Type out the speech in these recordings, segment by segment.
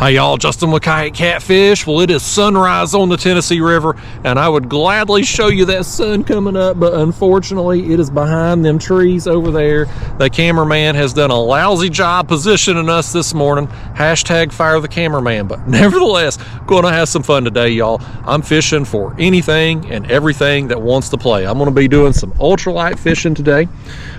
Hey y'all, Justin with Kayak Catfish. Well, it is sunrise on the Tennessee River, and I would gladly show you that sun coming up, but unfortunately it is behind them trees over there. The cameraman has done a lousy job positioning us this morning. Hashtag fire the cameraman. But nevertheless, going to have some fun today, y'all. I'm fishing for anything and everything that wants to play. I'm going to be doing some ultralight fishing today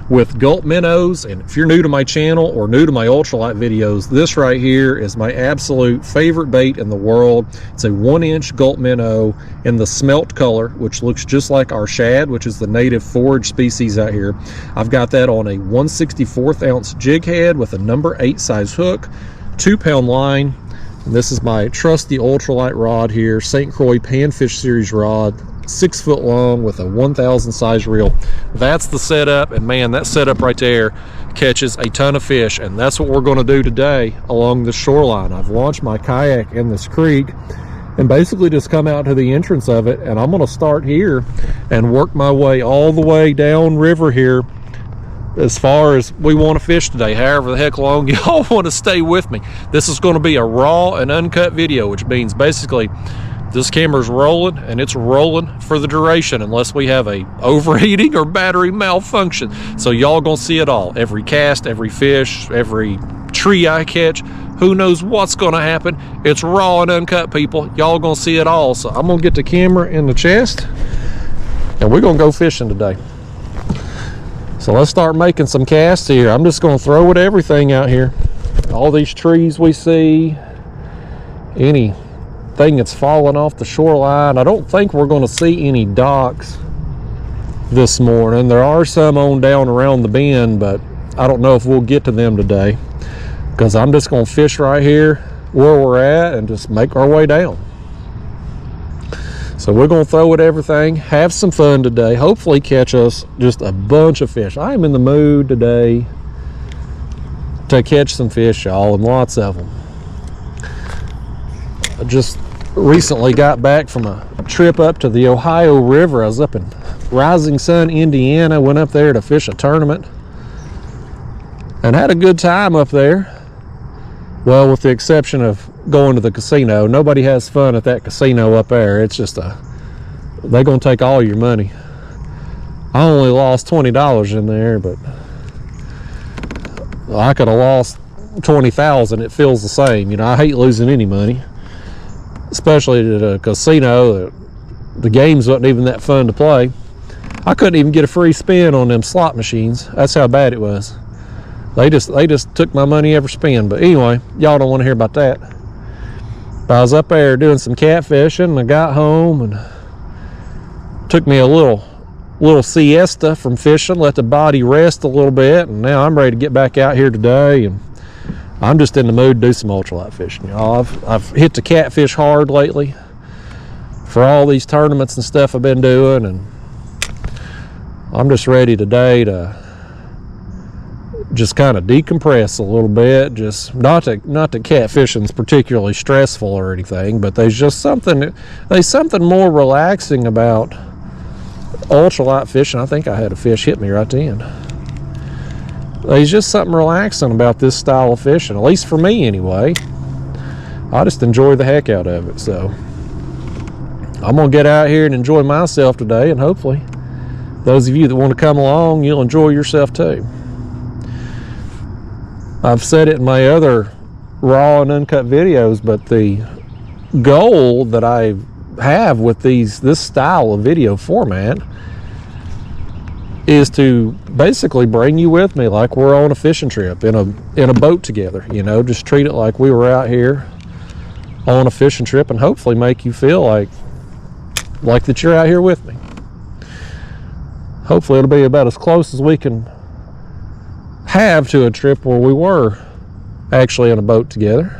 with Gulp minnows. And if you're new to my channel or new to my ultralight videos, this right here is my absolute favorite bait in the world. It's a 1-inch Gulp minnow in the smelt color, which looks just like our shad, which is the native forage species out here. I've got that on a 1/64 ounce jig head with a number 8 size hook, 2-pound line. And this is my trusty ultralight rod here, St. Croix Panfish Series rod, 6 foot long with a 1000 size reel. That's the setup, and man, that setup right there catches a ton of fish, and that's what we're going to do today along the shoreline. I've launched my kayak in this creek and basically just come out to the entrance of it, and I'm going to start here and work my way all the way down river here as far as we want to fish today, however the heck long y'all want to stay with me. This is going to be a raw and uncut video, which means basically this camera's rolling, and it's rolling for the duration unless we have a overheating or battery malfunction. So y'all gonna see it all. Every cast, every fish, every tree I catch, who knows what's gonna happen. It's raw and uncut, people. Y'all gonna see it all. So I'm gonna get the camera in the chest and we're gonna go fishing today. So let's start making some casts here. I'm just gonna throw at everything out here. All these trees we see, anything that's falling off the shoreline. I don't think we're going to see any docks this morning. There are some on down around the bend, but I don't know if we'll get to them today, because I'm just going to fish right here where we're at and just make our way down. So we're going to throw at everything, have some fun today, hopefully catch us just a bunch of fish. I am in the mood today to catch some fish, y'all, and lots of them. I just recently got back from a trip up to the Ohio River. I was up in Rising Sun, Indiana, went up there to fish a tournament and had a good time up there. Well, with the exception of going to the casino. Nobody has fun at that casino up there. It's just they're gonna take all your money. I only lost $20 in there, but I could have lost 20,000. It feels the same. You know, I hate losing any money, especially at a casino. The games wasn't even that fun to play. I couldn't even get a free spin on them slot machines. That's how bad it was. They just took my money ever spent. But anyway, y'all don't want to hear about that. But I was up there doing some catfishing, and I got home and took me a little siesta from fishing, let the body rest a little bit, and now I'm ready to get back out here today, and I'm just in the mood to do some ultralight fishing, y'all. I've hit the catfish hard lately for all these tournaments and stuff I've been doing, and I'm just ready today to just kind of decompress a little bit. Just not that catfishing's particularly stressful or anything, but there's something more relaxing about ultralight fishing. I think I had a fish hit me right then. There's just something relaxing about this style of fishing, at least for me anyway. I just enjoy the heck out of it. So I'm gonna get out here and enjoy myself today, and hopefully those of you that want to come along, you'll enjoy yourself too. I've said it in my other raw and uncut videos, but the goal that I have with this style of video format is to basically bring you with me like we're on a fishing trip in a boat together. You know, just treat it like we were out here on a fishing trip, and hopefully make you feel like that you're out here with me. Hopefully it'll be about as close as we can have to a trip where we were actually in a boat together.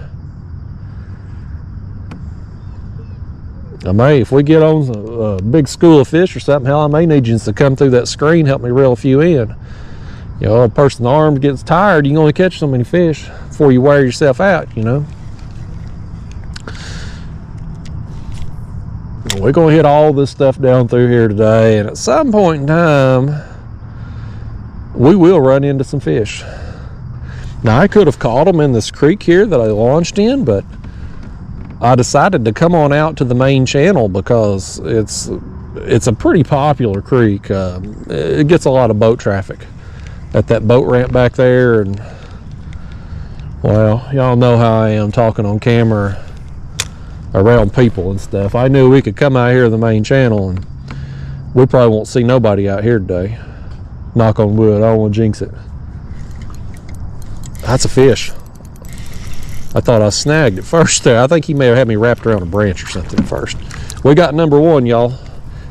If we get on a big school of fish or something, hell, I may need you to come through that screen, help me reel a few in. You know, a person's arm gets tired, you can only catch so many fish before you wear yourself out, you know. We're going to hit all this stuff down through here today, and at some point in time, we will run into some fish. Now, I could have caught them in this creek here that I launched in, but I decided to come on out to the main channel because it's a pretty popular creek. It gets a lot of boat traffic at that boat ramp back there, and well, y'all know how I am talking on camera around people and stuff. I knew we could come out here to the main channel, and we probably won't see nobody out here today. Knock on wood, I don't want to jinx it. That's a fish. I thought I snagged it first there. I think he may have had me wrapped around a branch or something first. We got number one, y'all.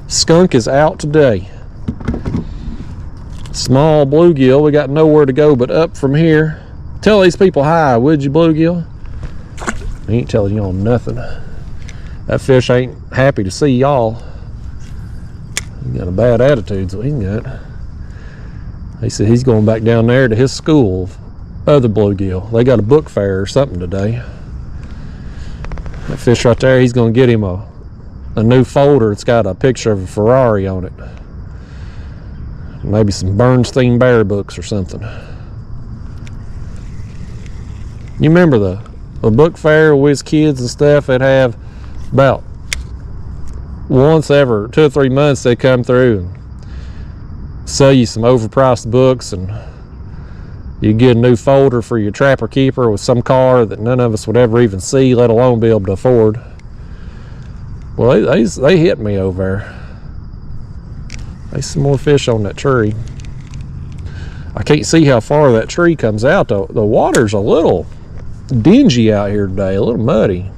Skunk is out today. Small bluegill. We got nowhere to go but up from here. Tell these people hi, would you, bluegill? He ain't telling y'all nothing. That fish ain't happy to see y'all. He got a bad attitude, so he got. He said he's going back down there to his school. Other bluegill. They got a book fair or something today. That fish right there, he's going to get him a new folder. It's got a picture of a Ferrari on it. Maybe some Bernstein Bear books or something. You remember the book fair with kids and stuff? They'd have about once every 2 or 3 months they come through and sell you some overpriced books, and you get a new folder for your trapper keeper with some car that none of us would ever even see, let alone be able to afford. Well, they hit me over there. There's some more fish on that tree. I can't see how far that tree comes out though. The water's a little dingy out here today, a little muddy.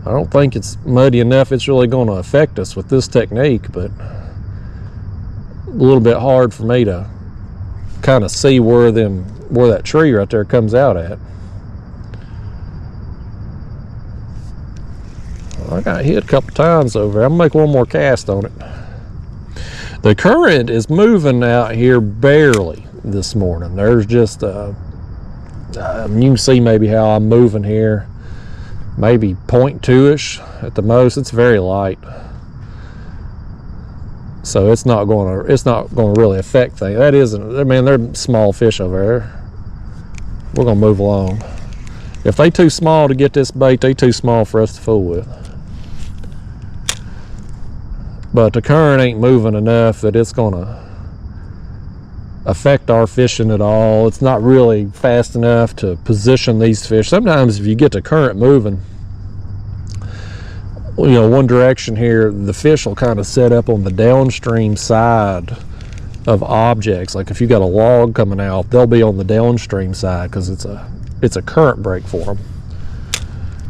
I don't think it's muddy enough it's really going to affect us with this technique, but a little bit hard for me to kind of see where that tree right there comes out at. I got hit a couple times over there. I'm gonna make one more cast on it. The current is moving out here barely this morning. There's just you can see maybe how I'm moving here, maybe 0.2-ish at the most. It's very light, so it's not going to really affect things. That isn't. I mean, they're small fish over there. We're gonna move along. If they too small to get this bait, they too small for us to fool with. But the current ain't moving enough that it's gonna affect our fishing at all. It's not really fast enough to position these fish. Sometimes if you get the current moving, you know, one direction here, the fish will kind of set up on the downstream side of objects. Like if you got a log coming out, they'll be on the downstream side because it's a current break for them.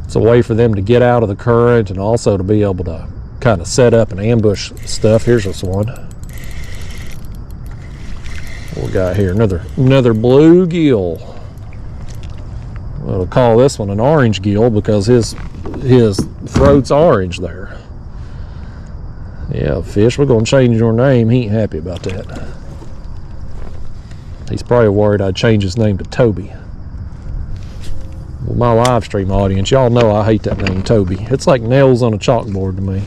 It's a way for them to get out of the current and also to be able to kind of set up and ambush stuff. Here's this one. What we got here? Another bluegill. We'll call this one an orange gill because his throat's orange there. Yeah, fish, we're going to change your name. He ain't happy about that. He's probably worried I'd change his name to Toby. Well, my live stream audience, y'all know I hate that name, Toby. It's like nails on a chalkboard to me.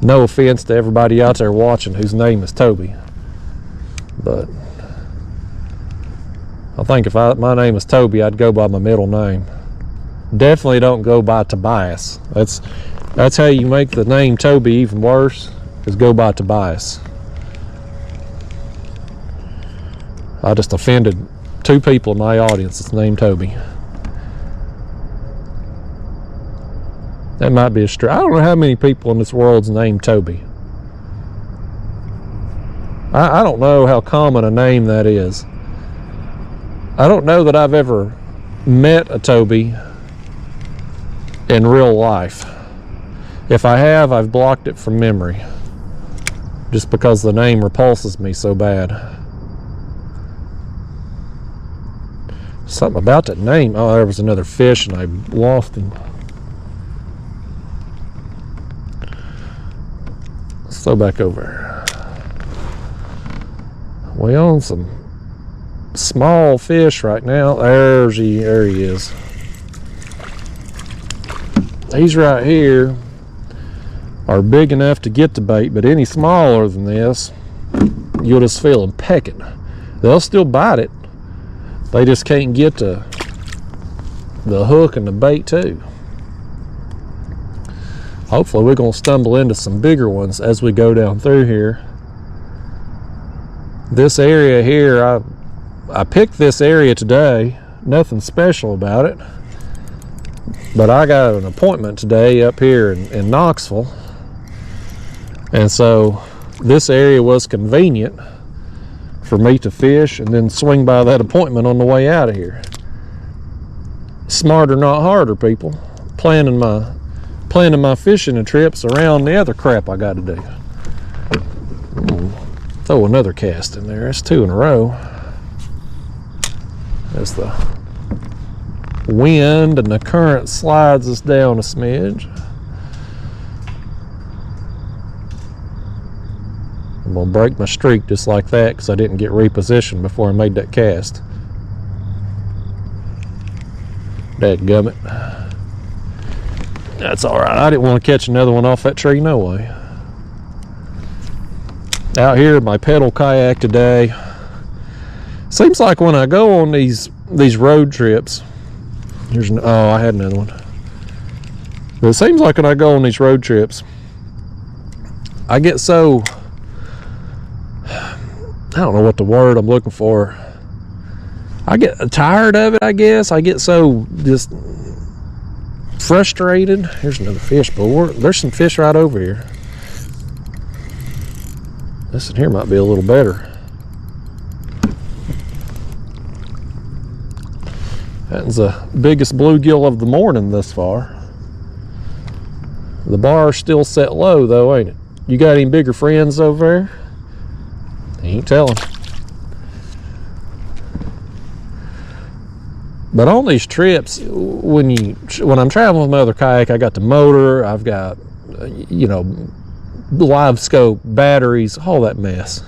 No offense to everybody out there watching whose name is Toby, but I think if my name is Toby, I'd go by my middle name. Definitely don't go by Tobias. That's how you make the name Toby even worse, is go by Tobias. I just offended 2 people in my audience that's named Toby. That might be a stretch. I don't know how many people in this world's named Toby. I don't know how common a name that is. I don't know that I've ever met a Toby in real life. If I have, I've blocked it from memory, just because the name repulses me so bad. Something about that name. Oh, there was another fish and I lost him. Let's throw back over. We own some small fish right now. There he is. These right here are big enough to get the bait, but any smaller than this, you'll just feel them pecking. They'll still bite it. They just can't get to the hook and the bait too. Hopefully we're going to stumble into some bigger ones as we go down through here. This area here, I picked this area today. Nothing special about it. But I got an appointment today up here in Knoxville. And so this area was convenient for me to fish and then swing by that appointment on the way out of here. Smarter, not harder, people. Planning my fishing and trips around the other crap I got to do. Throw another cast in there. That's 2 in a row. As the wind and the current slides us down a smidge. I'm gonna break my streak just like that because I didn't get repositioned before I made that cast. Dadgummit. That's all right. I didn't want to catch another one off that tree, no way. Out here in my pedal kayak today. Seems like when I go on these road trips, I had another one. But it seems like when I go on these road trips, I get so, I don't know what the word I'm looking for. I get tired of it, I guess. I get so just frustrated. Here's another fish, but there's some fish right over here. This in here might be a little better. That's the biggest bluegill of the morning thus far. The bar's still set low though, ain't it? You got any bigger friends over there? Ain't telling. But on these trips, when I'm traveling with my other kayak, I got the motor, I've got, live scope, batteries, all that mess.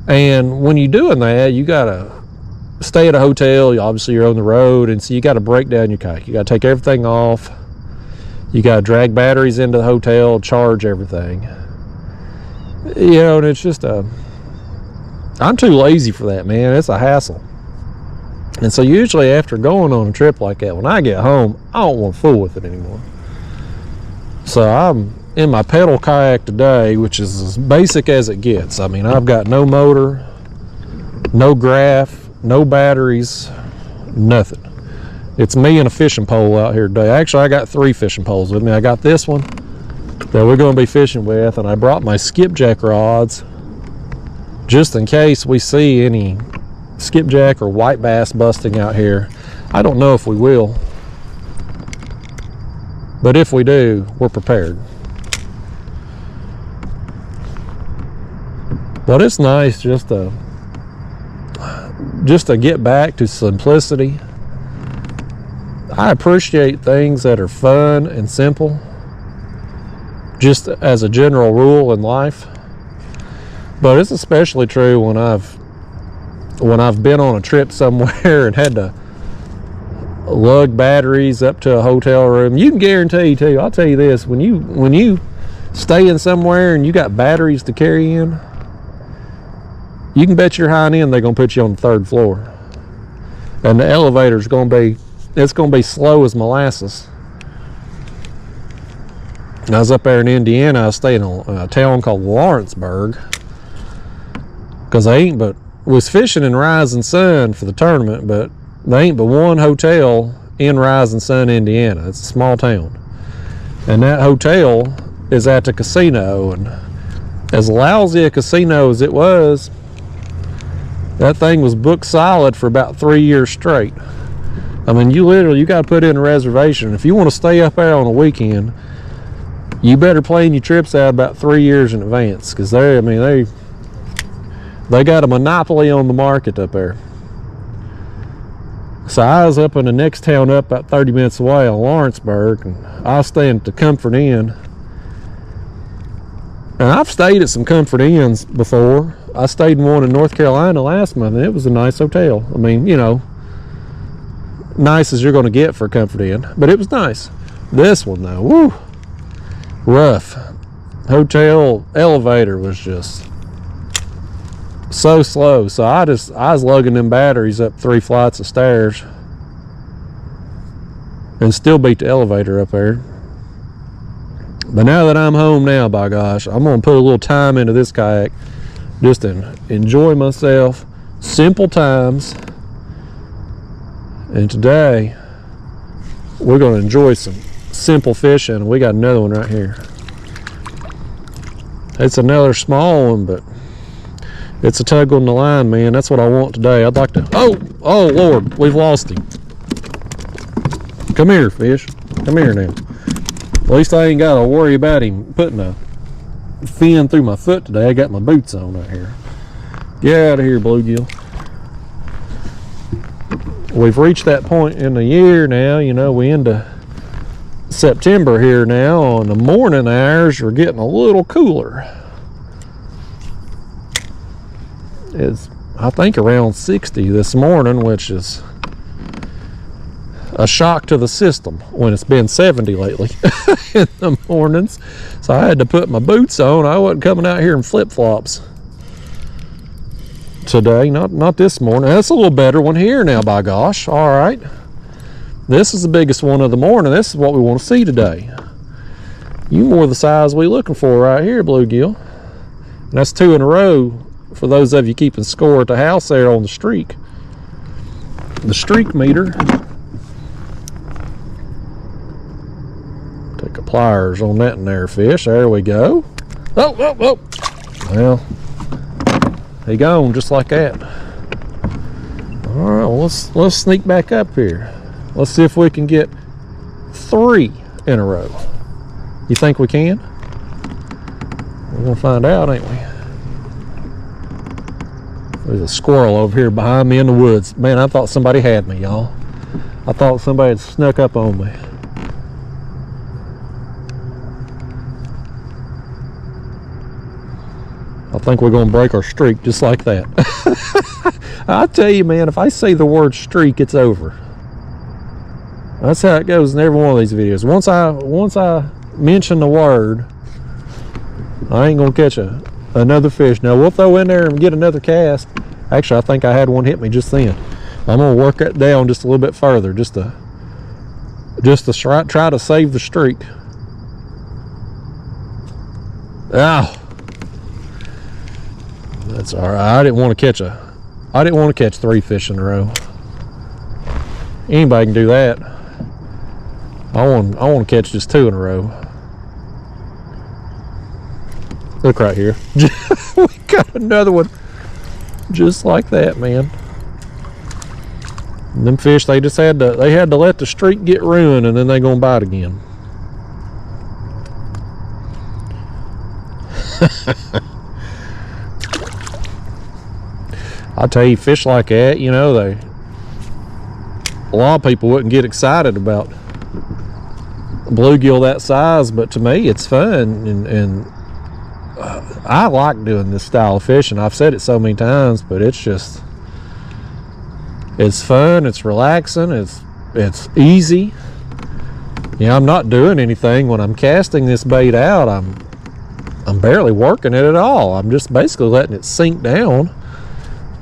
And when you're doing that, you gotta stay at a hotel. Obviously you're on the road, and so you got to break down your kayak. You got to take everything off. You got to drag batteries into the hotel, charge everything. And it's just I'm too lazy for that, man. It's a hassle. And so usually after going on a trip like that, when I get home, I don't want to fool with it anymore. So I'm in my pedal kayak today, which is as basic as it gets. I mean, I've got no motor, no graph, no batteries, nothing. It's me and a fishing pole out here today. Actually, I got 3 fishing poles with me. I got this one that we're going to be fishing with, and I brought my skipjack rods just in case we see any skipjack or white bass busting out here. I don't know if we will, but if we do, we're prepared. But it's nice just to get back to simplicity. I appreciate things that are fun and simple, just as a general rule in life. But it's especially true when I've been on a trip somewhere and had to lug batteries up to a hotel room. You can guarantee too, I'll tell you this, when you stay in somewhere and you got batteries to carry in, you can bet your hind end they're going to put you on the 3rd floor. And the elevator's going to be slow as molasses. I was up there in Indiana. I stayed in a town called Lawrenceburg. Because was fishing in Rising Sun for the tournament, but there ain't but one hotel in Rising Sun, Indiana. It's a small town. And that hotel is at the casino. And as lousy a casino as it was, that thing was booked solid for about 3 years straight. I mean, you got to put in a reservation. If you want to stay up there on a weekend, you better plan your trips out about 3 years in advance, because they got a monopoly on the market up there. So I was up in the next town up about 30 minutes away on Lawrenceburg, and I was staying at the Comfort Inn. And I've stayed at some Comfort Inns before. I stayed in one in North Carolina last month, and it was a nice hotel. I mean, nice as you're going to get for a Comfort Inn, but it was nice. This one though, woo, rough. Hotel elevator was just so slow. So I was lugging them batteries up 3 flights of stairs. and still beat the elevator up there. But now that I'm home now, by gosh, I'm gonna put a little time into this kayak, just to enjoy myself. Simple times. And today we're gonna enjoy some simple fishing. We got another one right here. It's another small one, but it's a tug on the line, man. That's what I want today. I'd like to. Oh Lord, we've lost him. Come here, fish. Come here now. At least I ain't got to worry about him putting a fin through my foot today. I got my boots on right here. Get out of here, bluegill. We've reached that point in the year now. You know, we into September here now. On the morning hours, we're getting a little cooler. It's, I think, around 60 this morning, which is a shock to the system when it's been 70 lately in the mornings. So I had to put my boots on. I wasn't coming out here in flip-flops today. Not this morning. That's a little better one here now, by gosh. All right. This is the biggest one of the morning. This is what we want to see today. You more the size we looking for right here, bluegill. And that's 2 in a row for those of you keeping score at the house there on the streak. The streak meter. Take a pliers on that in there, fish. There we go. Oh. Well, he gone just like that. All right, well, let's sneak back up here. Let's see if we can get 3 in a row. You think we can? We're gonna find out, ain't we? There's a squirrel over here behind me in the woods. Man, I thought somebody had me, y'all. I thought somebody had snuck up on me. I think we're going to break our streak just like that. I tell you, man, if I say the word streak, it's over. That's how it goes in every one of these videos. Once I mention the word, I ain't going to catch another fish. Now, we'll throw in there and get another cast. Actually, I think I had one hit me just then. I'm going to work that down just a little bit further, just to try to save the streak. Ow. That's all right. I didn't want to catch 3 fish in a row. Anybody can do that. I want to catch just 2 in a row. Look right here. We got another one just like that, man. And them fish, they had to let the streak get ruined, and then they gonna bite again. I tell you, fish like that, you know, a lot of people wouldn't get excited about bluegill that size, but to me, it's fun, and I like doing this style of fishing. I've said it so many times, but it's fun, it's relaxing, it's easy. You know, I'm not doing anything when I'm casting this bait out. I'm barely working it at all. I'm just basically letting it sink down.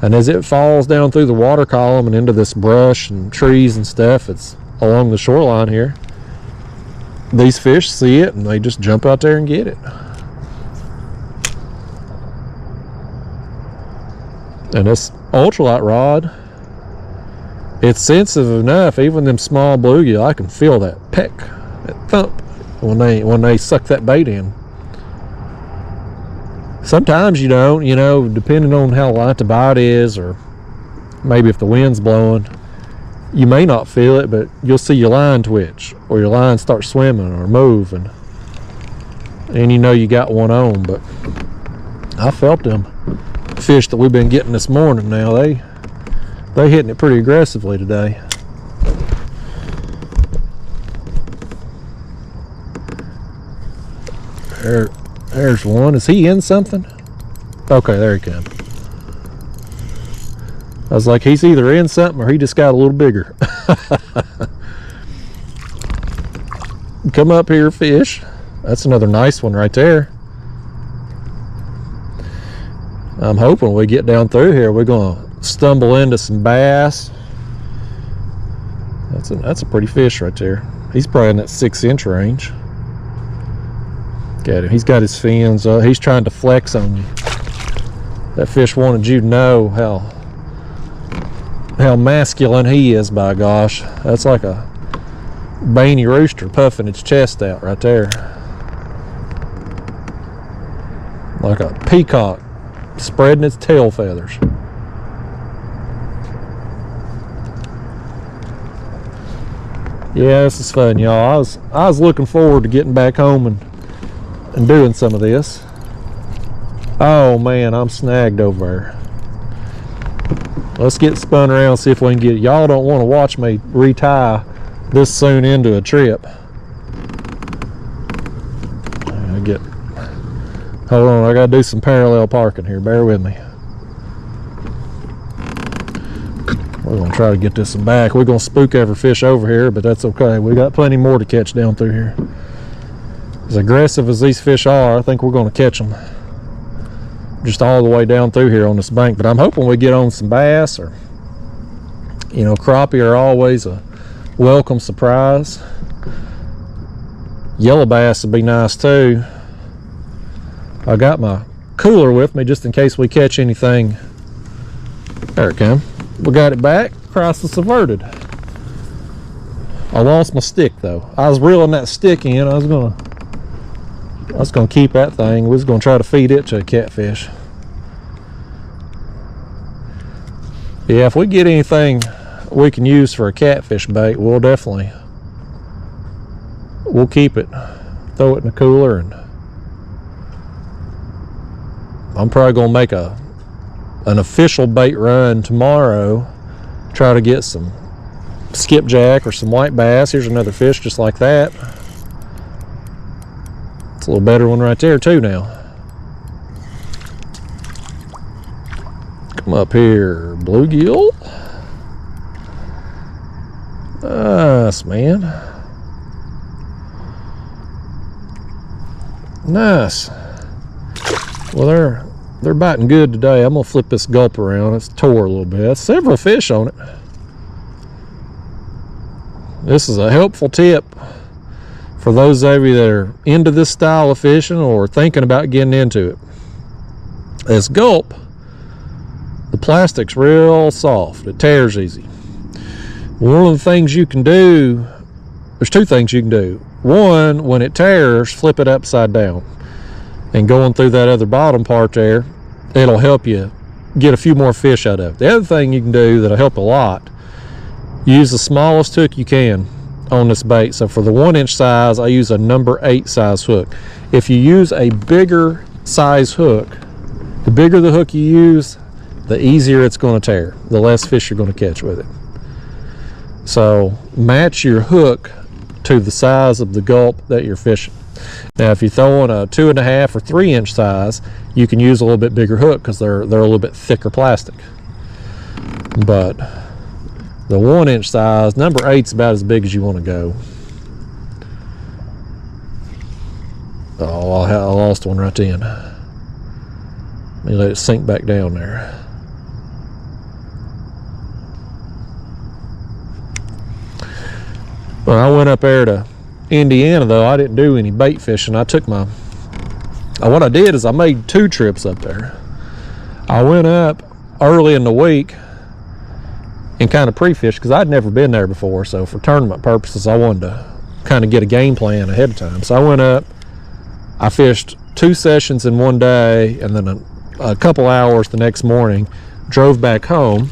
And as it falls down through the water column and into this brush and trees and stuff, it's along the shoreline here, these fish see it and they just jump out there and get it. And this ultralight rod, it's sensitive enough. Even them small bluegill, I can feel that peck, that thump when they suck that bait in. Sometimes you don't, you know, depending on how light the bite is, or maybe if the wind's blowing, you may not feel it, but you'll see your line twitch, or your line start swimming or move, and you know you got one on. But I felt them fish that we've been getting this morning now, they hitting it pretty aggressively today. There's one. Is he in something? Okay, there he comes. I was like, he's either in something or he just got a little bigger. Come up here, fish. That's another nice one right there. I'm hoping when we get down through here, we're going to stumble into some bass. That's a pretty fish right there. He's probably in that 6-inch range. Look at him. He's got his fins up. He's trying to flex on you. That fish wanted you to know how masculine he is, by gosh. That's like a Baney rooster puffing its chest out right there. Like a peacock spreading its tail feathers. Yeah, this is fun, y'all. I was looking forward to getting back home and doing some of this. Oh man, I'm snagged over there. Let's get spun around, see if we can get it. Y'all don't want to watch me retie this soon into a trip. Hold on, I gotta do some parallel parking here. Bear with me. We're gonna try to get this back. We're gonna spook every fish over here, but that's okay. We got plenty more to catch down through here. As aggressive as these fish are, I think we're gonna catch them just all the way down through here on this bank. But I'm hoping we get on some bass, or crappie are always a welcome surprise. Yellow bass would be nice too. I got my cooler with me just in case we catch anything. There it comes. We got it back. Crisis averted. I lost my stick though. I was reeling that stick in. I was gonna keep that thing. We was gonna try to feed it to a catfish. Yeah, if we get anything we can use for a catfish bait, we'll keep it. Throw it in the cooler, and I'm probably gonna make an official bait run tomorrow. Try to get some skipjack or some white bass. Here's another fish just like that. It's a little better one right there too now. Come up here, bluegill. Nice, man. Nice. Well, they're biting good today. I'm gonna flip this gulp around. It's tore a little bit. That's several fish on it. This is a helpful tip for those of you that are into this style of fishing or thinking about getting into it. This gulp, the plastic's real soft. It tears easy. One of the things you can do, there's two things you can do. One, when it tears, flip it upside down. And going through that other bottom part there, it'll help you get a few more fish out of it. The other thing you can do that'll help a lot, use the smallest hook you can on this bait. So for the 1-inch size, I use a number 8 size hook. If you use a bigger size hook, the bigger the hook you use, the easier it's going to tear, the less fish you're going to catch with it. So match your hook to the size of the gulp that you're fishing. Now, if you throw in a 2.5 or 3-inch size, you can use a little bit bigger hook because they're a little bit thicker plastic. But the 1-inch size, number 8's about as big as you want to go. Oh, I lost one right then. Let me let it sink back down there. When I went up there to Indiana, though, I didn't do any bait fishing. What I did is I made 2 trips up there. I went up early in the week and kind of pre-fished because I'd never been there before. So for tournament purposes, I wanted to kind of get a game plan ahead of time. So I went up, I fished 2 sessions in one day, and then a couple hours the next morning, drove back home,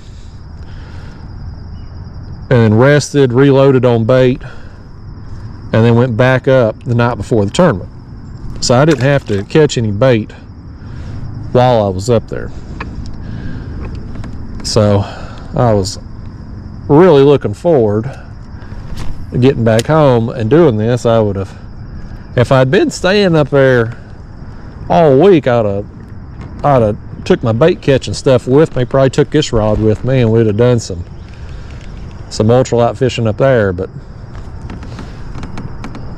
and then rested, reloaded on bait, and then went back up the night before the tournament. So I didn't have to catch any bait while I was up there. So I was really looking forward to getting back home and doing this. I would have, if I'd been staying up there all week, I'd have took my bait catching stuff with me, probably took this rod with me, and we'd have done some ultralight fishing up there. But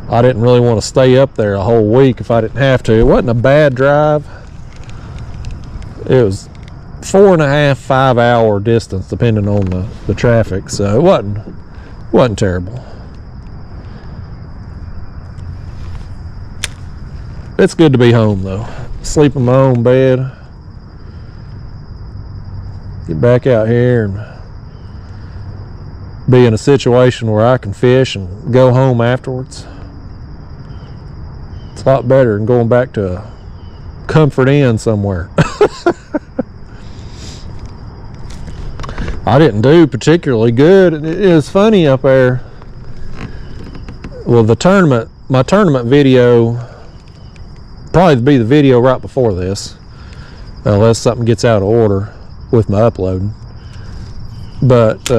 I didn't really want to stay up there a whole week if I didn't have to. It wasn't a bad drive. It was 4.5, 5 hour distance depending on the traffic, so it Wasn't terrible. It's good to be home though. Sleep in my own bed. Get back out here and be in a situation where I can fish and go home afterwards. It's a lot better than going back to a comfort inn somewhere. I didn't do particularly good. It was funny up there. Well, my tournament video, probably be the video right before this, unless something gets out of order with my uploading. But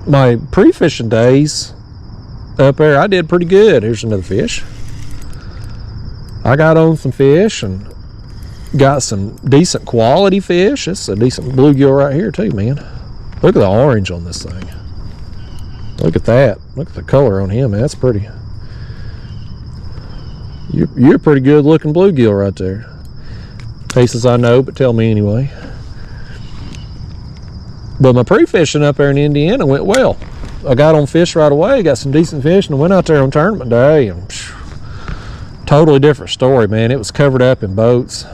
my pre-fishing days up there, I did pretty good. Here's another fish. I got on some fish and got some decent quality fish. It's a decent bluegill right here too, man. Look at the orange on this thing. Look at that. Look at the color on him, man. That's pretty. You're a pretty good looking bluegill right there. Faces I know, but tell me anyway. But my pre-fishing up there in Indiana went well. I got on fish right away, got some decent fish, and I went out there on tournament day, and totally different story, man. It was covered up in boats.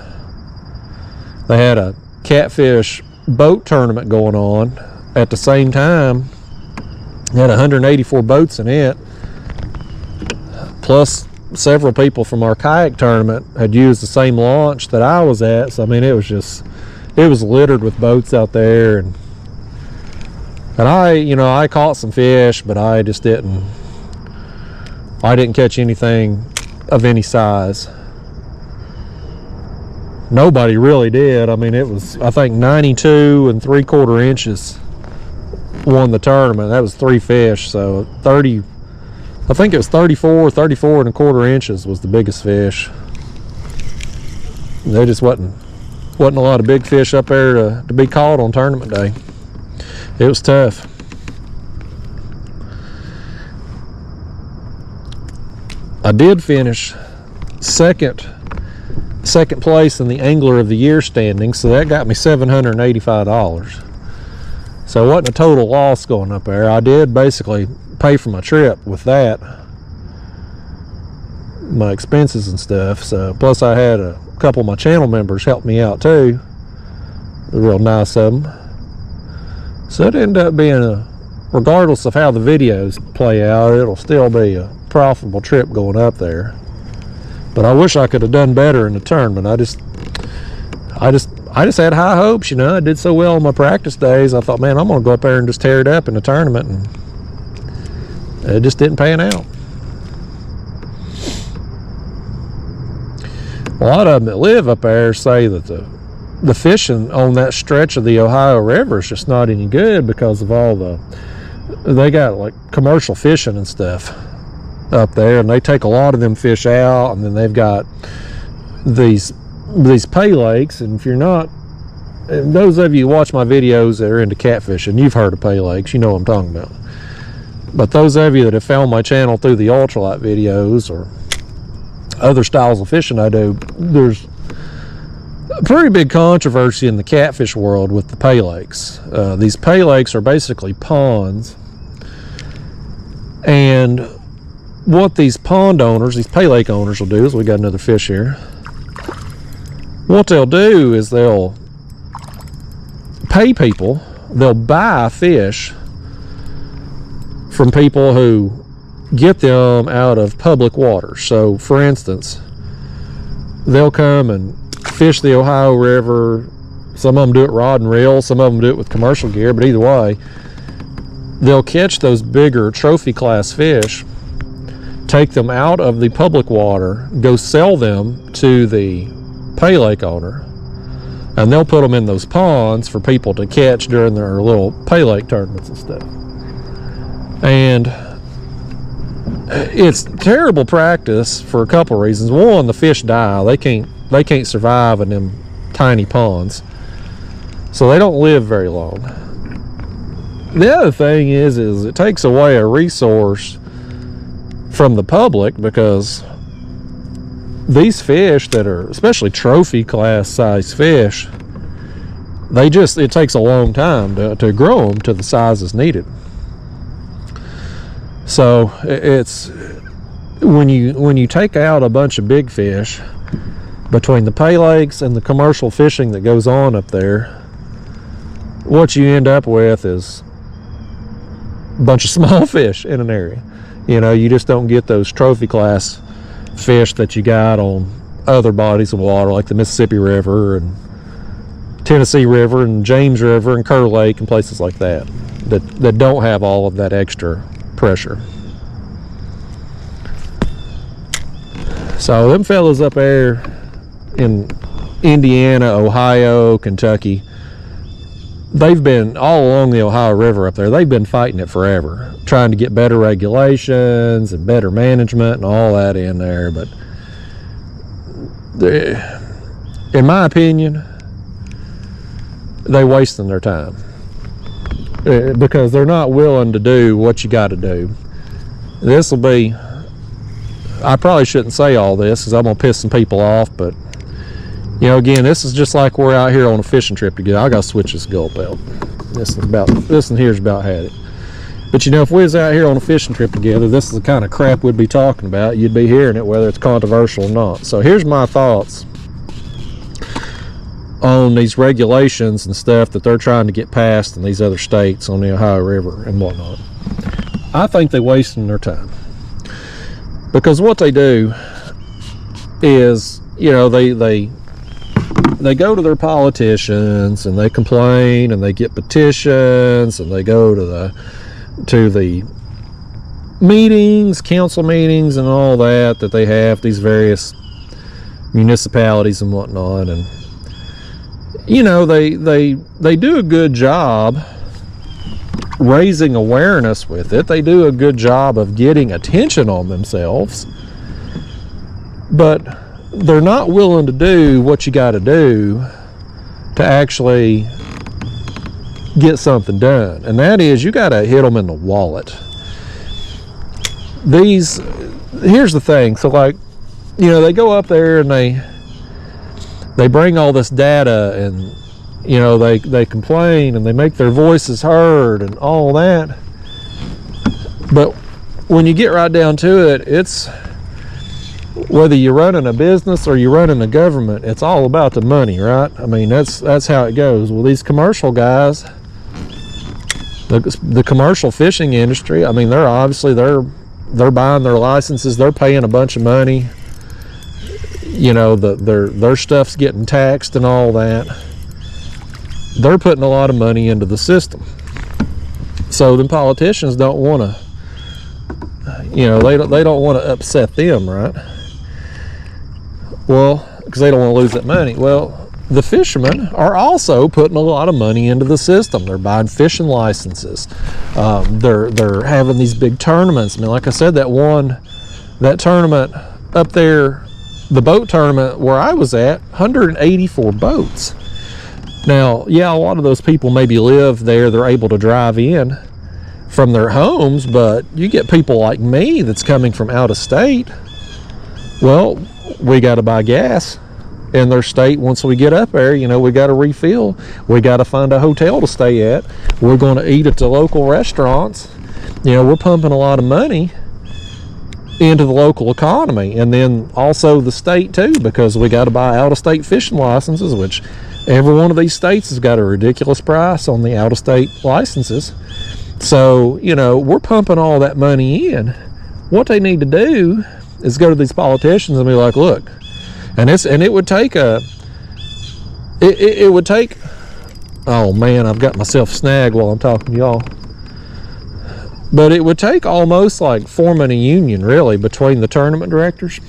They had a catfish boat tournament going on at the same time. They had 184 boats in it, plus several people from our kayak tournament had used the same launch that I was at. So I mean, it was littered with boats out there, and I caught some fish, but I didn't catch anything of any size. Nobody really did. I mean, it was, I think 92 3/4 inches won the tournament. That was 3 fish. So 30, I think it was 34 1/4 inches was the biggest fish. There just wasn't a lot of big fish up there to be caught on tournament day. It was tough. I did finish second place in the Angler of the Year standing, so that got me $785. So it wasn't a total loss going up there. I did basically pay for my trip with that, my expenses and stuff. So plus I had a couple of my channel members help me out too. They're real nice of them. So it ended up being regardless of how the videos play out, it'll still be a profitable trip going up there. But I wish I could have done better in the tournament. I just had high hopes, I did so well on my practice days. I thought, man, I'm gonna go up there and just tear it up in the tournament, and it just didn't pan out. A lot of them that live up there say that the fishing on that stretch of the Ohio River is just not any good because of all they got like commercial fishing and stuff up there, and they take a lot of them fish out, and then they've got these pay lakes. And if you're not, those of you who watch my videos that are into catfishing, you've heard of pay lakes, you know what I'm talking about. But those of you that have found my channel through the Ultralight videos or other styles of fishing I do, there's a pretty big controversy in the catfish world with the pay lakes. These pay lakes are basically ponds, and what these pond owners, these pay lake owners will do is, we got another fish here. What they'll do is they'll pay people, they'll buy fish from people who get them out of public water. So for instance, they'll come and fish the Ohio River. Some of them do it rod and reel, some of them do it with commercial gear, but either way, they'll catch those bigger trophy class fish, take them out of the public water, go sell them to the pay lake owner, and they'll put them in those ponds for people to catch during their little pay lake tournaments and stuff. And it's terrible practice for a couple reasons. One, the fish die. They can't survive in them tiny ponds, so they don't live very long. The other thing is it takes away a resource from the public, because these fish that are especially trophy class size fish, it takes a long time to grow them to the sizes needed. So it's when you take out a bunch of big fish, between the pay lakes and the commercial fishing that goes on up there, what you end up with is a bunch of small fish in an area. You know, you just don't get those trophy class fish that you got on other bodies of water like the Mississippi River and Tennessee River and James River and Kerr Lake and places like that that don't have all of that extra pressure. So them fellas up there in Indiana, Ohio, Kentucky, they've been all along the Ohio River up there, they've been fighting it forever, trying to get better regulations and better management and all that in there. But in my opinion, they're wasting their time because they're not willing to do what you got to do. This will be, I probably shouldn't say all this because I'm gonna piss some people off, but you know, again, this is just like we're out here on a fishing trip together. I gotta switch this Gulp out. This one here's about had it. But you know, if we was out here on a fishing trip together, this is the kind of crap we'd be talking about. You'd be hearing it, whether it's controversial or not. So here's my thoughts on these regulations and stuff that they're trying to get passed in these other states on the Ohio River and whatnot. I think they're wasting their time, because what they do is, you know, they go to their politicians and they complain and they get petitions and they go to the meetings, council meetings and all that they have, these various municipalities and whatnot, and you know, they do a good job raising awareness with it. They do a good job of getting attention on themselves, but they're not willing to do what you got to do to actually get something done, and that is you got to hit them in the wallet. Here's the thing. So, like, you know, they go up there and they bring all this data, and you know, they complain and they make their voices heard and all that, but when you get right down to it, it's whether you're running a business or you're running a government, it's all about the money, right? I mean, that's how it goes. Well, these commercial guys, the commercial fishing industry, I mean, they're obviously they're buying their licenses, they're paying a bunch of money. You know, their stuff's getting taxed and all that. They're putting a lot of money into the system. So the politicians don't want to, you know, they don't want to upset them, right? Well, because they don't want to lose that money. Well, the fishermen are also putting a lot of money into the system. They're buying fishing licenses. They're having these big tournaments. I mean, like I said, that tournament up there, the boat tournament where I was at, 184 boats. Now, yeah, a lot of those people maybe live there. They're able to drive in from their homes, but you get people like me that's coming from out of state. Well, we got to buy gas in their state. Once we get up there, you know, we got to refill. We got to find a hotel to stay at. We're going to eat at the local restaurants. You know, we're pumping a lot of money into the local economy, and then also the state too, because we got to buy out-of-state fishing licenses, which every one of these states has got a ridiculous price on the out-of-state licenses. So, you know, we're pumping all that money in. What they need to do is go to these politicians and be like, look, and it would take it would take, oh man, I've got myself snagged while I'm talking to y'all. But it would take almost like forming a union, really, between the tournament directors,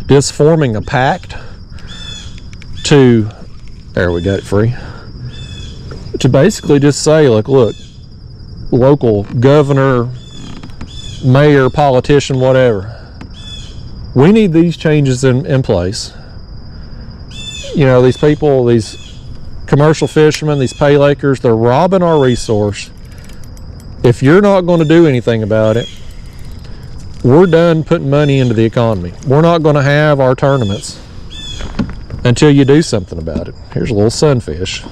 just forming a pact to, there, we got it free, to basically just say, look, local governor, mayor, politician, whatever, we need these changes in place. You know, these people, these commercial fishermen, these pay lakers, they're robbing our resource. If you're not going to do anything about it, we're done putting money into the economy. We're not going to have our tournaments until you do something about it. Here's a little sunfish.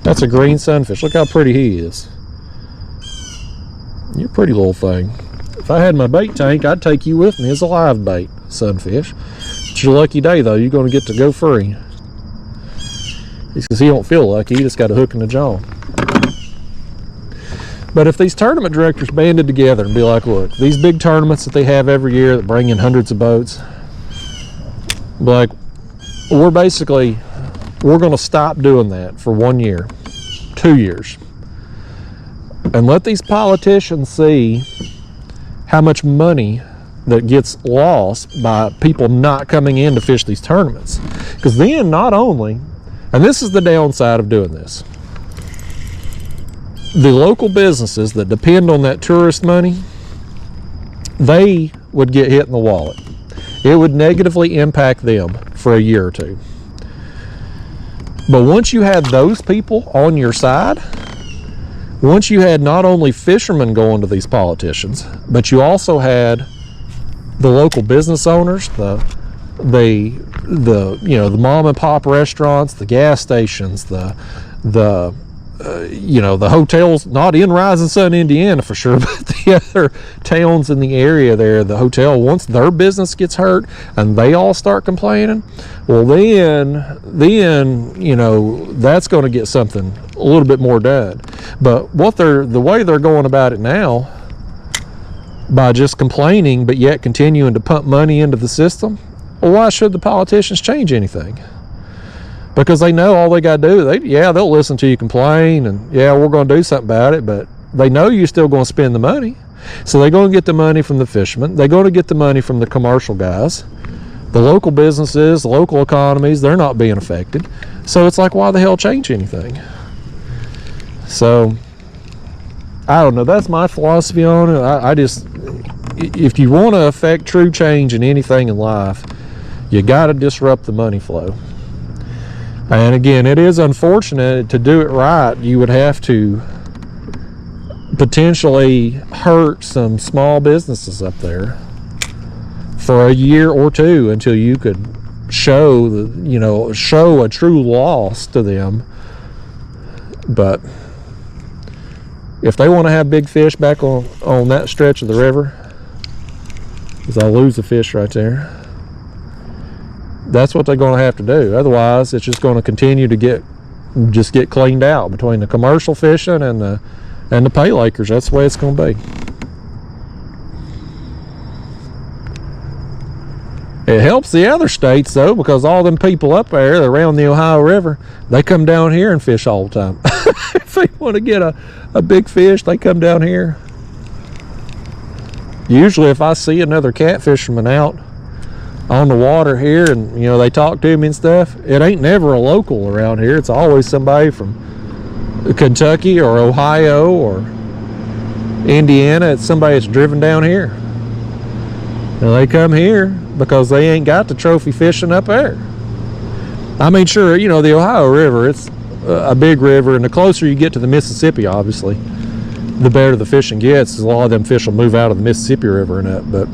That's a green sunfish. Look how pretty he is. You're a pretty little thing. If I had my bait tank, I'd take you with me as a live bait, sunfish. It's your lucky day, though. You're going to get to go free. Because he don't feel lucky. He just got a hook in the jaw. But if these tournament directors banded together and be like, look, these big tournaments that they have every year that bring in hundreds of boats, like, we're going to stop doing that for 1 year, 2 years. And let these politicians see how much money that gets lost by people not coming in to fish these tournaments. Because then not only, and this is the downside of doing this, the local businesses that depend on that tourist money, they would get hit in the wallet. It would negatively impact them for a year or two. But once you had those people on your side, once you had not only fishermen going to these politicians, but you also had the local business owners, the mom and pop restaurants, the gas stations, the hotels, not in Rising Sun, Indiana for sure, but the other towns in the area there, the hotel, once their business gets hurt and they all start complaining, well then, that's going to get something a little bit more done. But the way they're going about it now, by just complaining but yet continuing to pump money into the system, well, why should the politicians change anything? Because they know all they got to do, they'll listen to you complain, and we're going to do something about it, but they know you're still going to spend the money. So they're going to get the money from the fishermen. They're going to get the money from the commercial guys. The local businesses, the local economies, they're not being affected. So it's like, why the hell change anything? So, I don't know. That's my philosophy on it. I just, if you want to affect true change in anything in life, you got to disrupt the money flow. And again, it is unfortunate. To do it right, you would have to potentially hurt some small businesses up there for a year or two until you could show a true loss to them. But if they want to have big fish back on that stretch of the river, because I'll lose a fish right there, that's what they're going to have to do. Otherwise, it's just going to continue to get cleaned out between the commercial fishing and the pay lakers. That's the way it's going to be. It helps the other states though, because all them people up there around the Ohio River, they come down here and fish all the time. If they want to get a big fish, they come down here. Usually if I see another catfisherman out on the water here and they talk to me and stuff, it ain't never a local around here. It's always somebody from Kentucky or Ohio or Indiana. It's somebody that's driven down here, and they come here because they ain't got the trophy fishing up there. I mean, sure, the Ohio River, it's a big river, and the closer you get to the Mississippi, obviously, the better the fishing gets. A lot of them fish will move out of the Mississippi River and that, but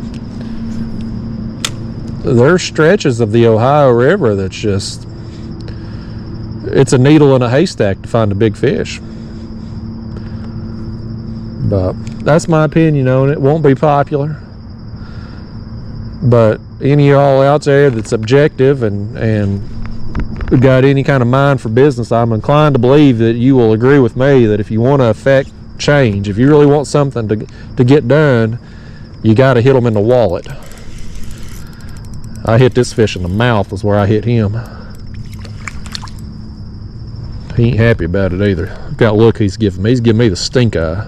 there's stretches of the Ohio River that's just, it's a needle in a haystack to find a big fish. But that's my opinion on it. It won't be popular, but any of y'all out there that's objective and got any kind of mind for business, I'm inclined to believe that you will agree with me that if you want to affect change, if you really want something to get done, you got to hit them in the wallet. I hit this fish in the mouth is where I hit him. He ain't happy about it either. Look at that look he's giving me. He's giving me the stink eye.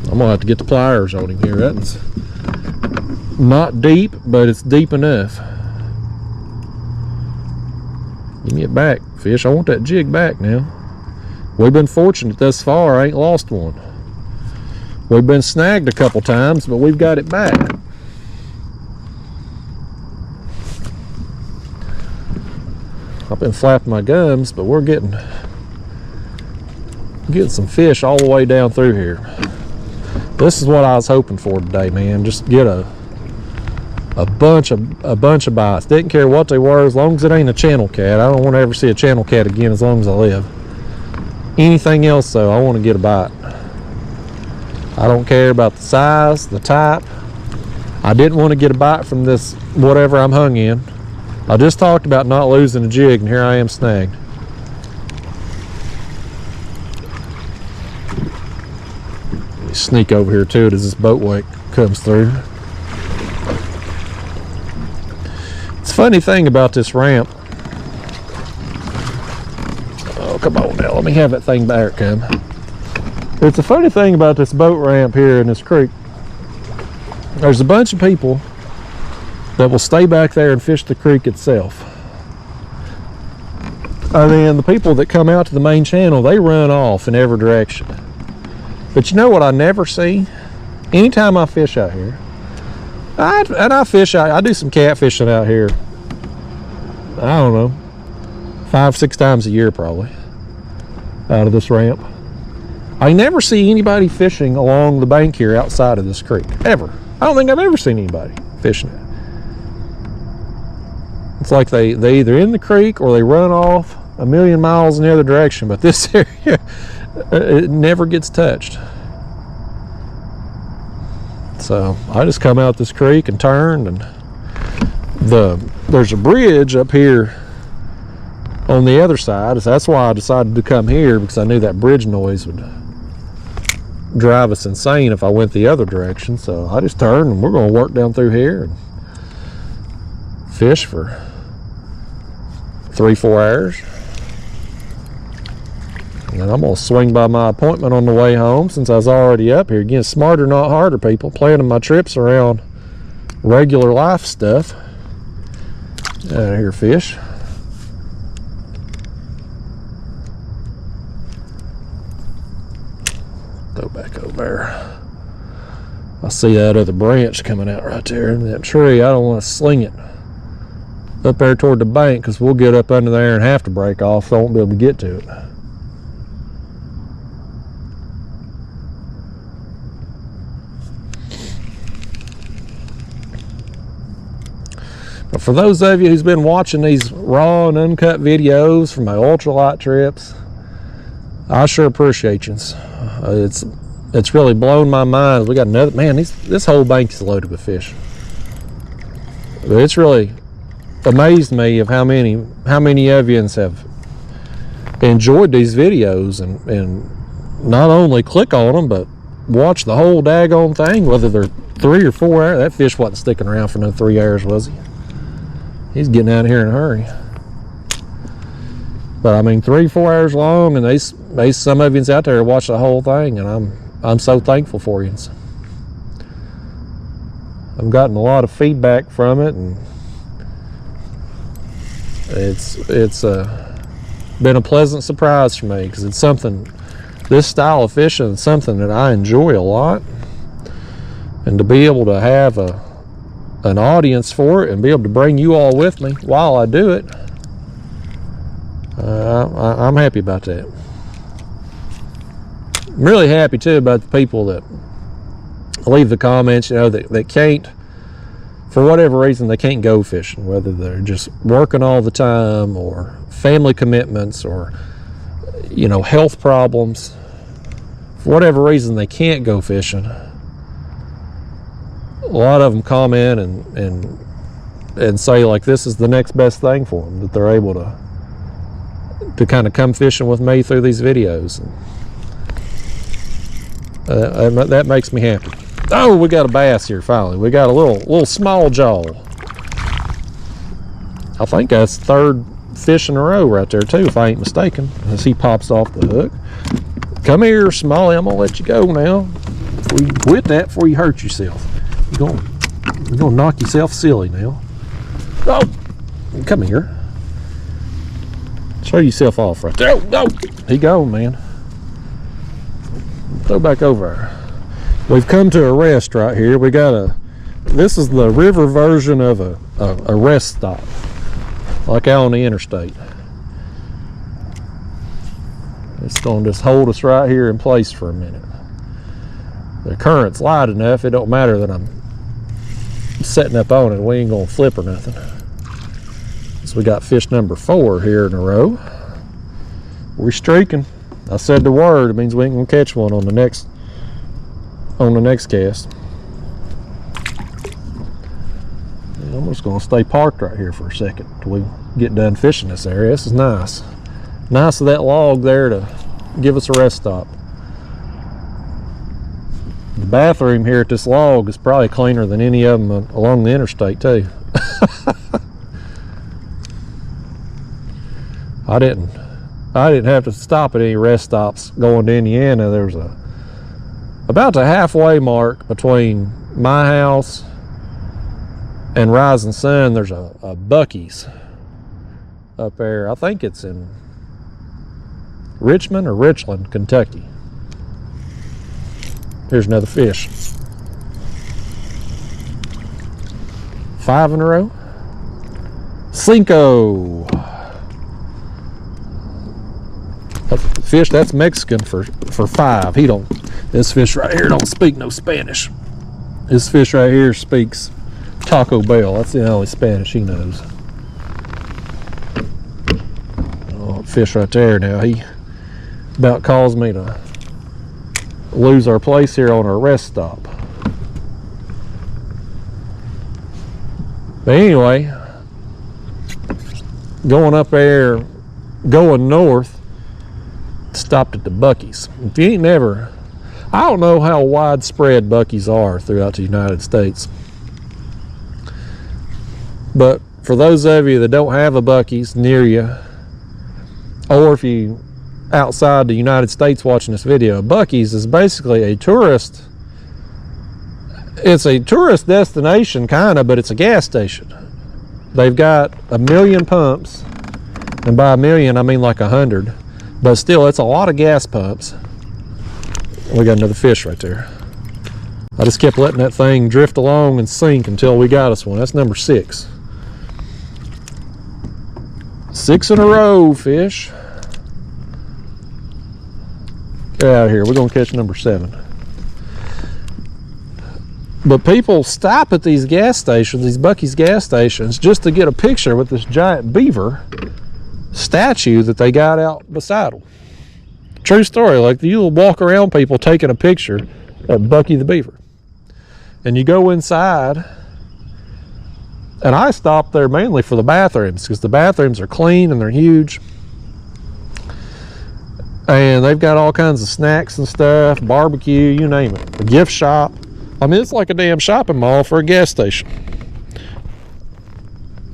I'm gonna have to get the pliers on him here. That's not deep, but it's deep enough. Give me it back, fish. I want that jig back now. We've been fortunate thus far. I ain't lost one. We've been snagged a couple times, but we've got it back. I've been flapping my gums, but we're getting some fish all the way down through here. This is what I was hoping for today, man. Just get a bunch of bites. Didn't care what they were, as long as it ain't a channel cat. I don't want to ever see a channel cat again as long as I live. Anything else though, I want to get a bite. I don't care about the size, the type. I didn't want to get a bite from this whatever I'm hung in. I just talked about not losing a jig, and here I am snagged. Let me sneak over here to it as this boat wake comes through. It's a funny thing about this ramp. Oh, come on now, let me have that thing back. Come. It's a funny thing about this boat ramp here in this creek. There's a bunch of people that will stay back there and fish the creek itself. And then the people that come out to the main channel, they run off in every direction. But you know what I never see? Anytime I fish out here, I do some catfishing out here, I don't know, 5-6 times a year probably, out of this ramp. I never see anybody fishing along the bank here outside of this creek, ever. I don't think I've ever seen anybody fishing it. It's like they either in the creek or they run off a million miles in the other direction, but this area, it never gets touched. So I just come out this creek and turned, and there's a bridge up here on the other side. So that's why I decided to come here, because I knew that bridge noise would drive us insane if I went the other direction. So I just turned, and we're going to work down through here and fish for 3-4 hours. And then I'm going to swing by my appointment on the way home, since I was already up here. Again, smarter, not harder, people. Planning my trips around regular life stuff. Out here, fish. Throw back over there. I see that other branch coming out right there in that tree. I don't want to sling it up there toward the bank, because we'll get up under there and have to break off, so I won't be able to get to it. But for those of you who's been watching these raw and uncut videos from my ultralight trips, I sure appreciate you. It's really blown my mind. We got another, man, this whole bank is loaded with fish. But it's really amazed me of how many of you have enjoyed these videos and not only click on them, but watch the whole daggone thing, whether they're 3 or 4 hours. That fish wasn't sticking around for no 3 hours, was he? He's getting out of here in a hurry. But I mean, 3-4 hours long, and they some of yous out there watch the whole thing, and I'm so thankful for you. I've gotten a lot of feedback from it, and it's been a pleasant surprise for me, because it's something, this style of fishing is something that I enjoy a lot, and to be able to have an audience for it and be able to bring you all with me while I do it, I'm happy about that. I'm really happy too about the people that leave the comments, you know, that can't, for whatever reason, they can't go fishing, whether they're just working all the time or family commitments or, you know, health problems. For whatever reason, they can't go fishing. A lot of them comment and say, like, this is the next best thing for them, that they're able to kind of come fishing with me through these videos. That makes me happy. Oh, we got a bass here finally. We got a little small jaw. I think that's third fish in a row right there too, if I ain't mistaken, as he pops off the hook. Come here, Smalley, I'm gonna let you go now. Before you quit that, before you hurt yourself. You're gonna knock yourself silly now. Oh, come here. Show yourself off right there. Oh, he gone, man. Throw back over there. We've come to a rest right here. We got this is the river version of a rest stop, like out on the interstate. It's gonna just hold us right here in place for a minute. The current's light enough, it don't matter that I'm setting up on it. We ain't gonna flip or nothing. So we got fish number 4 here in a row. We're streaking. I said the word. It means we ain't gonna catch one on the next on the next cast. And I'm just going to stay parked right here for a second till we get done fishing this area. This is nice. Nice of that log there to give us a rest stop. The bathroom here at this log is probably cleaner than any of them along the interstate too. I didn't have to stop at any rest stops going to Indiana. There's about the halfway mark between my house and Rising Sun. There's a Buc-ee's up there. I think it's in Richmond or Richland, Kentucky. Here's another fish. 5 in a row. Cinco. Fish that's Mexican for 5. This fish right here don't speak no Spanish. This fish right here speaks Taco Bell. That's the only Spanish he knows. Oh, fish right there now. He about caused me to lose our place here on our rest stop. But anyway, going up there, going north, stopped at the Buc-ee's. If you ain't never, I don't know how widespread Buc-ee's are throughout the United States, but for those of you that don't have a Buc-ee's near you, or if you outside the United States watching this video, Buc-ee's is basically a tourist, it's a tourist destination kind of, but it's a gas station. They've got 1 million pumps, and by 1 million I mean like 100, but still it's a lot of gas pumps. We got another fish right there. I just kept letting that thing drift along and sink until we got us one. That's number 6. 6 in a row, fish. Get out of here. We're going to catch number 7. But people stop at these gas stations, these Buc-ee's gas stations, just to get a picture with this giant beaver statue that they got out beside them. True story. Like, you'll walk around people taking a picture of Bucky the beaver. And you go inside, and I stopped there mainly for the bathrooms, because the bathrooms are clean and they're huge. And they've got all kinds of snacks and stuff, barbecue, you name it. A gift shop. I mean, it's like a damn shopping mall for a gas station.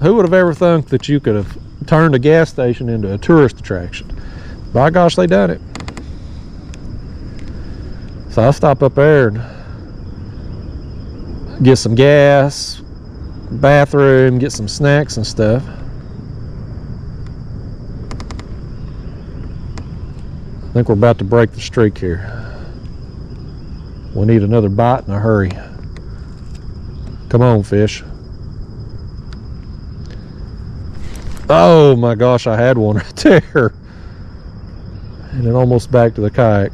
Who would have ever thunk that you could have turned a gas station into a tourist attraction? By gosh, they done it. So I stop up there and get some gas, bathroom, get some snacks and stuff. I think we're about to break the streak here. We need another bite in a hurry. Come on, fish. Oh my gosh, I had one right there. And then almost back to the kayak.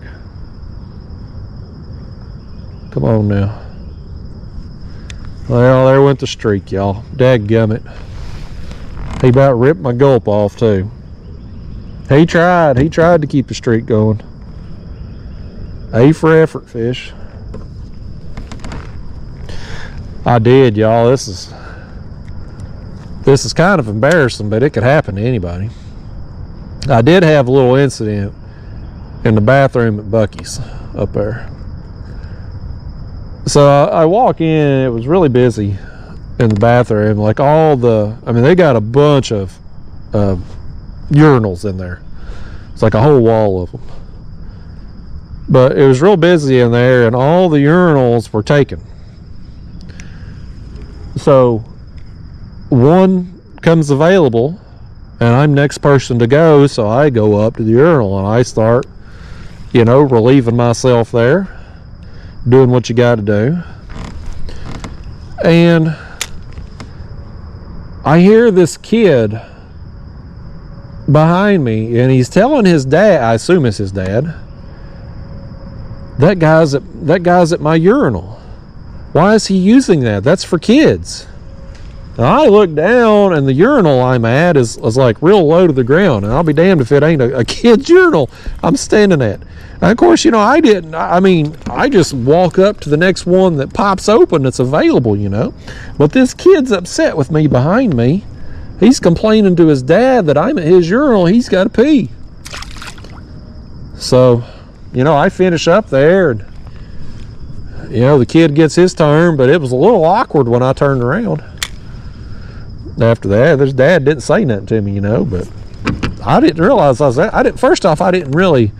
Come on now. Well, there went the streak, y'all. Dadgummit. He about ripped my gulp off too. He tried to keep the streak going. A for effort, fish. I did, y'all. This is kind of embarrassing, but it could happen to anybody. I did have a little incident in the bathroom at Buc-ee's up there. So I walk in, it was really busy in the bathroom. Like they got a bunch of urinals in there. It's like a whole wall of them. But it was real busy in there, and all the urinals were taken. So one comes available, and I'm next person to go, so I go up to the urinal and I start, relieving myself there, doing what you got to do. And I hear this kid behind me, and he's telling his dad, I assume it's his dad, that guy's at my urinal. Why is he using that? That's for kids. And I look down, and the urinal I'm at is like real low to the ground, and I'll be damned if it ain't a kid's urinal I'm standing at. And of course, you know, I didn't. I mean, I just walk up to the next one that pops open that's available, you know. But this kid's upset with me behind me. He's complaining to his dad that I'm at his urinal. He's got to pee. So, you know, I finish up there, and, you know, the kid gets his turn, but it was a little awkward when I turned around. After that, his dad didn't say nothing to me, you know, but I didn't realize I was there. First off, I didn't really,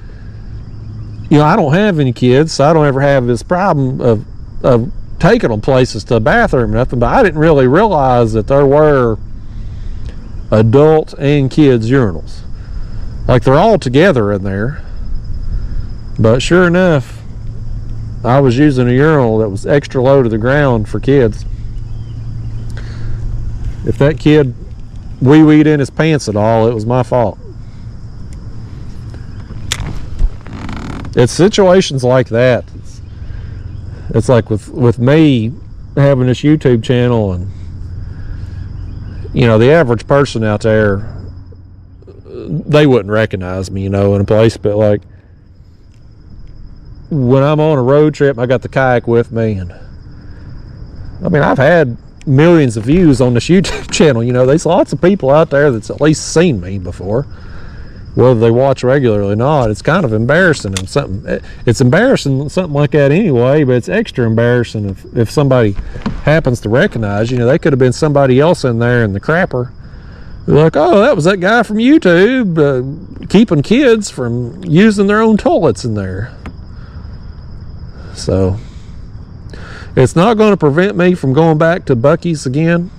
you know, I don't have any kids, so I don't ever have this problem of taking them places to the bathroom or nothing, but I didn't really realize that there were adult and kids urinals. Like, they're all together in there. But sure enough, I was using a urinal that was extra low to the ground for kids. If that kid wee-weed in his pants at all, it was my fault. It's situations like that. It's like with me having this YouTube channel, and, you know, the average person out there, they wouldn't recognize me, you know, in a place, but like, when I'm on a road trip, I got the kayak with me, and I mean, I've had millions of views on this YouTube channel. You know, there's lots of people out there that's at least seen me before, whether they watch regularly or not. It's kind of embarrassing, and it's embarrassing something like that anyway, but it's extra embarrassing if somebody happens to recognize. You know, they could have been somebody else in there in the crapper. They're like, oh, that was that guy from YouTube keeping kids from using their own toilets in there. So it's not going to prevent me from going back to Buc-ee's again,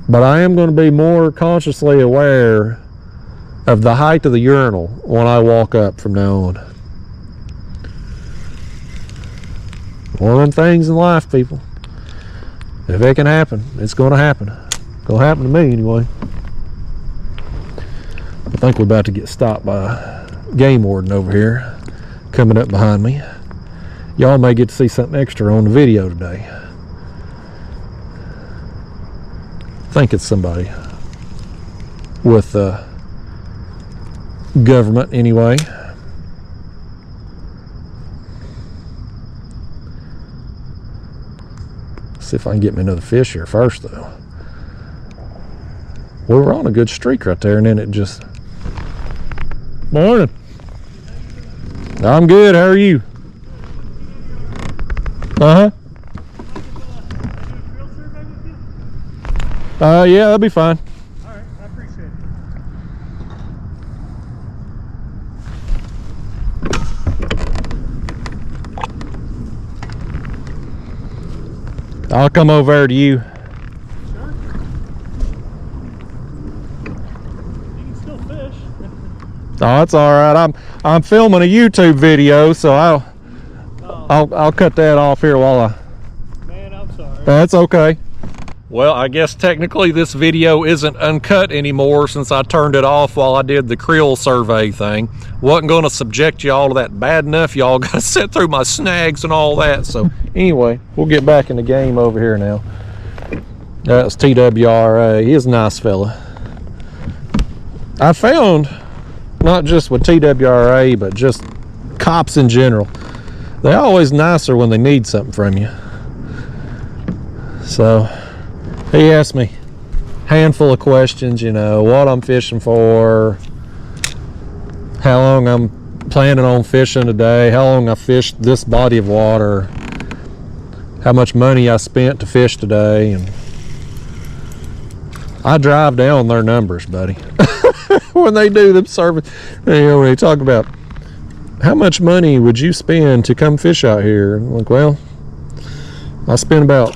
but I am going to be more consciously aware of the height of the urinal when I walk up from now on. One of them things in life, people. If it can happen, it's going to happen. It's going to happen to me anyway. I think we're about to get stopped by a game warden over here coming up behind me. Y'all may get to see something extra on the video today. I think it's somebody with government anyway. See if I can get me another fish here first, though. We were on a good streak right there, and then it just... Morning. I'm good. How are you? Uh-huh. Yeah, that'll be fine. All right, I appreciate it. I'll come over there to you. Sure. You can still fish. Oh, that's all right. I'm filming a YouTube video, so I'll cut that off here while I... Man, I'm sorry. That's okay. Well, I guess technically this video isn't uncut anymore since I turned it off while I did the creel survey thing. Wasn't going to subject y'all to that bad enough. Y'all got to sit through my snags and all that. So anyway, we'll get back in the game over here now. That's TWRA. He is a nice fella. I found, not just with TWRA, but just cops in general, they're always nicer when they need something from you. So he asked me a handful of questions, you know, what I'm fishing for, how long I'm planning on fishing today, how long I fished this body of water, how much money I spent to fish today, and I drive down their numbers, buddy. When they do them service, you know, when they talk about how much money would you spend to come fish out here? I'm like, well, I spent about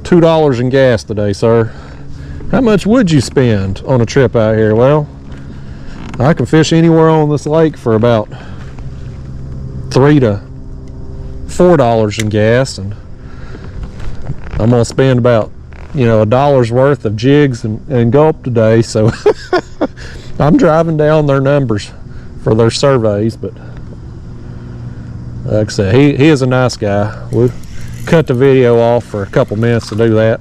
$2 in gas today, sir. How much would you spend on a trip out here? Well, I can fish anywhere on this lake for about $3 to $4 in gas, and I'm gonna spend about, you know, $1 worth of jigs and Gulp today, so I'm driving down their numbers for their surveys. But like I said, he is a nice guy. We cut the video off for a couple minutes to do that,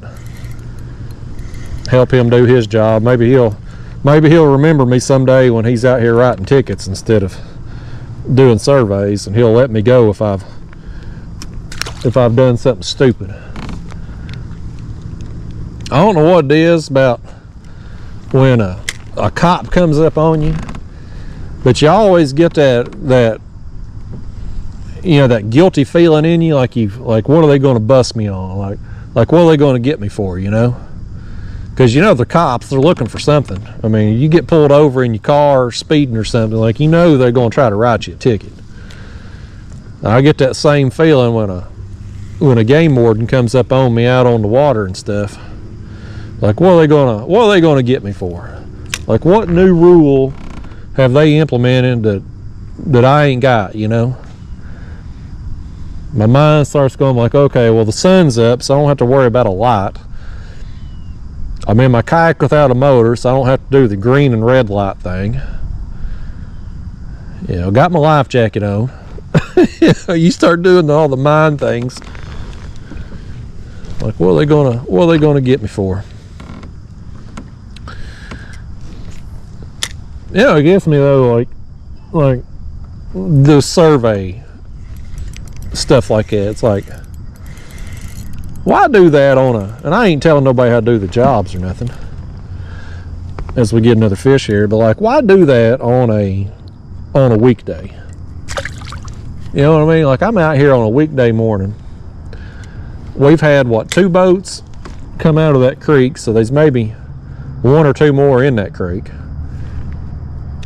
help him do his job. Maybe he'll remember me someday when he's out here writing tickets instead of doing surveys, and he'll let me go if I've done something stupid. I don't know what it is about when a cop comes up on you, but you always get that you know, that guilty feeling in you, like what are they going to bust me on, like what are they going to get me for, you know? Because you know the cops, they're looking for something. I mean, you get pulled over in your car speeding or something, like, you know they're going to try to write you a ticket. I get that same feeling when a game warden comes up on me out on the water and stuff. Like, what are they gonna get me for? Like, what new rule have they implemented that I ain't got, you know? My mind starts going like, okay, well, the sun's up, so I don't have to worry about a light. I'm in my kayak without a motor, so I don't have to do the green and red light thing. You know, got my life jacket on. You start doing all the mind things. Like, what are they gonna get me for? Yeah, it gets me though, like the survey stuff like that. It's like, why do that and I ain't telling nobody how to do the jobs or nothing as we get another fish here, but like, why do that on a weekday? You know what I mean? Like, I'm out here on a weekday morning. We've had, what, 2 boats come out of that creek, so there's maybe 1 or 2 more in that creek.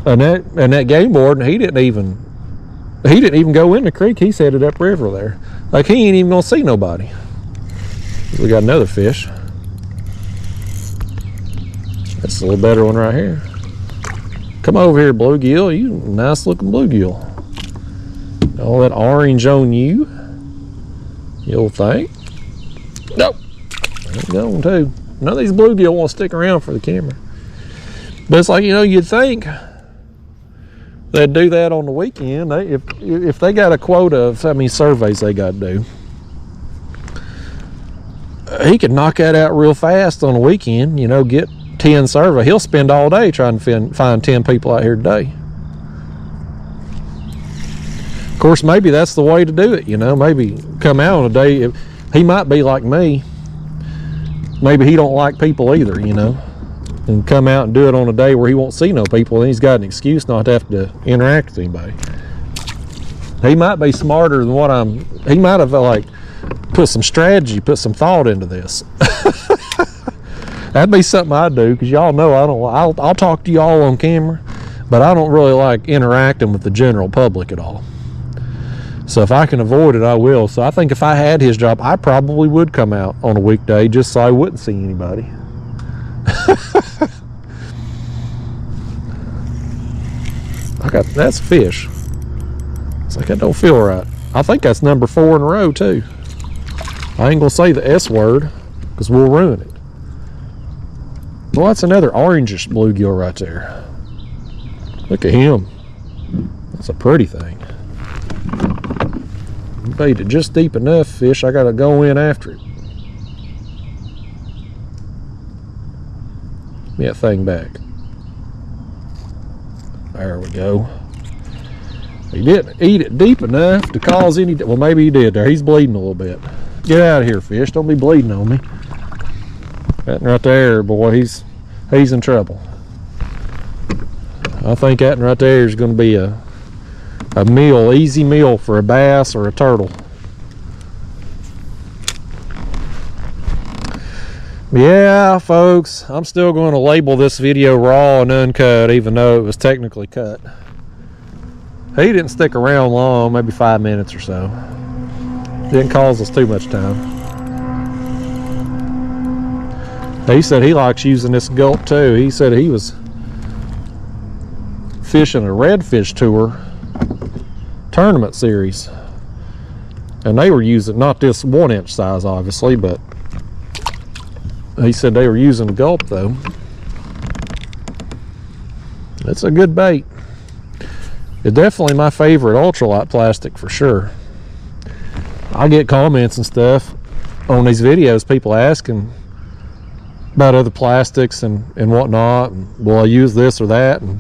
And that game warden, he didn't even go in the creek. He's headed upriver there. Like, he ain't even gonna see nobody. We got another fish. That's a little better one right here. Come over here, bluegill. You nice looking bluegill. All that orange on you. You'll think. Nope. There's going too. None of these bluegill won't stick around for the camera. But it's like, you know, you'd think they'd do that on the weekend. If they got a quota of how many surveys they got to do, he could knock that out real fast on a weekend. You know, get 10 survey. He'll spend all day trying to find 10 people out here today. Of course, maybe that's the way to do it, you know. Maybe come out on a day. He might be like me. Maybe he don't like people either, you know, and come out and do it on a day where he won't see no people, and he's got an excuse not to have to interact with anybody. He might be smarter than he might have, like, put some strategy, put some thought into this. That'd be something I'd do, because y'all know I'll talk to y'all on camera, but I don't really like interacting with the general public at all. So if I can avoid it, I will. So I think if I had his job, I probably would come out on a weekday just so I wouldn't see anybody. That's fish. It's like, that don't feel right. I think that's number 4 in a row too. I ain't gonna say the S word because we'll ruin it. Well, that's another orangish bluegill right there. Look at him. That's a pretty thing. Bait it just deep enough, fish. I gotta go in after it. Give me that thing back. There we go. He didn't eat it deep enough to cause any. Well, maybe he did there. He's bleeding a little bit. Get out of here, fish. Don't be bleeding on me. That right there, boy, he's in trouble. I think that right there is going to be a meal, easy meal for a bass or a turtle. Yeah, folks, I'm still going to label this video raw and uncut, even though it was technically cut. He didn't stick around long, maybe 5 minutes or so. Didn't cause us too much time. He said he likes using this Gulp too. He said he was fishing a redfish tour tournament series, and they were using, not this 1-inch size obviously, but he said they were using the Gulp though. It's a good bait. It's definitely my favorite ultralight plastic for sure. I get comments and stuff on these videos, people asking about other plastics and whatnot, and will I use this or that, and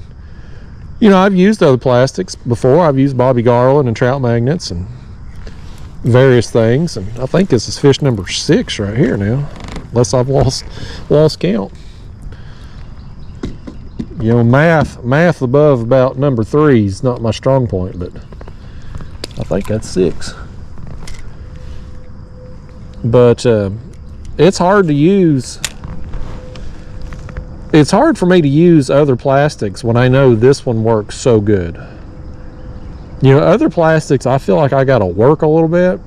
You know, I've used other plastics before. I've used Bobby Garland and trout magnets and various things, and I think this is fish number 6 right here now, unless I've lost count. You know, math above about number 3 is not my strong point, but I think that's 6. But it's hard to use. It's hard for me to use other plastics when I know this one works so good. You know, other plastics, I feel like I got to work a little bit.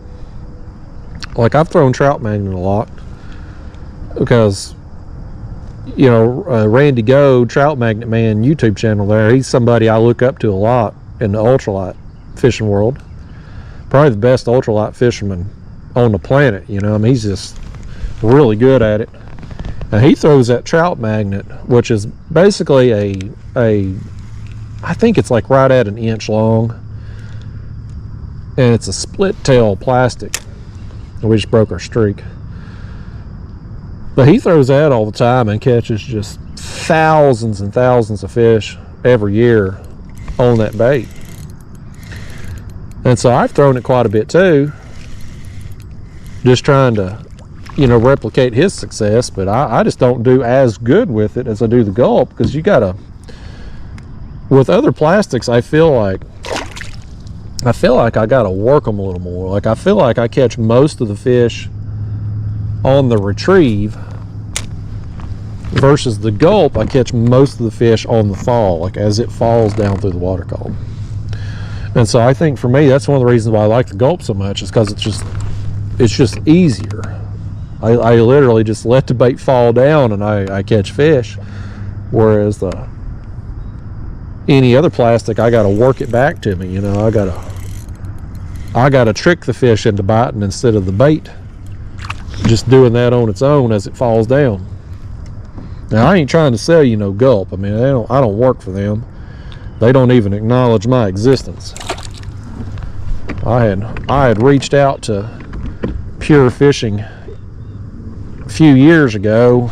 Like, I've thrown trout magnet a lot because, you know, Randy Go, Trout Magnet Man YouTube channel there, he's somebody I look up to a lot in the ultralight fishing world. Probably the best ultralight fisherman on the planet, you know. I mean, he's just really good at it. And he throws that trout magnet, which is basically I think it's like right at an inch long, and it's a split tail plastic. We just broke our streak. But he throws that all the time and catches just thousands and thousands of fish every year on that bait. And so I've thrown it quite a bit too, just trying to, you know, replicate his success. But I just don't do as good with it as I do the Gulp, because you gotta, with other plastics, I feel like I gotta work them a little more. Like, I feel like I catch most of the fish on the retrieve, versus the Gulp, I catch most of the fish on the fall, like as it falls down through the water column. And so I think for me, that's one of the reasons why I like the Gulp so much, is because it's just easier. I literally just let the bait fall down and I catch fish, whereas any other plastic, I got to work it back to me. You know, I got to trick the fish into biting instead of the bait just doing that on its own as it falls down. Now, I ain't trying to sell you no Gulp. I mean, I don't work for them. They don't even acknowledge my existence. I had reached out to Pure Fishing a few years ago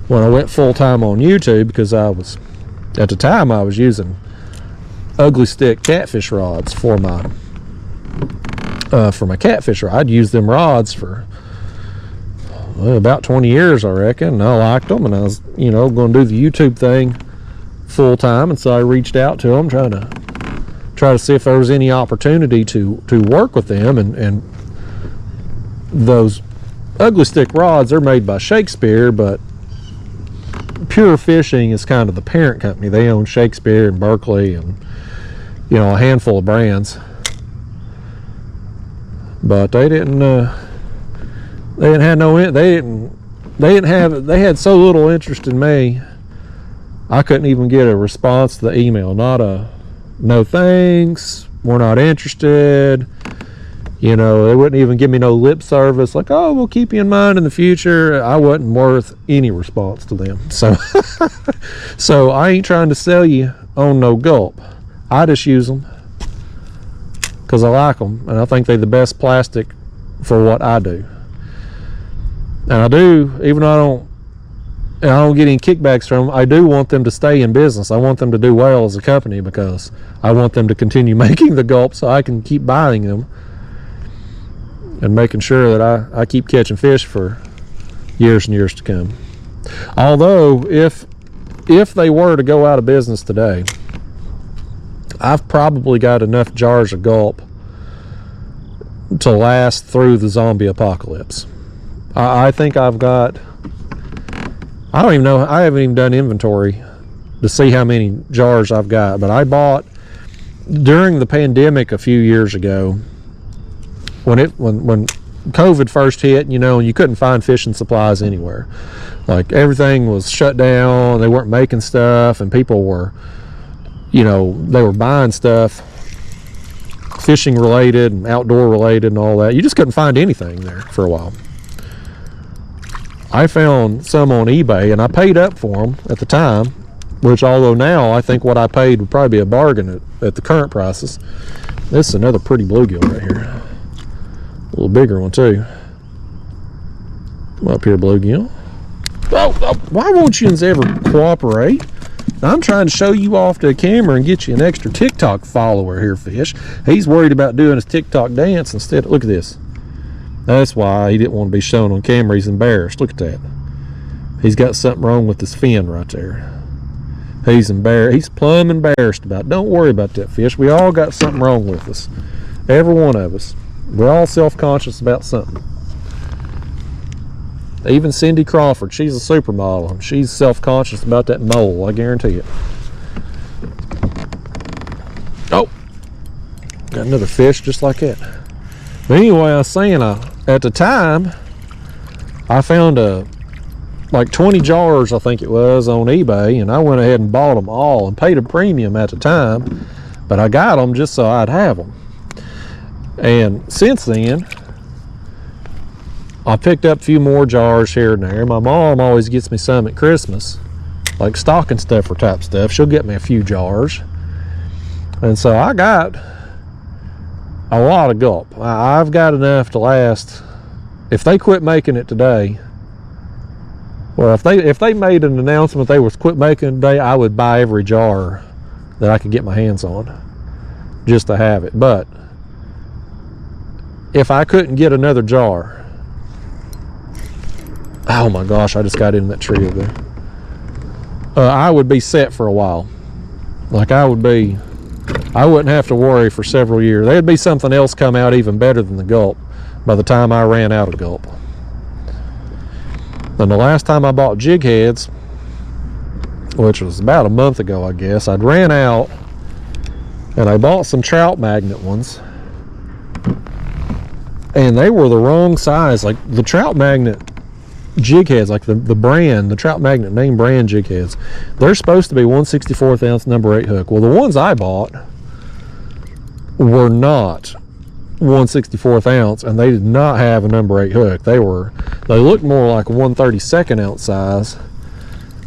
when I went full-time on YouTube, because at the time I was using ugly stick catfish rods for my catfish rod. I'd used them rods for about 20 years, I reckon, and I liked them, and I was, you know, going to do the YouTube thing full-time. And so I reached out to them, try to see if there was any opportunity to work with them. And those ugly stick rods, they're made by Shakespeare, but Pure Fishing is kind of the parent company. They own Shakespeare and Berkeley and, you know, a handful of brands. But they had so little interest in me, I couldn't even get a response to the email. Not a no thanks, we're not interested. You know, they wouldn't even give me no lip service, like, oh, we'll keep you in mind in the future. I wasn't worth any response to them. So so I ain't trying to sell you on no Gulp. I just use them because I like them, and I think they're the best plastic for what I do. And I do, even though I don't get any kickbacks from them, I do want them to stay in business. I want them to do well as a company, because I want them to continue making the Gulp so I can keep buying them and making sure that I keep catching fish for years and years to come. Although, if they were to go out of business today, I've probably got enough jars of Gulp to last through the zombie apocalypse. I think I've got, I don't even know, I haven't even done inventory to see how many jars I've got, but I bought during the pandemic a few years ago, when COVID first hit, you know, and you couldn't find fishing supplies anywhere. Like, everything was shut down, they weren't making stuff, and people were, you know, they were buying stuff fishing related and outdoor related and all that. You just couldn't find anything there for a while. I found some on eBay, and I paid up for them at the time, which, although now I think what I paid would probably be a bargain at the current prices. This is another pretty bluegill right here. A little bigger one too. Come up here, bluegill. Oh, why won't you ever cooperate? I'm trying to show you off to a camera and get you an extra TikTok follower here, Fish. He's worried about doing his TikTok dance instead. Look at this. That's why he didn't want to be shown on camera. He's embarrassed. Look at that. He's got something wrong with his fin right there. He's embarrassed. He's plumb embarrassed about it. Don't worry about that, Fish. We all got something wrong with us. Every one of us. We're all self-conscious about something. Even Cindy Crawford, she's a supermodel, and she's self-conscious about that mole, I guarantee it. Oh, got another fish just like that. But anyway, I was saying, at the time, I found like 20 jars, I think it was, on eBay, and I went ahead and bought them all and paid a premium at the time, but I got them just so I'd have them. And since then, I picked up a few more jars here and there. My mom always gets me some at Christmas, like stocking stuffer type stuff. She'll get me a few jars. And so I got a lot of Gulp. I've got enough to last. If they quit making it today, well, if they made an announcement they was quit making it today, I would buy every jar that I could get my hands on just to have it. But if I couldn't get another jar, oh my gosh, I just got in that tree over there. I would be set for a while. Like I wouldn't have to worry for several years. There'd be something else come out even better than the Gulp by the time I ran out of Gulp. And the last time I bought jig heads, which was about a month ago, I guess, I'd ran out and I bought some trout magnet ones. And they were the wrong size. Like the trout magnet jig heads, like the brand, the trout magnet name brand jig heads, they're supposed to be 1/64 ounce number 8 hook. Well, the ones I bought were not 1/64 ounce, and they did not have a number 8 hook. They looked more like a 1/32 ounce size,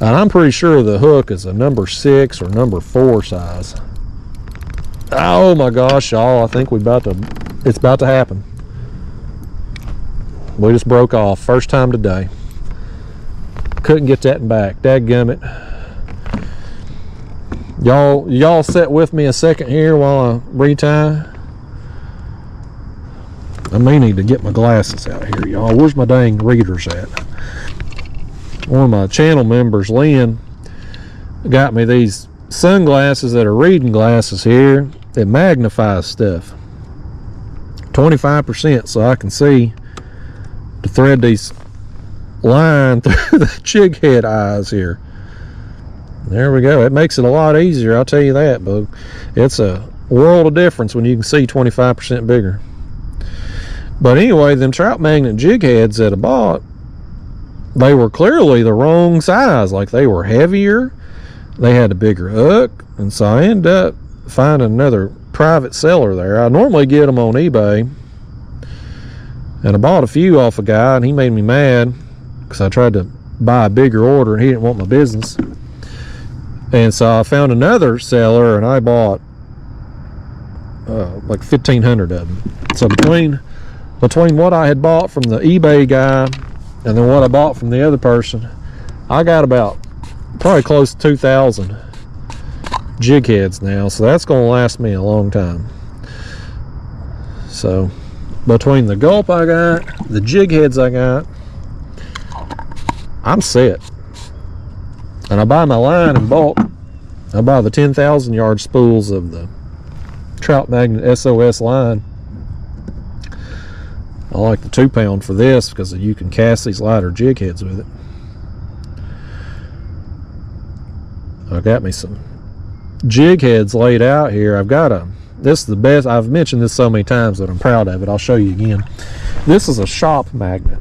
and I'm pretty sure the hook is a number 6 or number 4 size. Oh my gosh, y'all, I think it's about to happen. We just broke off, first time today. Couldn't get that back. Dadgummit. Y'all sit with me a second here while I retie. I may need to get my glasses out here, y'all. Where's my dang readers at? One of my channel members, Lynn, got me these sunglasses that are reading glasses here. It magnifies stuff 25%, so I can see to thread these line through the jig head eyes here. There we go. It makes it a lot easier, I'll tell you that, but it's a world of difference when you can see 25% bigger. But anyway, them trout magnet jig heads that I bought, they were clearly the wrong size. Like they were heavier, they had a bigger hook, and so I ended up finding another private seller there. I normally get them on eBay, and I bought a few off a guy, and he made me mad because I tried to buy a bigger order and he didn't want my business. And so I found another seller, and I bought like 1,500 of them. So between what I had bought from the eBay guy and then what I bought from the other person, I got about probably close to 2,000 jig heads now. So that's going to last me a long time. So between the Gulp I got, the jig heads I got, I'm set. And I buy my line in bulk. I buy the 10,000 yard spools of the Trout Magnet SOS line. I like the 2 pound for this because you can cast these lighter jig heads with it. I got me some jig heads laid out here. This is the best. I've mentioned this so many times that I'm proud of it. I'll show you again. This is a shop magnet.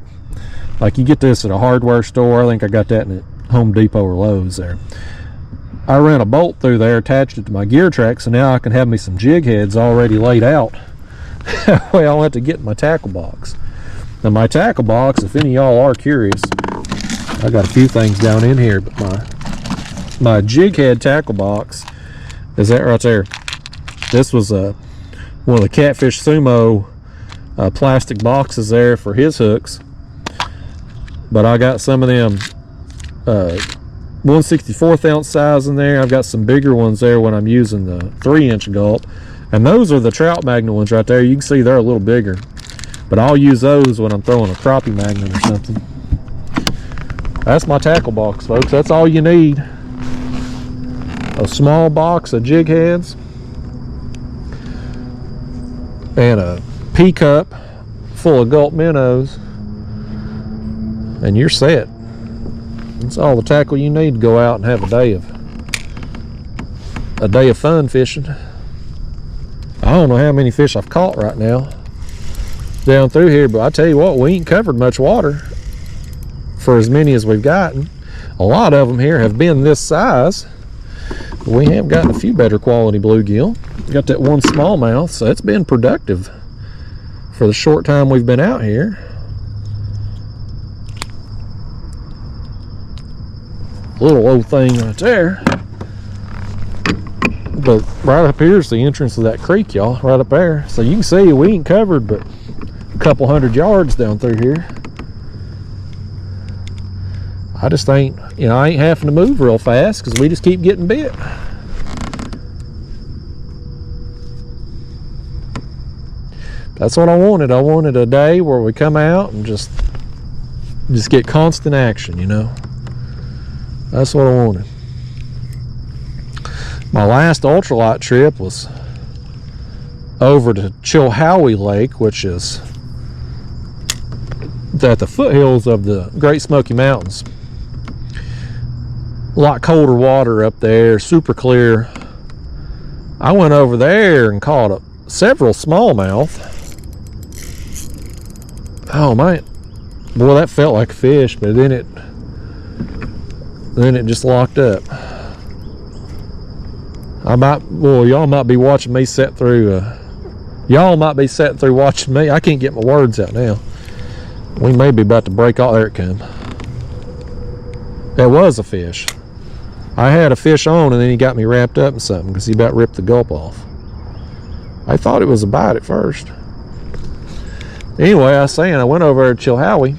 Like you get this at a hardware store. I think I got that in Home Depot or Lowe's there. I ran a bolt through there, attached it to my gear track, so now I can have me some jig heads already laid out. That way I don't have to get my tackle box. Now my tackle box, if any of y'all are curious, I got a few things down in here, but my jig head tackle box is that right there. This was one of the Catfish Sumo plastic boxes there for his hooks. But I got some of them 1/64 ounce size in there. I've got some bigger ones there when I'm using the 3-inch Gulp. And those are the trout magnet ones right there. You can see they're a little bigger. But I'll use those when I'm throwing a crappie magnet or something. That's my tackle box, folks. That's all you need. A small box of jig heads and a pea cup full of Gulp minnows, and you're set. That's all the tackle you need to go out and have a day of fun fishing. I don't know how many fish I've caught right now down through here, but I tell you what, we ain't covered much water for as many as we've gotten. A lot of them here have been this size, but we have gotten a few better quality bluegill. Got that one smallmouth, so it's been productive for the short time we've been out here. Little old thing right there. But right up here is the entrance of that creek, y'all, right up there. So you can see we ain't covered but a couple 100 yards down through here. I just ain't, I ain't having to move real fast because we just keep getting bit. That's what I wanted. I wanted a day where we come out and just get constant action, That's what I wanted. My last ultralight trip was over to Chilhowie Lake, which is at the foothills of the Great Smoky Mountains. A lot colder water up there, super clear. I went over there and caught several smallmouth. Oh man, boy, that felt like a fish, but then it just locked up. Y'all might be watching me set through. Y'all might be sitting through watching me. I can't get my words out now. We may be about to break all. There it come. That was a fish. I had a fish on, and then he got me wrapped up in something because he about ripped the Gulp off. I thought it was a bite at first. Anyway, I was saying I went over there to Chilhowie.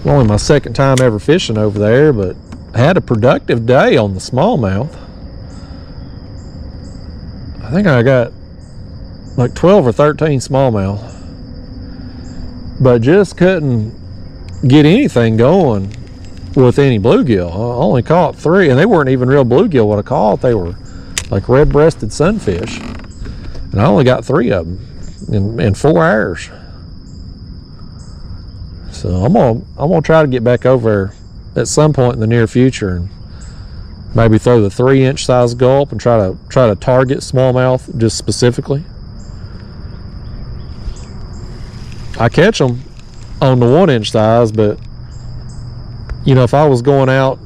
Only my second time ever fishing over there, but I had a productive day on the smallmouth. I think I got like 12 or 13 smallmouth, but just couldn't get anything going with any bluegill. I only caught 3, and they weren't even real bluegill what I caught. They were like red-breasted sunfish, and I only got 3 of them in 4 hours. So I'm gonna try to get back over there at some point in the near future and maybe throw the 3-inch size Gulp and try to target smallmouth just specifically. I catch them on the 1-inch size, but if I was going out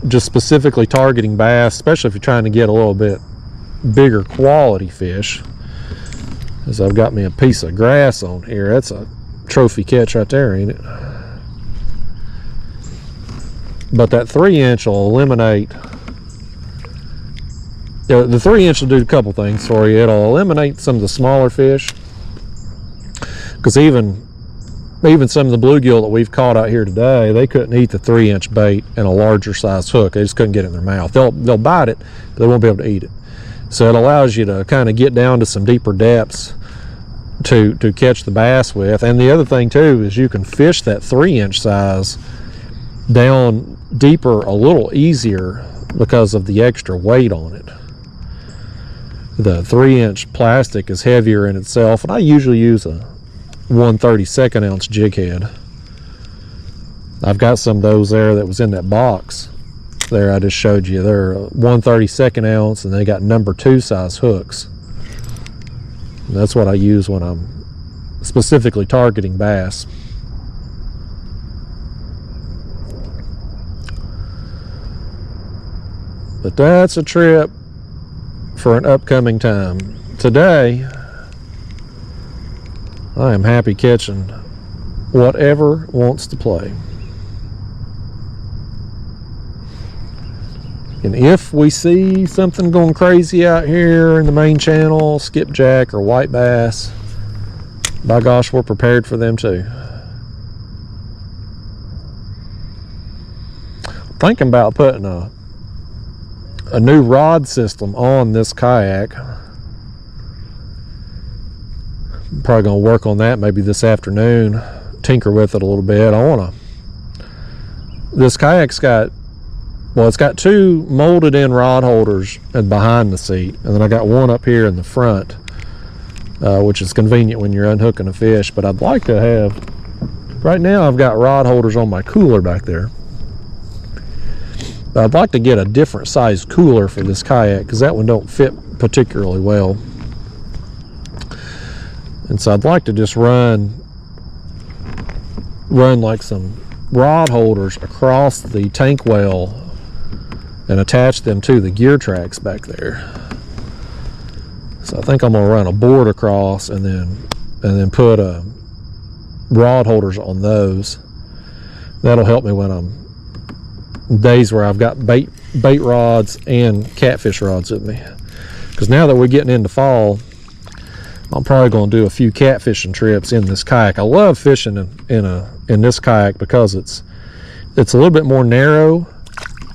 just specifically targeting bass, especially if you're trying to get a little bit bigger quality fish, as I've got me a piece of grass on here. That's a trophy catch right there, ain't it? But that 3-inch will eliminate. The 3-inch will do a couple things for you. It'll eliminate some of the smaller fish, because even some of the bluegill that we've caught out here today, they couldn't eat the 3-inch bait and a larger size hook. They just couldn't get it in their mouth. They'll bite it, but they won't be able to eat it. So it allows you to kind of get down to some deeper depths to catch the bass with. And the other thing too is you can fish that 3-inch size down deeper a little easier because of the extra weight on it. The 3-inch plastic is heavier in itself, and I usually use a 1/32 ounce jig head. I've got some of those there that was in that box there I just showed you. They're 1/32 ounce, and they got number 2 size hooks. And that's what I use when I'm specifically targeting bass. But that's a trip for an upcoming time. Today, I am happy catching whatever wants to play. And if we see something going crazy out here in the main channel, skipjack or white bass, by gosh, we're prepared for them too. thinking about putting a new rod system on this kayak. I'm probably gonna work on that maybe this afternoon, tinker with it a little bit. This kayak's got, well, it's got 2 molded in rod holders behind the seat, and then I got one up here in the front, which is convenient when you're unhooking a fish. But I'd like to have, right now I've got rod holders on my cooler back there. But I'd like to get a different size cooler for this kayak, because that one don't fit particularly well. And so I'd like to just run like some rod holders across the tank well and attach them to the gear tracks back there. So I think I'm gonna run a board across and then put rod holders on those. That'll help me when I'm days where I've got bait rods and catfish rods with me. Because now that we're getting into fall, I'm probably going to do a few catfishing trips in this kayak. I love fishing in this kayak because it's a little bit more narrow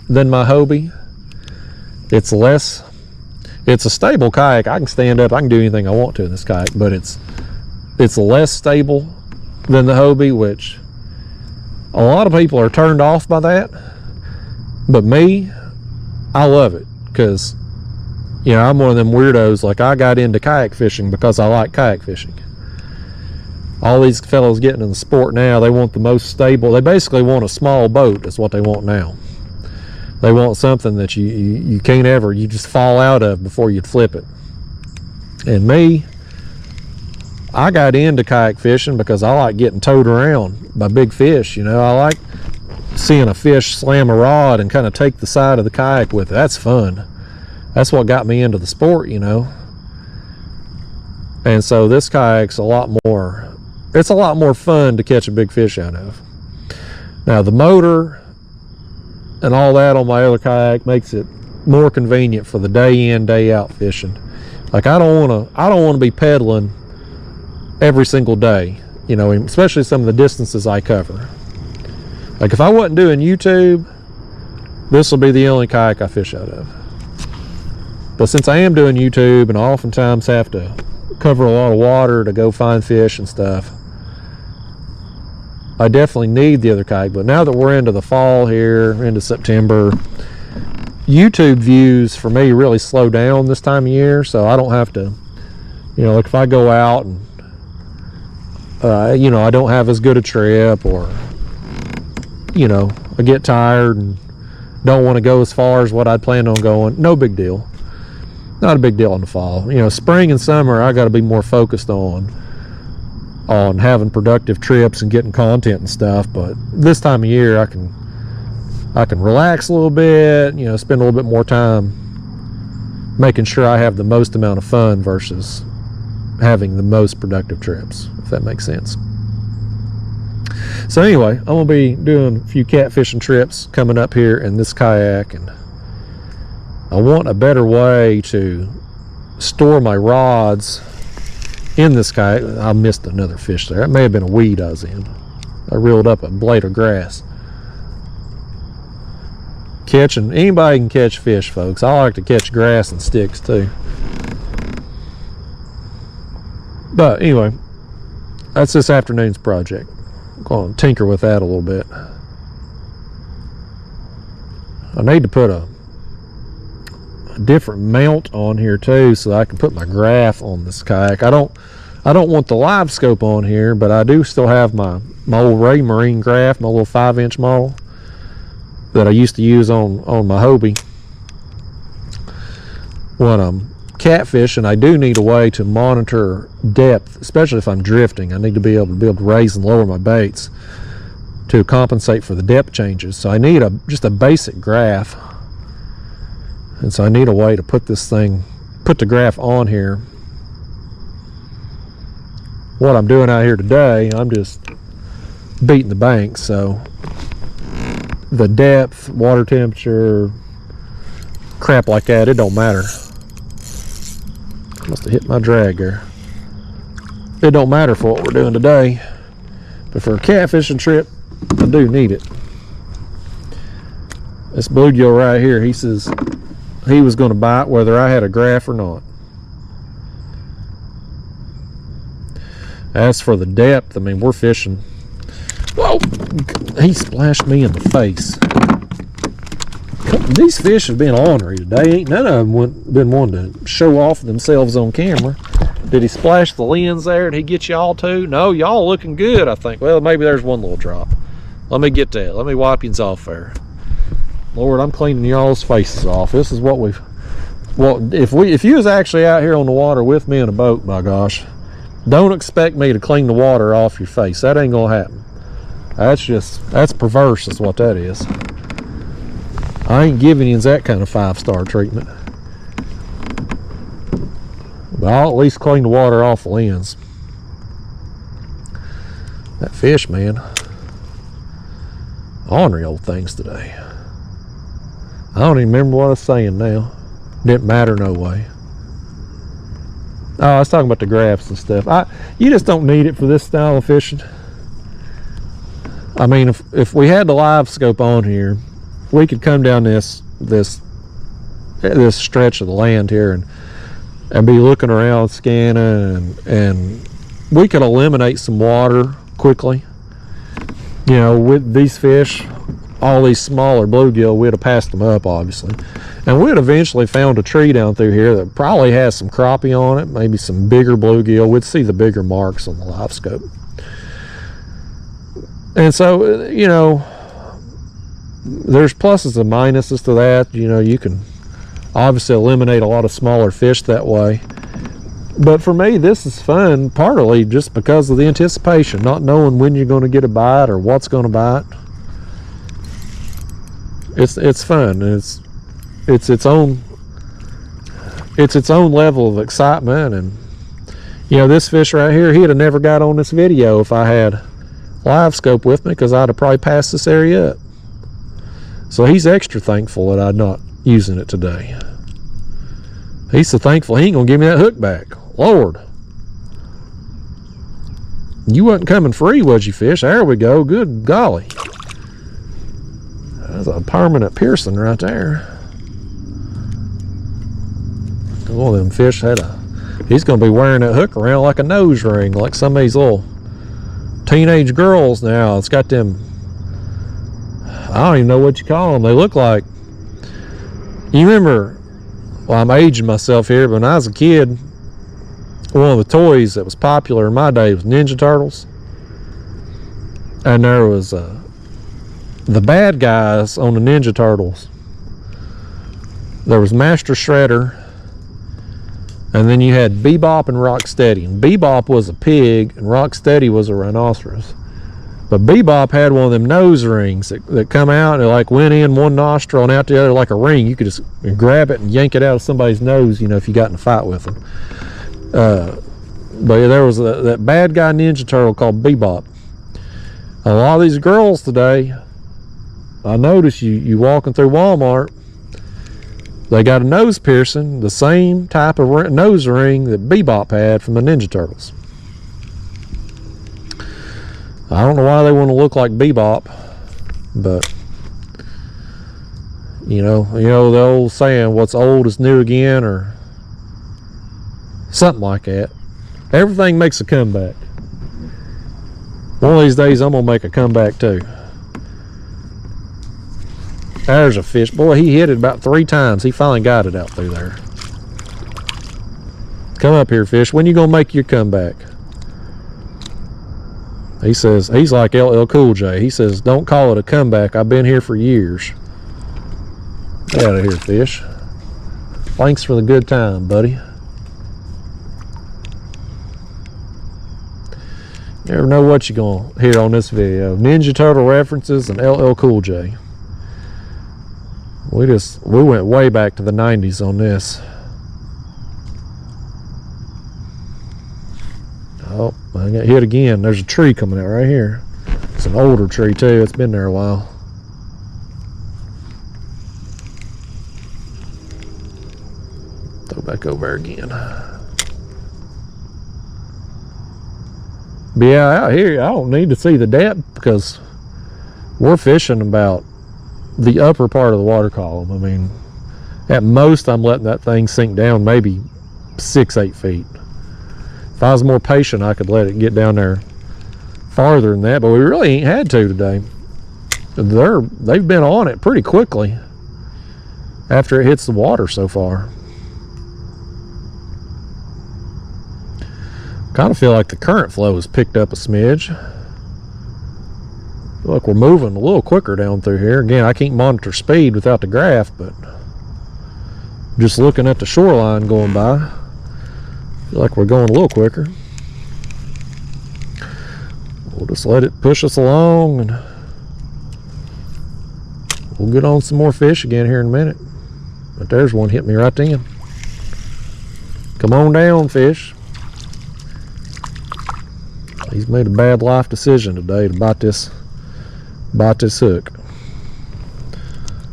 than my Hobie. It's a stable kayak. I can stand up, I can do anything I want to in this kayak, but it's less stable than the Hobie, which a lot of people are turned off by that. But me, I love it, because you know, I'm one of them weirdos. Like, I got into kayak fishing because I like kayak fishing. All these fellows getting in the sport now, they want the most stable. They basically want a small boat is what they want now. They want something that you can't ever, you just fall out of before you'd flip it. And me, I got into kayak fishing because I like getting towed around by big fish. You know, I like seeing a fish slam a rod and kind of take the side of the kayak with it. That's fun. That's what got me into the sport, you know. And so this kayak's it's a lot more fun to catch a big fish out of. Now the motor and all that on my other kayak makes it more convenient for the day in, day out fishing. Like, I don't want to be pedaling every single day, you know, especially some of the distances I cover. Like, if I wasn't doing YouTube, this will be the only kayak I fish out of. But since I am doing YouTube and I oftentimes have to cover a lot of water to go find fish and stuff, I definitely need the other kayak. But now that we're into the fall here, into September, YouTube views for me really slow down this time of year, so I don't have to, you know, like if I go out and you know, I don't have as good a trip, or you know, I get tired and don't want to go as far as what I'd planned on going, no big deal. Not a big deal in the fall. You know, spring and summer, I got to be more focused on having productive trips and getting content and stuff. But this time of year, I can relax a little bit. You know, spend a little bit more time making sure I have the most amount of fun versus having the most productive trips, if that makes sense. So anyway, I'm gonna be doing a few catfishing trips coming up here in this kayak, and I want a better way to store my rods in this kayak. I missed another fish there. It may have been a weed I was in. I reeled up a blade of grass. Anybody can catch fish, folks. I like to catch grass and sticks too. But anyway, that's this afternoon's project. I'm going to tinker with that a little bit. I need to put a different mount on here too, so I can put my graph on this kayak. I don't want the live scope on here, but I do still have my old Ray Marine graph, my little 5-inch model that I used to use on my Hobie. When I'm catfishing, I do need a way to monitor depth, especially if I'm drifting. I need to be able to raise and lower my baits to compensate for the depth changes. So I need just a basic graph. And so I need a way to put the graph on here. What I'm doing out here today, I'm just beating the bank, so the depth, water temperature, crap like that, it don't matter. Must have hit my drag there. It don't matter for what we're doing today, but for a catfishing trip, I do need it. This bluegill right here, he says he was going to bite whether I had a graph or not. As for the depth, I mean, we're fishing. Whoa! He splashed me in the face. These fish have been ornery today. Ain't none of them been wanting to show off themselves on camera. Did he splash the lens there? Did he get y'all too? No, y'all looking good, I think. Well, maybe there's one little drop. Let me get that. Let me wipe yous off there. Lord, I'm cleaning y'all's faces off. This is what we've... Well, if you was actually out here on the water with me in a boat, by gosh, don't expect me to clean the water off your face. That ain't gonna happen. That's perverse is what that is. I ain't giving you that kind of 5-star treatment. But I'll at least clean the water off the lens. That fish, man. Ornery old things today. I don't even remember what I was saying now. Didn't matter no way. Oh, I was talking about the graphs and stuff. You just don't need it for this style of fishing. I mean, if we had the live scope on here, we could come down this stretch of the land here and be looking around, scanning, and we could eliminate some water quickly. You know, with these fish, all these smaller bluegill, we'd have passed them up, obviously. And we'd eventually found a tree down through here that probably has some crappie on it, maybe some bigger bluegill. We'd see the bigger marks on the live scope. And so, you know, there's pluses and minuses to that. You know, you can obviously eliminate a lot of smaller fish that way. But for me, this is fun, partly just because of the anticipation, not knowing when you're going to get a bite or what's going to bite. It's fun. It's its own level of excitement. And you know, this fish right here, he'd have never got on this video if I had live scope with me, because I'd have probably passed this area up. So he's extra thankful that I'm not using it today. He's so thankful he ain't gonna give me that hook back. Lord, you wasn't coming free, was you, fish? There we go. Good golly, that's a permanent piercing right there. One of them fish he's gonna be wearing that hook around like a nose ring, like some of these little teenage girls now. It's got them, I don't even know what you call them. They look like, you remember, well, I'm aging myself here, but when I was a kid, one of the toys that was popular in my day was Ninja Turtles. And there was the bad guys on the Ninja Turtles. There was Master Shredder, and then you had Bebop and Rocksteady. And Bebop was a pig, and Rocksteady was a rhinoceros. But Bebop had one of them nose rings that come out and it like went in one nostril and out the other like a ring. You could just grab it and yank it out of somebody's nose, you know, if you got in a fight with them. But there was that bad guy Ninja Turtle called Bebop. A lot of these girls today, I notice you walking through Walmart, they got a nose piercing, the same type of nose ring that Bebop had from the Ninja Turtles. I don't know why they want to look like Bebop, but you know the old saying, what's old is new again, or something like that. Everything makes a comeback. One of these days I'm gonna make a comeback too. There's a fish. Boy, he hit it about 3 times. He finally got it out through there. Come up here, fish. When you gonna make your comeback? He says, he's like LL Cool J. He says, don't call it a comeback. I've been here for years. Get out of here, fish. Thanks for the good time, buddy. You never know what you're going to hear on this video. Ninja Turtle references and LL Cool J. We went way back to the 90s on this. Oh, I got hit again. There's a tree coming out right here. It's an older tree too. It's been there a while. Throw back over there again. But yeah, out here I don't need to see the depth because we're fishing about the upper part of the water column. I mean, at most I'm letting that thing sink down maybe 6-8 feet. If I was more patient, I could let it get down there farther than that, but we really ain't had to today. They've been on it pretty quickly after it hits the water so far. Kind of feel like the current flow has picked up a smidge. Feel like we're moving a little quicker down through here. Again, I can't monitor speed without the graph, but just looking at the shoreline going by, feel like we're going a little quicker. We'll just let it push us along, and we'll get on some more fish again here in a minute. But there's one hit me right then. Come on down, fish. He's made a bad life decision today to bite this hook.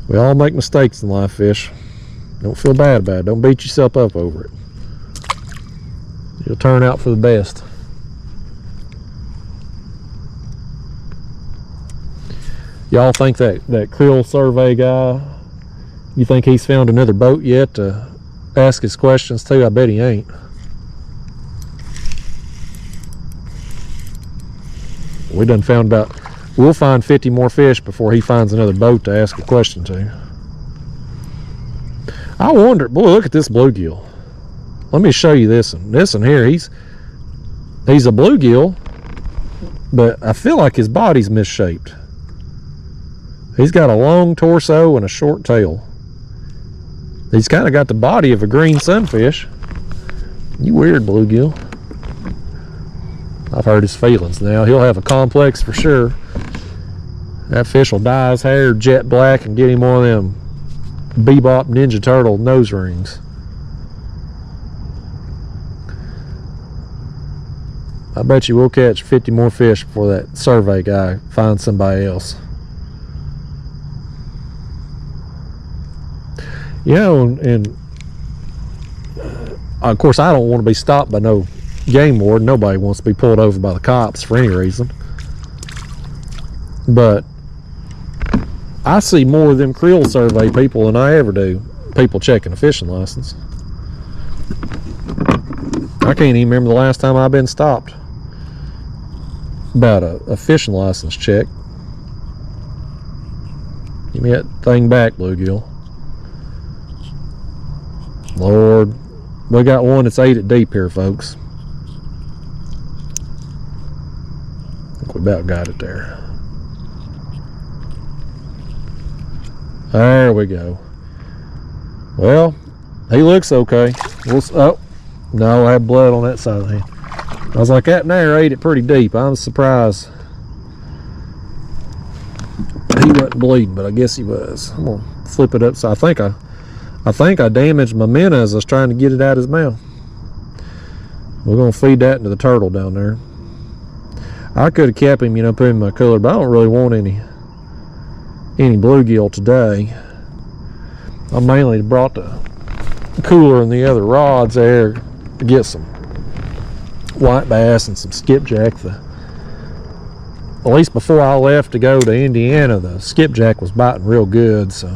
We all make mistakes in life, fish. Don't feel bad about it. Don't beat yourself up over it. It'll turn out for the best. Y'all think that krill survey guy, you think he's found another boat yet to ask his questions to? I bet he ain't. We done found about, we'll find 50 more fish before he finds another boat to ask a question to. I wonder, boy, look at this bluegill. Let me show you this one. This one here, he's a bluegill, but I feel like his body's misshaped. He's got a long torso and a short tail. He's kind of got the body of a green sunfish. You weird bluegill. I've hurt his feelings now. He'll have a complex for sure. That fish will dye his hair jet black and get him one of them Bebop Ninja Turtle nose rings. I bet you we'll catch 50 more fish before that survey guy finds somebody else. You know, and of course I don't want to be stopped by no game warden. Nobody wants to be pulled over by the cops for any reason. But I see more of them krill survey people than I ever do people checking a fishing license. I can't even remember the last time I've been stopped about a fishing license check. Give me that thing back, bluegill. Lord, we got one that's 8 deep here, folks. I think we about got it there. There we go. Well, he looks okay. Oh, no, I had blood on that side of the hand. I was like, that there ate it pretty deep. I'm surprised he wasn't bleeding, but I guess he was. I'm gonna flip it up. So I think I damaged my Minnows. I was trying to get it out of his mouth. We're gonna feed that into the turtle down there. I could have kept him, you know, put him in my cooler, but I don't really want any bluegill today. I mainly brought the cooler and the other rods there to get some white bass and some skipjack. At least before I left to go to Indiana, the skipjack was biting real good, so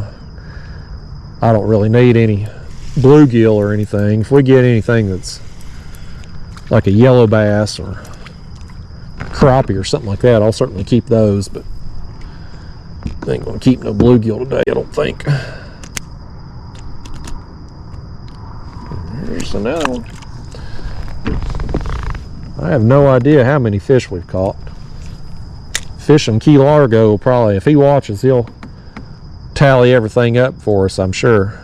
I don't really need any bluegill or anything. If we get anything that's like a yellow bass or crappie or something like that, I'll certainly keep those, but I ain't gonna keep no bluegill today, I don't think. Here's another one. I have no idea how many fish we've caught. Fishing Key Largo will probably, if he watches, he'll tally everything up for us, I'm sure.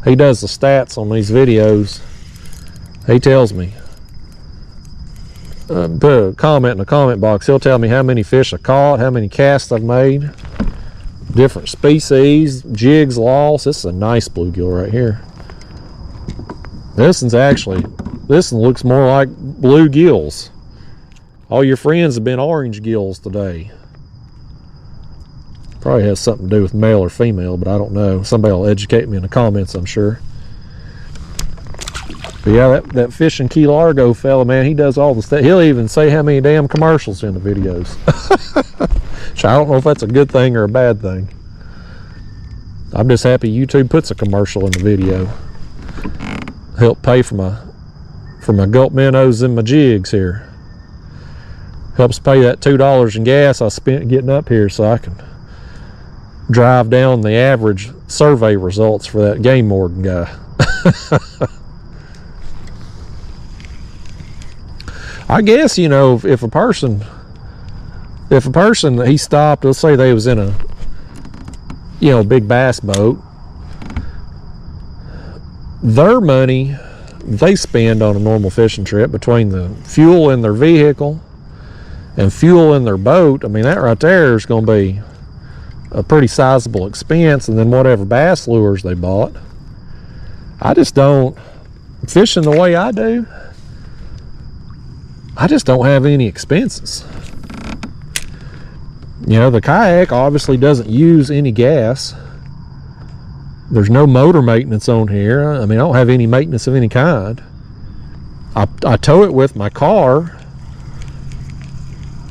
He does the stats on these videos. He tells me. Put a comment in the comment box. He'll tell me how many fish I caught, how many casts I've made, different species, jigs lost. This is a nice bluegill right here. This one looks more like bluegills. All your friends have been orange gills today. Probably has something to do with male or female, but I don't know. Somebody will educate me in the comments, I'm sure. But yeah, that Fishing Key Largo fella, man, he does all the stuff. He'll even say how many damn commercials in the videos. So I don't know if that's a good thing or a bad thing. I'm just happy YouTube puts a commercial in the video. Help pay for my Gulp minnows and my jigs here. Helps pay that $2 in gas I spent getting up here so I can drive down the average survey results for that game warden guy. I guess, you know, if a person he stopped, let's say they was in a, you know, big bass boat, their money they spend on a normal fishing trip between the fuel in their vehicle and fuel in their boat, I mean, that right there is going to be a pretty sizable expense, and then whatever bass lures they bought. I just don't, fishing the way I do, I just don't have any expenses. You know, the kayak obviously doesn't use any gas. There's no motor maintenance on here. I mean, I don't have any maintenance of any kind. I tow it with my car.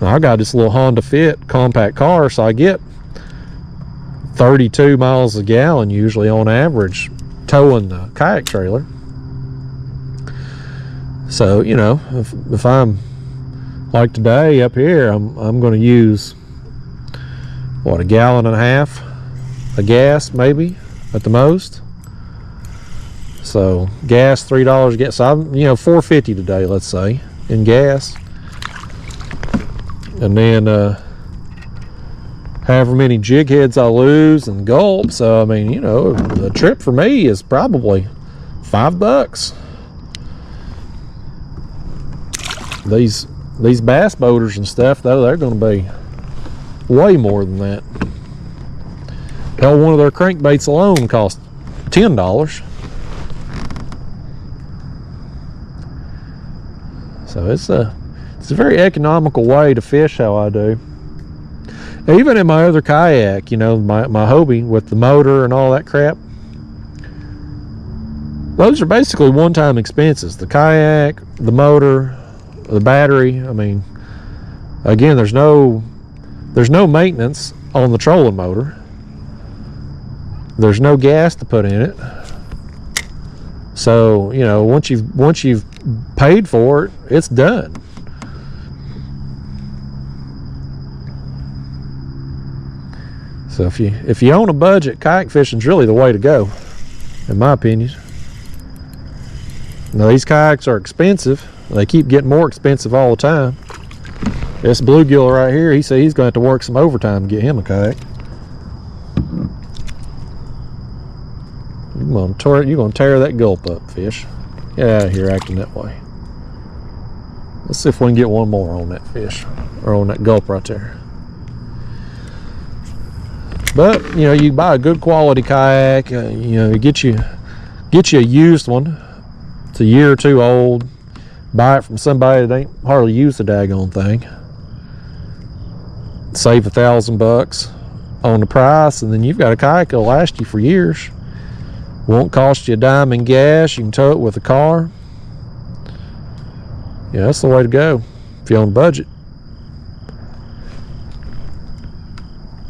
I got this little Honda Fit compact car, so I get 32 miles a gallon usually on average towing the kayak trailer. So, you know, if I'm like today up here, I'm going to use what, 1.5 gallons of gas maybe at the most. So gas $3 a gas. So I'm, you know, $4.50 today, let's say, in gas, and then however many jig heads I lose and Gulp. So I mean, you know, the trip for me is probably $5. These bass boaters and stuff, though, they're going to be way more than that. Hell, one of their crankbaits alone cost $10. So it's a very economical way to fish how I do. Even in my other kayak, you know, my Hobie with the motor and all that crap, those are basically one-time expenses. The kayak, the motor, the battery. I mean, again, there's no maintenance on the trolling motor. There's no gas to put in it. So, you know, once you've paid for it, it's done. So if you own a budget, kayak fishing is really the way to go, in my opinion. Now, these kayaks are expensive. They keep getting more expensive all the time. This bluegill right here, he said he's going to have to work some overtime to get him a kayak. You're going to tear that Gulp up, fish. Get out of here acting that way. Let's see if we can get one more on that fish, or on that Gulp right there. But, you know, you buy a good quality kayak, you know, get you a used one. It's a year or two old. Buy it from somebody that ain't hardly used the daggone thing. Save $1,000 on the price, and then you've got a kayak that'll last you for years. Won't cost you a dime in gas. You can tow it with a car. Yeah, that's the way to go if you're on a budget.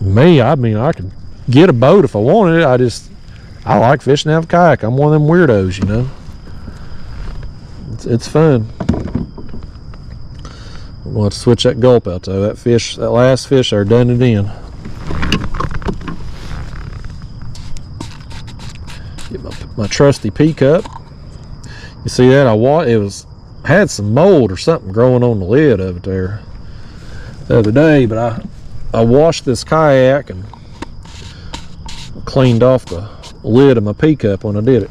Me, I mean, I could get a boat if I wanted it. I like fishing out of a kayak. I'm one of them weirdos, you know. It's fun. I'm going to have to switch that Gulp out though. That last fish there done it in. Get my trusty pea cup. You see that? It had some mold or something growing on the lid of it there the other day, but I washed this kayak and cleaned off the lid of my pea cup when I did it.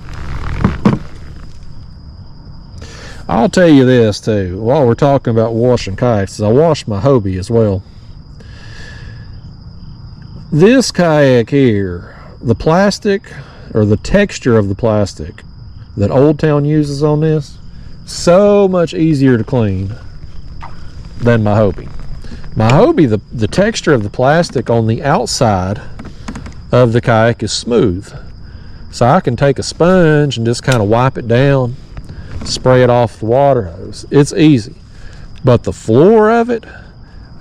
I'll tell you this too, while we're talking about washing kayaks, I washed my Hobie as well. This kayak here, the plastic, or the texture of the plastic that Old Town uses on this, so much easier to clean than my Hobie. My Hobie, the texture of the plastic on the outside of the kayak is smooth. So I can take a sponge and just kind of wipe it down, spray it off the water hose. It's easy. But the floor of it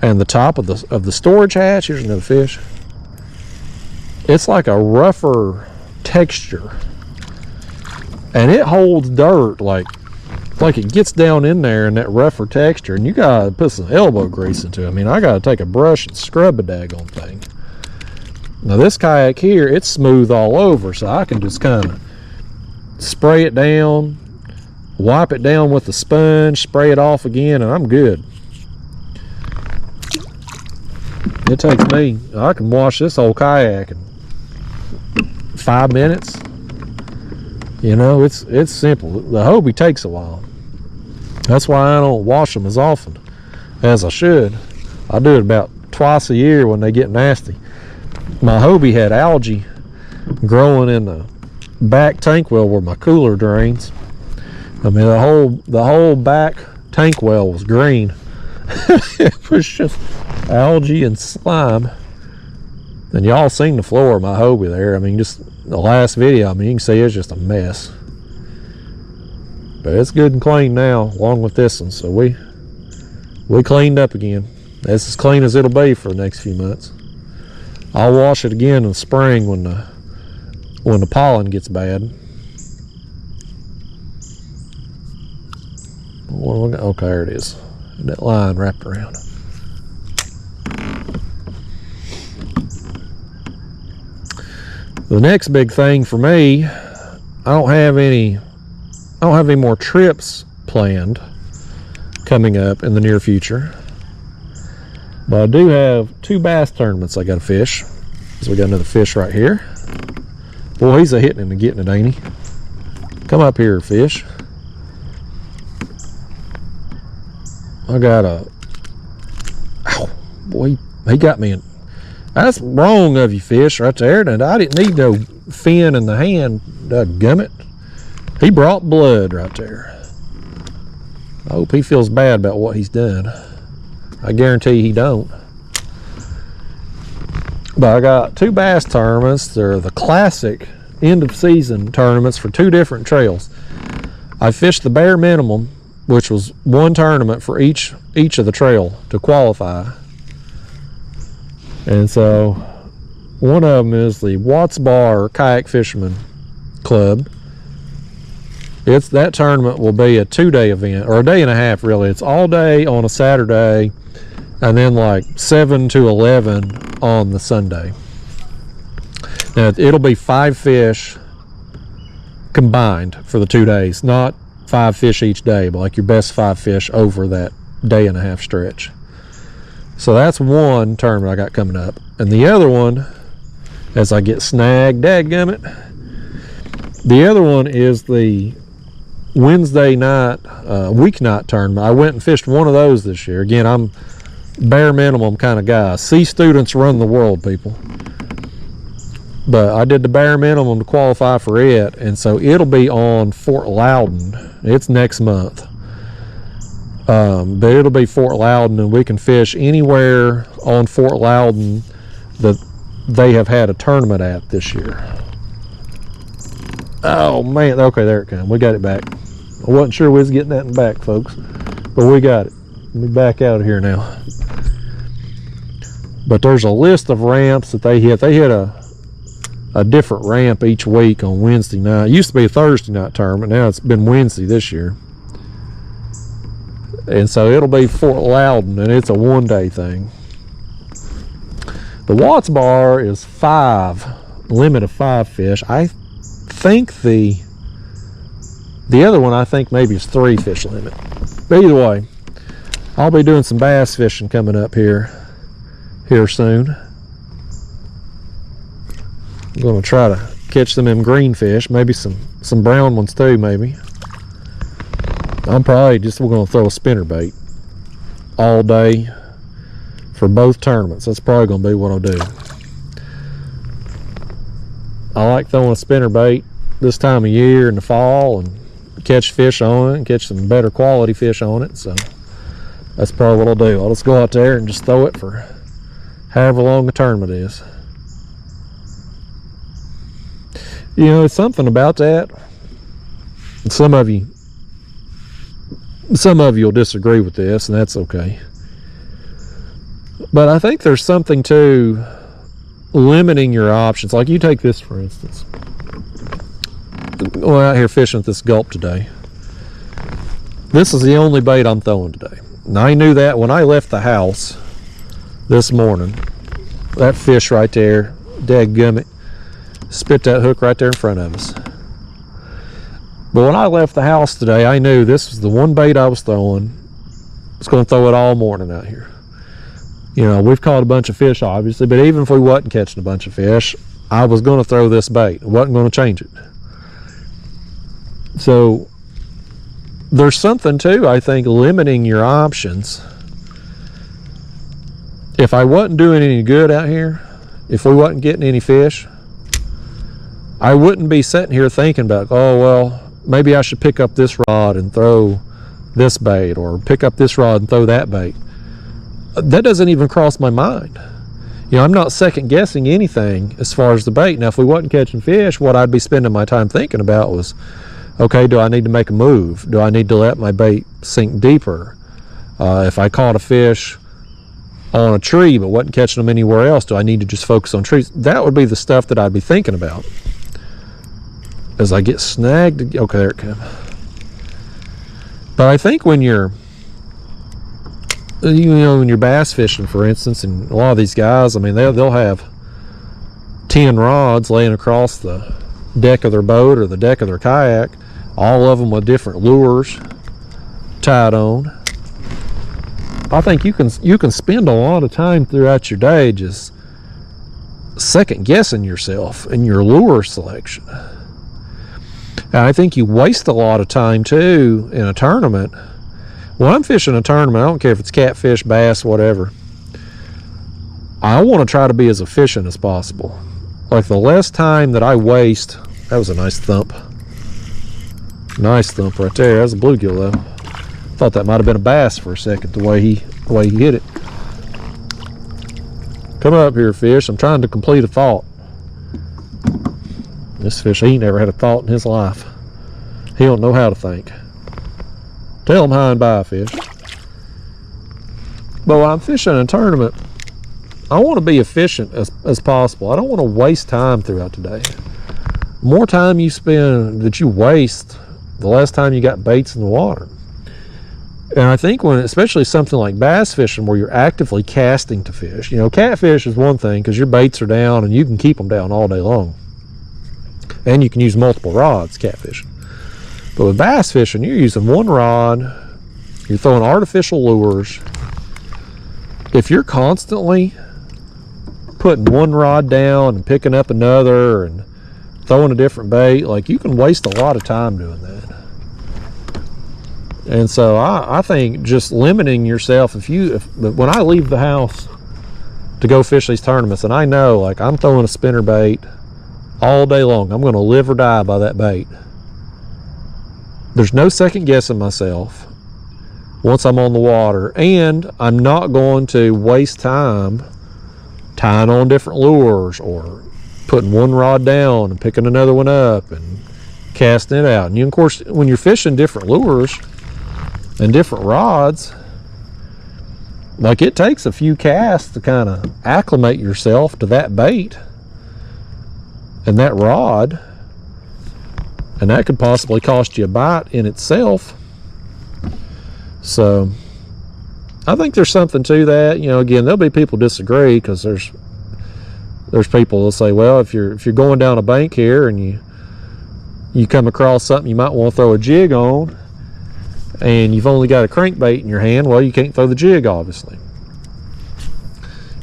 and the top of the storage hatch, here's another fish. it's like a rougher texture, and it holds dirt like it gets down in there in that rougher texture, and you gotta put some elbow grease into it. I mean, I gotta take a brush and scrub a daggone thing. Now this kayak here, it's smooth all over, so I can just kind of spray it down, wipe it down with a sponge, spray it off again, and I'm good. It takes me, I can wash this whole kayak in 5 minutes. You know, it's simple. The Hobie takes a while. That's why I don't wash them as often as I should. I do it about twice a year when they get nasty. My Hobie had algae growing in the back tank well where my cooler drains. I mean, the whole back tank well was green. It was just algae and slime. And y'all seen the floor of my Hobie there. I mean, just the last video, I mean, you can see it's just a mess. But it's good and clean now, along with this one. So we cleaned up again. It's as clean as it'll be for the next few months. I'll wash it again in the spring when the pollen gets bad. Okay, there it is. That line wrapped around. The next big thing for me, I don't have any more trips planned coming up in the near future. But I do have 2 bass tournaments I got to fish. So we got another fish right here. Boy, he's a hitting him and getting it, ain't he? Come up here, fish. I got a... Ow, boy, he got me in... That's wrong of you, fish, right there. And I didn't need no fin in the hand, gummit. He brought blood right there. I hope he feels bad about what he's done. I guarantee he don't. But I got 2 bass tournaments. They're the classic end of season tournaments for 2 different trails. I fished the bare minimum, which was 1 tournament for each of the trail to qualify. And so one of them is the Watts Bar Kayak Fisherman Club. That tournament will be a 2-day event, or a day and a half really. It's all day on a Saturday, and then like 7 to 11 on the Sunday. Now it'll be 5 fish combined for the 2 days, not 5 fish each day, but like your best 5 fish over that day and a half stretch. So that's one tournament I got coming up. And the other one, as I get snagged, dadgummit, the other one is the Wednesday night, weeknight tournament. I went and fished one of those this year. Again, I'm bare minimum kind of guy. C students run the world, people. But I did the bare minimum to qualify for it, and so it'll be on Fort Loudoun. It's next month. But it'll be Fort Loudoun, and we can fish anywhere on Fort Loudoun that they have had a tournament at this year. Oh man, okay, there it comes. We got it back. I wasn't sure we was getting that in the back, folks, but we got it. Let me back out of here now. But there's a list of ramps that they hit. They hit a different ramp each week on Wednesday night. It used to be a Thursday night tournament. Now it's been Wednesday this year. And so it'll be Fort Loudoun, and it's a 1-day thing. The Watts Bar is 5, limit of 5 fish. I think the other one, I think maybe is 3 fish limit. But either way, I'll be doing some bass fishing coming up here soon. I'm going to try to catch some of them green fish, maybe some brown ones too, maybe. I'm probably just going to throw a spinnerbait all day for both tournaments. That's probably going to be what I'll do. I like throwing a spinnerbait this time of year in the fall and catch fish on it and catch some better quality fish on it. So that's probably what I'll do. I'll just go out there and just throw it for however long the tournament is. You know, it's something about that. Some of you will disagree with this, and that's okay. But I think there's something to, limiting your options. Like you take this for instance. We're out here fishing with this Gulp today. This is the only bait I'm throwing today. And I knew that when I left the house this morning. That fish right there, dadgummit, spit that hook right there in front of us. But when I left the house today, I knew this was the one bait I was throwing. I was going to throw it all morning out here. You know, we've caught a bunch of fish, obviously, but even if we wasn't catching a bunch of fish, I was going to throw this bait. I wasn't going to change it. So there's something too, I think, limiting your options. If I wasn't doing any good out here, if we wasn't getting any fish, I wouldn't be sitting here thinking about, oh, well, maybe I should pick up this rod and throw this bait, or pick up this rod and throw that bait. That doesn't even cross my mind. You know, I'm not second guessing anything as far as the bait. Now, if we wasn't catching fish, what I'd be spending my time thinking about was, okay, do I need to make a move? Do I need to let my bait sink deeper? If I caught a fish on a tree but wasn't catching them anywhere else, do I need to just focus on trees? That would be the stuff that I'd be thinking about. As I get snagged, okay, there it comes. But I think when you're, you know, when you're bass fishing, for instance, and a lot of these guys, I mean, they'll have 10 rods laying across the deck of their boat or the deck of their kayak, all of them with different lures tied on. I think you can spend a lot of time throughout your day just second guessing yourself in your lure selection. And I think you waste a lot of time too in a tournament. When I'm fishing a tournament, I don't care if it's catfish, bass, whatever, I want to try to be as efficient as possible. Like the less time that I waste, that was a nice thump. Nice thump right there. That was a bluegill though. Thought that might have been a bass for a second, the way he hit it. Come up here, fish. I'm trying to complete a thought. This fish, he never had a thought in his life. He don't know how to think. Tell him hi and bye, fish. But when I'm fishing a tournament, I want to be efficient as possible. I don't want to waste time throughout the day. The more time you spend that you waste, the less time you got baits in the water. And I think when, especially something like bass fishing where you're actively casting to fish, you know, catfish is one thing because your baits are down and you can keep them down all day long. And you can use multiple rods catfishing. But with bass fishing, you're using one rod, you're throwing artificial lures. If you're constantly putting one rod down and picking up another and throwing a different bait, like, you can waste a lot of time doing that. And so I think just limiting yourself, when I leave the house to go fish these tournaments, and I know, like, I'm throwing a spinner bait all day long, I'm going to live or die by that bait. There's no second guessing myself once I'm on the water, and I'm not going to waste time tying on different lures or putting one rod down and picking another one up and casting it out. And you, of course, when you're fishing different lures and different rods, like, it takes a few casts to kind of acclimate yourself to that bait and that rod, and that could possibly cost you a bite in itself. So I think there's something to that. You know, again, there'll be people disagree, because there's people that say, well, if you're going down a bank here and you come across something you might want to throw a jig on, and you've only got a crankbait in your hand, well, you can't throw the jig, obviously.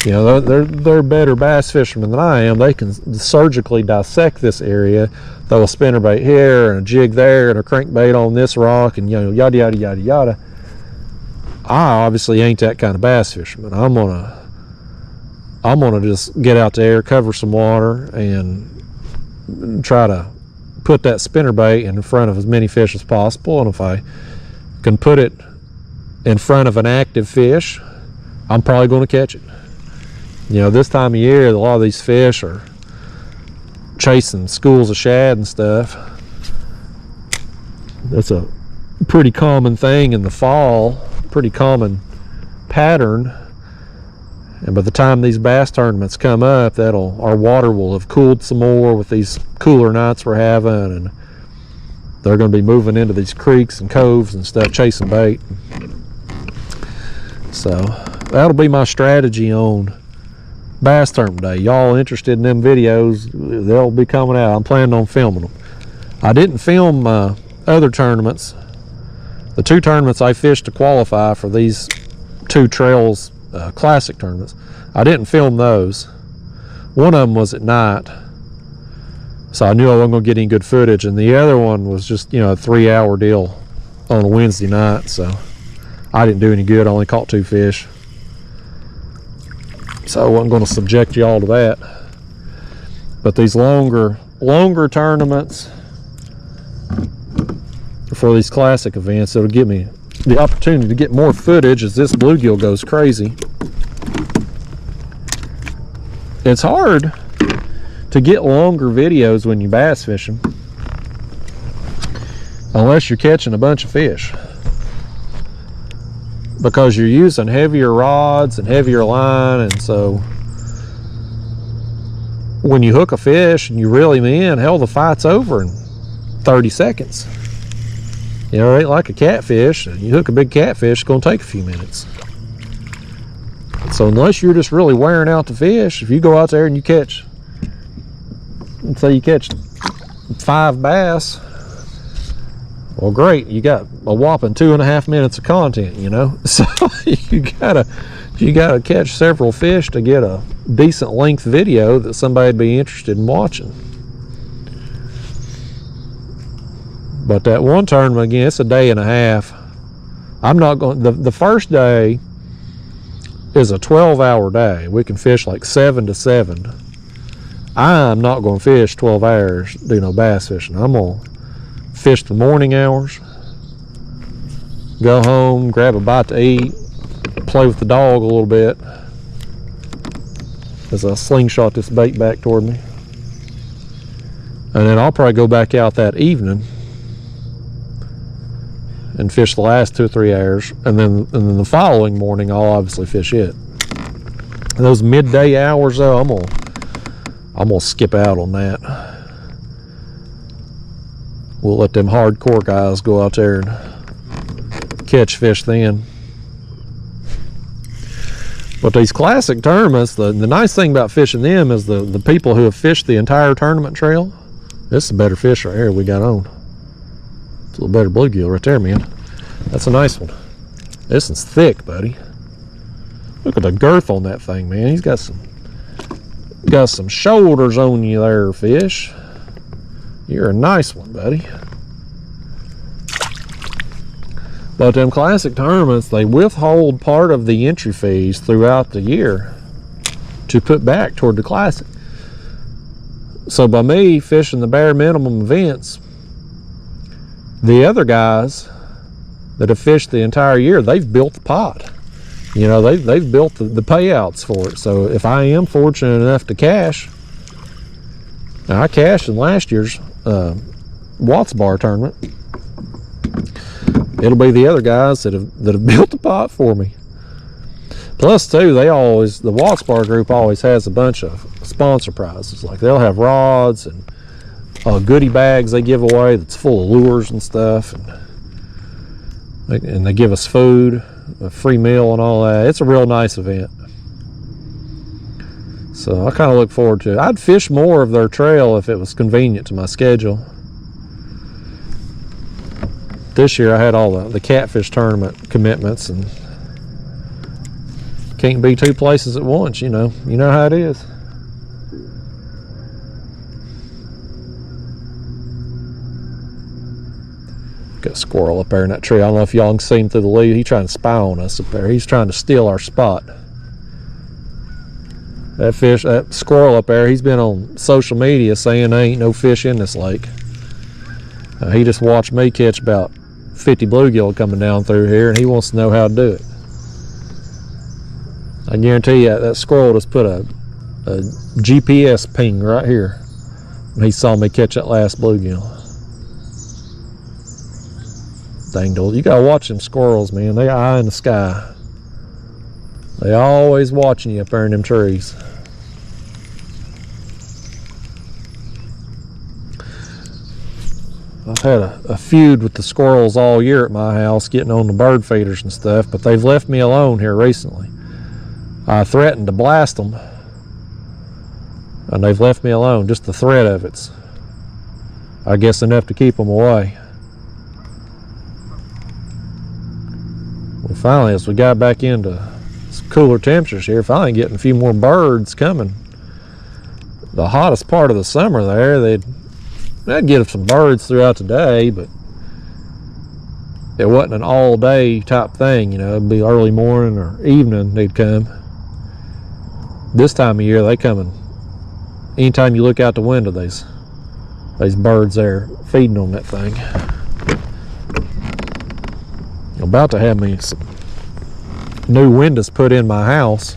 You know, they're better bass fishermen than I am. They can surgically dissect this area, throw a spinnerbait here and a jig there and a crankbait on this rock, and, you know, yada yada yada yada. I obviously ain't that kind of bass fisherman. I'm gonna just get out there, cover some water, and try to put that spinnerbait in front of as many fish as possible. And if I can put it in front of an active fish, I'm probably going to catch it. You know, this time of year, a lot of these fish are chasing schools of shad and stuff. That's a pretty common thing in the fall, pretty common pattern. And by the time these bass tournaments come up, our water will have cooled some more with these cooler nights we're having, and they're going to be moving into these creeks and coves and stuff, chasing bait. So that'll be my strategy on bass tournament day. Y'all interested in them videos, they'll be coming out. I'm planning on filming them. I didn't film other tournaments. The 2 tournaments I fished to qualify for these 2 trails classic tournaments, I didn't film those. One of them was at night, so I knew I wasn't going to get any good footage, and the other one was just, a 3-hour deal on a Wednesday night, so I didn't do any good. I only caught 2 fish, so I wasn't going to subject y'all to that. But these longer tournaments for these classic events, it'll give me the opportunity to get more footage as this bluegill goes crazy. It's hard to get longer videos when you bass fishing, unless you're catching a bunch of fish, because you're using heavier rods and heavier line, and so when you hook a fish and you reel him in, hell, the fight's over in 30 seconds. It ain't like a catfish. You hook a big catfish, it's going to take a few minutes. So unless you're just really wearing out the fish, if you go out there and you catch, let's say you catch 5 bass, well, great, you got a whopping 2.5 minutes of content, So you gotta catch several fish to get a decent length video that somebody'd be interested in watching. But that one tournament, again, it's a day and a half. I'm not going, the first day is a 12-hour day. We can fish like 7 to 7. I'm not going to fish 12 hours, do no bass fishing. I'm going to fish the morning hours, go home, grab a bite to eat, play with the dog a little bit as I slingshot this bait back toward me. And then I'll probably go back out that evening and fish the last 2 or 3 hours, and then the following morning I'll obviously fish it. And those midday hours though, I'm gonna skip out on that. We'll let them hardcore guys go out there and catch fish then. But these classic tournaments, the nice thing about fishing them is the people who have fished the entire tournament trail. This is a better fish right here we got on. It's a little better bluegill right there, man. That's a nice one. This one's thick, buddy. Look at the girth on that thing, man. He's got some shoulders on you there, fish. You're a nice one, buddy. But them classic tournaments, they withhold part of the entry fees throughout the year to put back toward the classic. So by me fishing the bare minimum events, the other guys that have fished the entire year, they've built the pot. They've built the payouts for it. So if I am fortunate enough to cash, now I cashed in last year's Watts Bar tournament, it'll be the other guys that have built the pot for me. Plus too, the Watts Bar group always has a bunch of sponsor prizes. Like they'll have rods and goodie bags they give away that's full of lures and stuff, and they give us food, a free meal and all that. It's a real nice event. So I kind of look forward to it. I'd fish more of their trail if it was convenient to my schedule. This year I had all the catfish tournament commitments and can't be 2 places at once, you know how it is. Got a squirrel up there in that tree. I don't know if y'all can see him through the leaves. He's trying to spy on us up there. He's trying to steal our spot. That squirrel up there, he's been on social media saying there ain't no fish in this lake. He just watched me catch about 50 bluegill coming down through here, and he wants to know how to do it. I guarantee you that squirrel just put a GPS ping right here when he saw me catch that last bluegill. Dang, you gotta watch them squirrels, man. They eye in the sky. They always watching you up there in them trees. I've had a feud with the squirrels all year at my house, getting on the bird feeders and stuff, but they've left me alone here recently. I threatened to blast them, and they've left me alone. Just the threat of it's, I guess, enough to keep them away. Well, finally, as we got back into cooler temperatures here, finally getting a few more birds coming. The hottest part of the summer there, they'd get some birds throughout the day, but it wasn't an all-day type thing. You know, it'd be early morning or evening they'd come. This time of year, they coming. Anytime you look out the window, there's birds there feeding on that thing. I'm about to have me some new windows put in my house.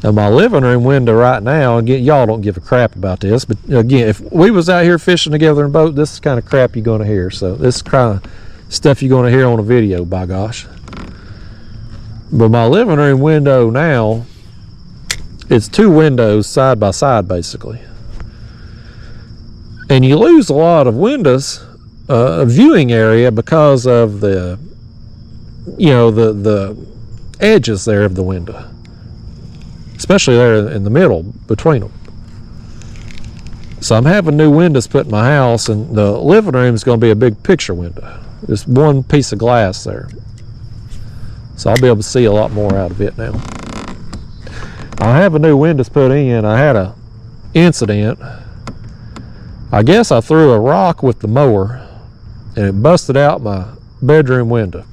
Now, my living room window right now, again, y'all don't give a crap about this, but again, if we was out here fishing together in a boat, this is the kind of crap you're going to hear. So this is kind of stuff you're going to hear on a video, by gosh. But my living room window now, it's two windows side by side, basically. And you lose a lot of windows, viewing area, because of the, you know, the edges there of the window. Especially there in the middle between them. So I'm having new windows put in my house, and the living room is going to be a big picture window. Just one piece of glass there. So I'll be able to see a lot more out of it now. I have a new windows put in. I had a incident. I guess I threw a rock with the mower, and it busted out my bedroom window.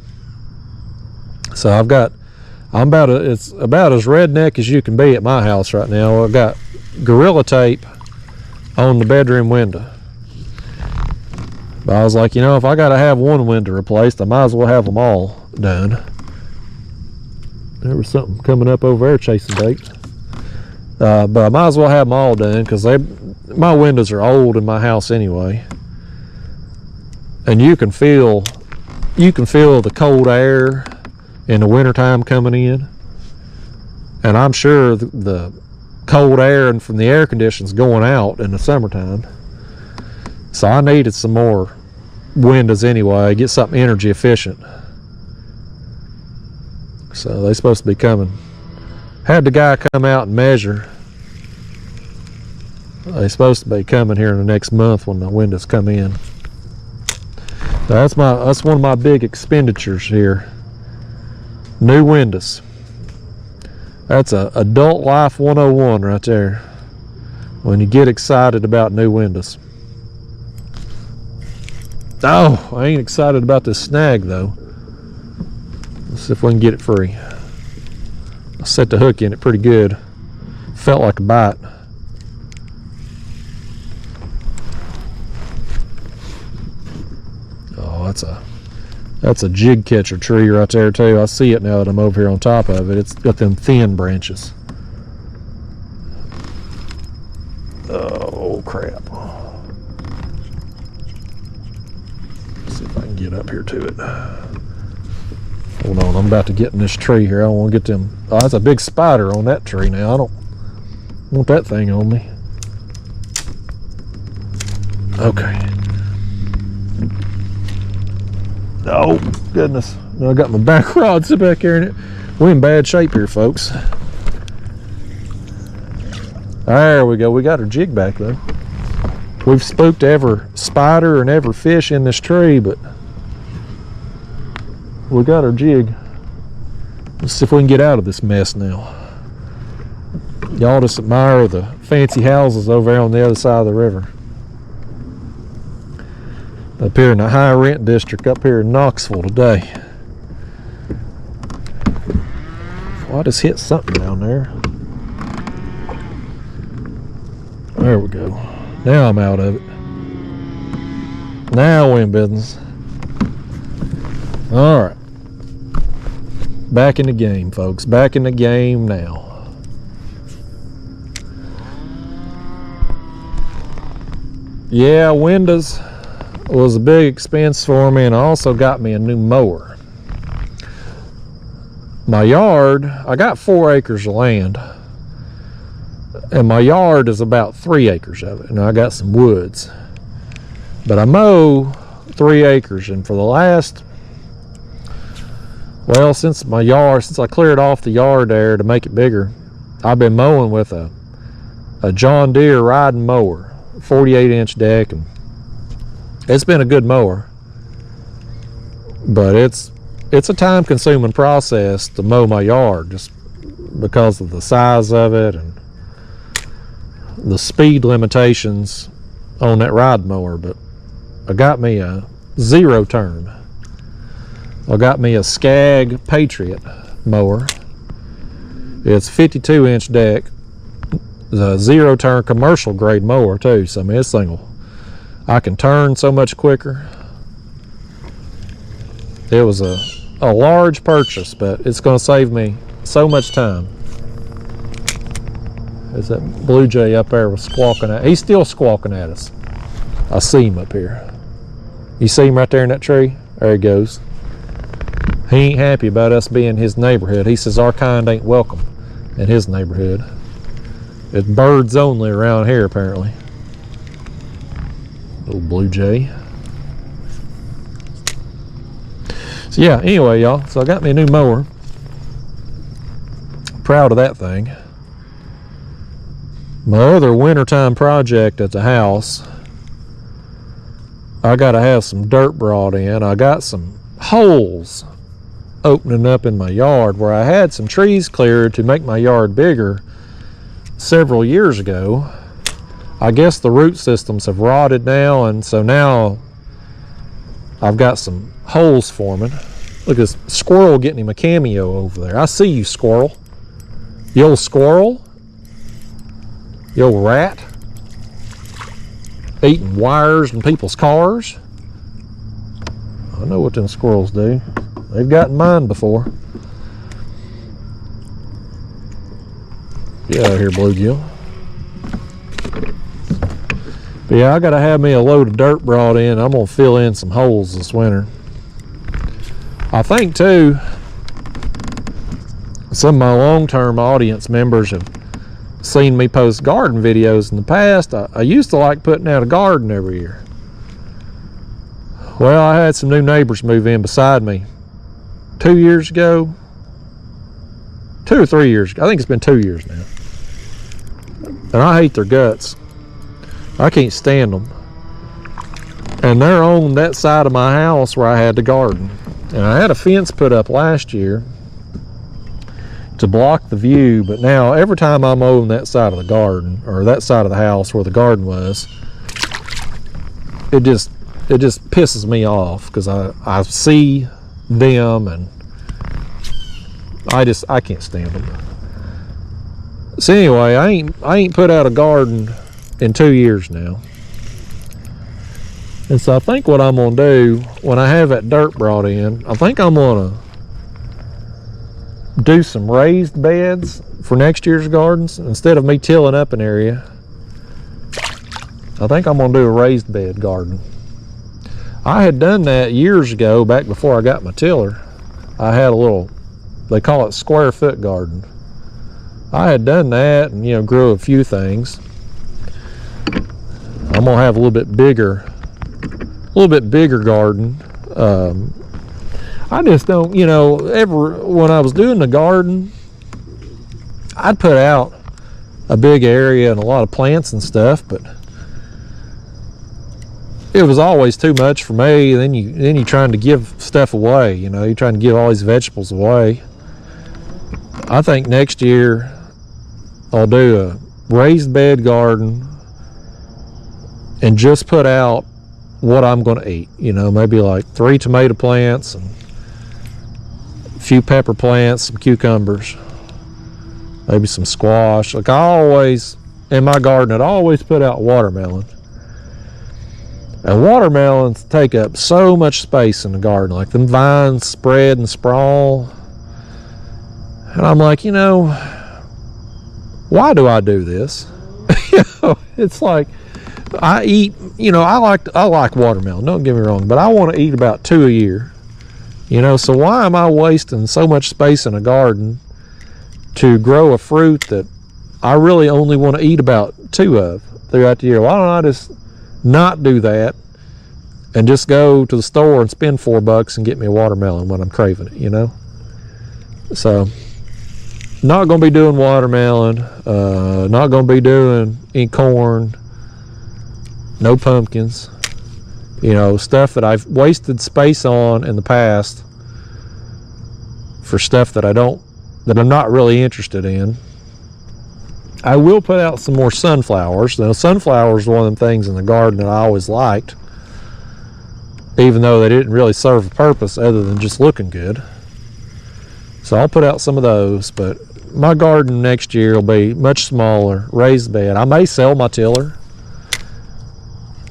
So it's about as redneck as you can be at my house right now. I've got Gorilla Tape on the bedroom window. But I was like, you know, if I got to have one window replaced, I might as well have them all done. There was something coming up over there chasing bait. But I might as well have them all done, because my windows are old in my house anyway. And you can feel the cold air in the wintertime coming in, and I'm sure the cold air and from the air conditions going out in the summertime. So I needed some more windows anyway, get something energy efficient. So they're supposed to be coming. Had the guy come out and measure. They're supposed to be coming here in the next month when the windows come in. So that's one of my big expenditures here. New windows. That's a adult life 101 right there. When you get excited about new windows. Oh, I ain't excited about this snag though. Let's see if we can get it free. I set the hook in it pretty good. Felt like a bite. Oh, that's a jig catcher tree right there too. I see it now that I'm over here on top of it. It's got them thin branches. Oh crap. Let's see if I can get up here to it. Hold on, I'm about to get in this tree here. I don't want to get them. Oh, that's a big spider on that tree now. I don't want that thing on me. Okay. Oh, goodness. Now I got my back rod sit back here in it. We're in bad shape here, folks. There we go. We got our jig back, though. We've spooked every spider and every fish in this tree, but we got our jig. Let's see if we can get out of this mess now. Y'all just admire the fancy houses over there on the other side of the river. Up here in the high rent district up here in Knoxville today. Well, I just hit something down there. There we go. Now I'm out of it. Now we're in business. All right. Back in the game, folks. Back in the game now. Yeah, windows was a big expense for me, and I also got me a new mower. my yard, I got 4 acres of land, and my yard is about 3 acres of it, and I got some woods. But I mow 3 acres, and for the last, well, since I cleared off the yard there to make it bigger, I've been mowing with a John Deere riding mower, 48-inch deck, and it's been a good mower. But it's a time-consuming process to mow my yard, just because of the size of it and the speed limitations on that ride mower. But I got me a 0-turn. I got me a Skag Patriot mower. It's 52-inch deck. It's a 0-turn commercial grade mower too. So I mean, this thing I can turn so much quicker. It was a large purchase, but it's going to save me so much time. There's that blue jay up there was squawking at. He's still squawking at us. I see him up here. You see him right there in that tree? There he goes. He ain't happy about us being in his neighborhood. He says our kind ain't welcome in his neighborhood. It's birds only around here, apparently. Little blue jay. So yeah, anyway, y'all, so I got me a new mower. Proud of that thing. My other wintertime project at the house, I gotta have some dirt brought in. I got some holes opening up in my yard where I had some trees cleared to make my yard bigger several years ago. I guess the root systems have rotted now, and so now I've got some holes forming. Look at this squirrel getting him a cameo over there. I see you, squirrel. You old squirrel. You old rat. Eating wires in people's cars. I know what them squirrels do. They've gotten mine before. Get out of here, bluegill. But yeah, I gotta have me a load of dirt brought in. I'm gonna fill in some holes this winter. I think too, some of my long-term audience members have seen me post garden videos in the past. I used to like putting out a garden every year. Well, I had some new neighbors move in beside me 2 years ago. 2 or 3 years ago. I think it's been 2 years now. And I hate their guts. I can't stand them. And they're on that side of my house where I had the garden. And I had a fence put up last year to block the view, but now every time I'm on that side of the garden, or that side of the house where the garden was, it just pisses me off, because I see them and I can't stand them. So anyway, I ain't put out a garden in 2 years now. And so I think what I'm gonna do when I have that dirt brought in, I think I'm gonna do some raised beds for next year's gardens. Instead of me tilling up an area, I think I'm gonna do a raised bed garden. I had done that years ago, back before I got my tiller. I had a little, they call it square foot garden. I had done that and, you know, grew a few things. I'm gonna have a little bit bigger garden. I just don't, you know, when I was doing the garden, I'd put out a big area and a lot of plants and stuff, but it was always too much for me. Then you trying to give stuff away, you know, you're trying to give all these vegetables away. I think next year I'll do a raised bed garden and just put out what I'm going to eat. You know, maybe like 3 tomato plants and a few pepper plants, some cucumbers, maybe some squash. Like I always, in my garden, I'd always put out watermelon. And watermelons take up so much space in the garden. Like them vines spread and sprawl. And I'm like, you know, why do I do this? You know, it's like, I eat, you know, I like watermelon, don't get me wrong, but I want to eat about 2 a year. You know, so why am I wasting so much space in a garden to grow a fruit that I really only want to eat about 2 of throughout the year? Why don't I just not do that and just go to the store and spend $4 and get me a watermelon when I'm craving it, you know? So, not going to be doing watermelon, not going to be doing any corn, no pumpkins, you know, stuff that I've wasted space on in the past for stuff that I'm not really interested in. I will put out some more sunflowers. Now, sunflowers are one of them things in the garden that I always liked, even though they didn't really serve a purpose other than just looking good. So I'll put out some of those, but my garden next year will be much smaller, raised bed. I may sell my tiller.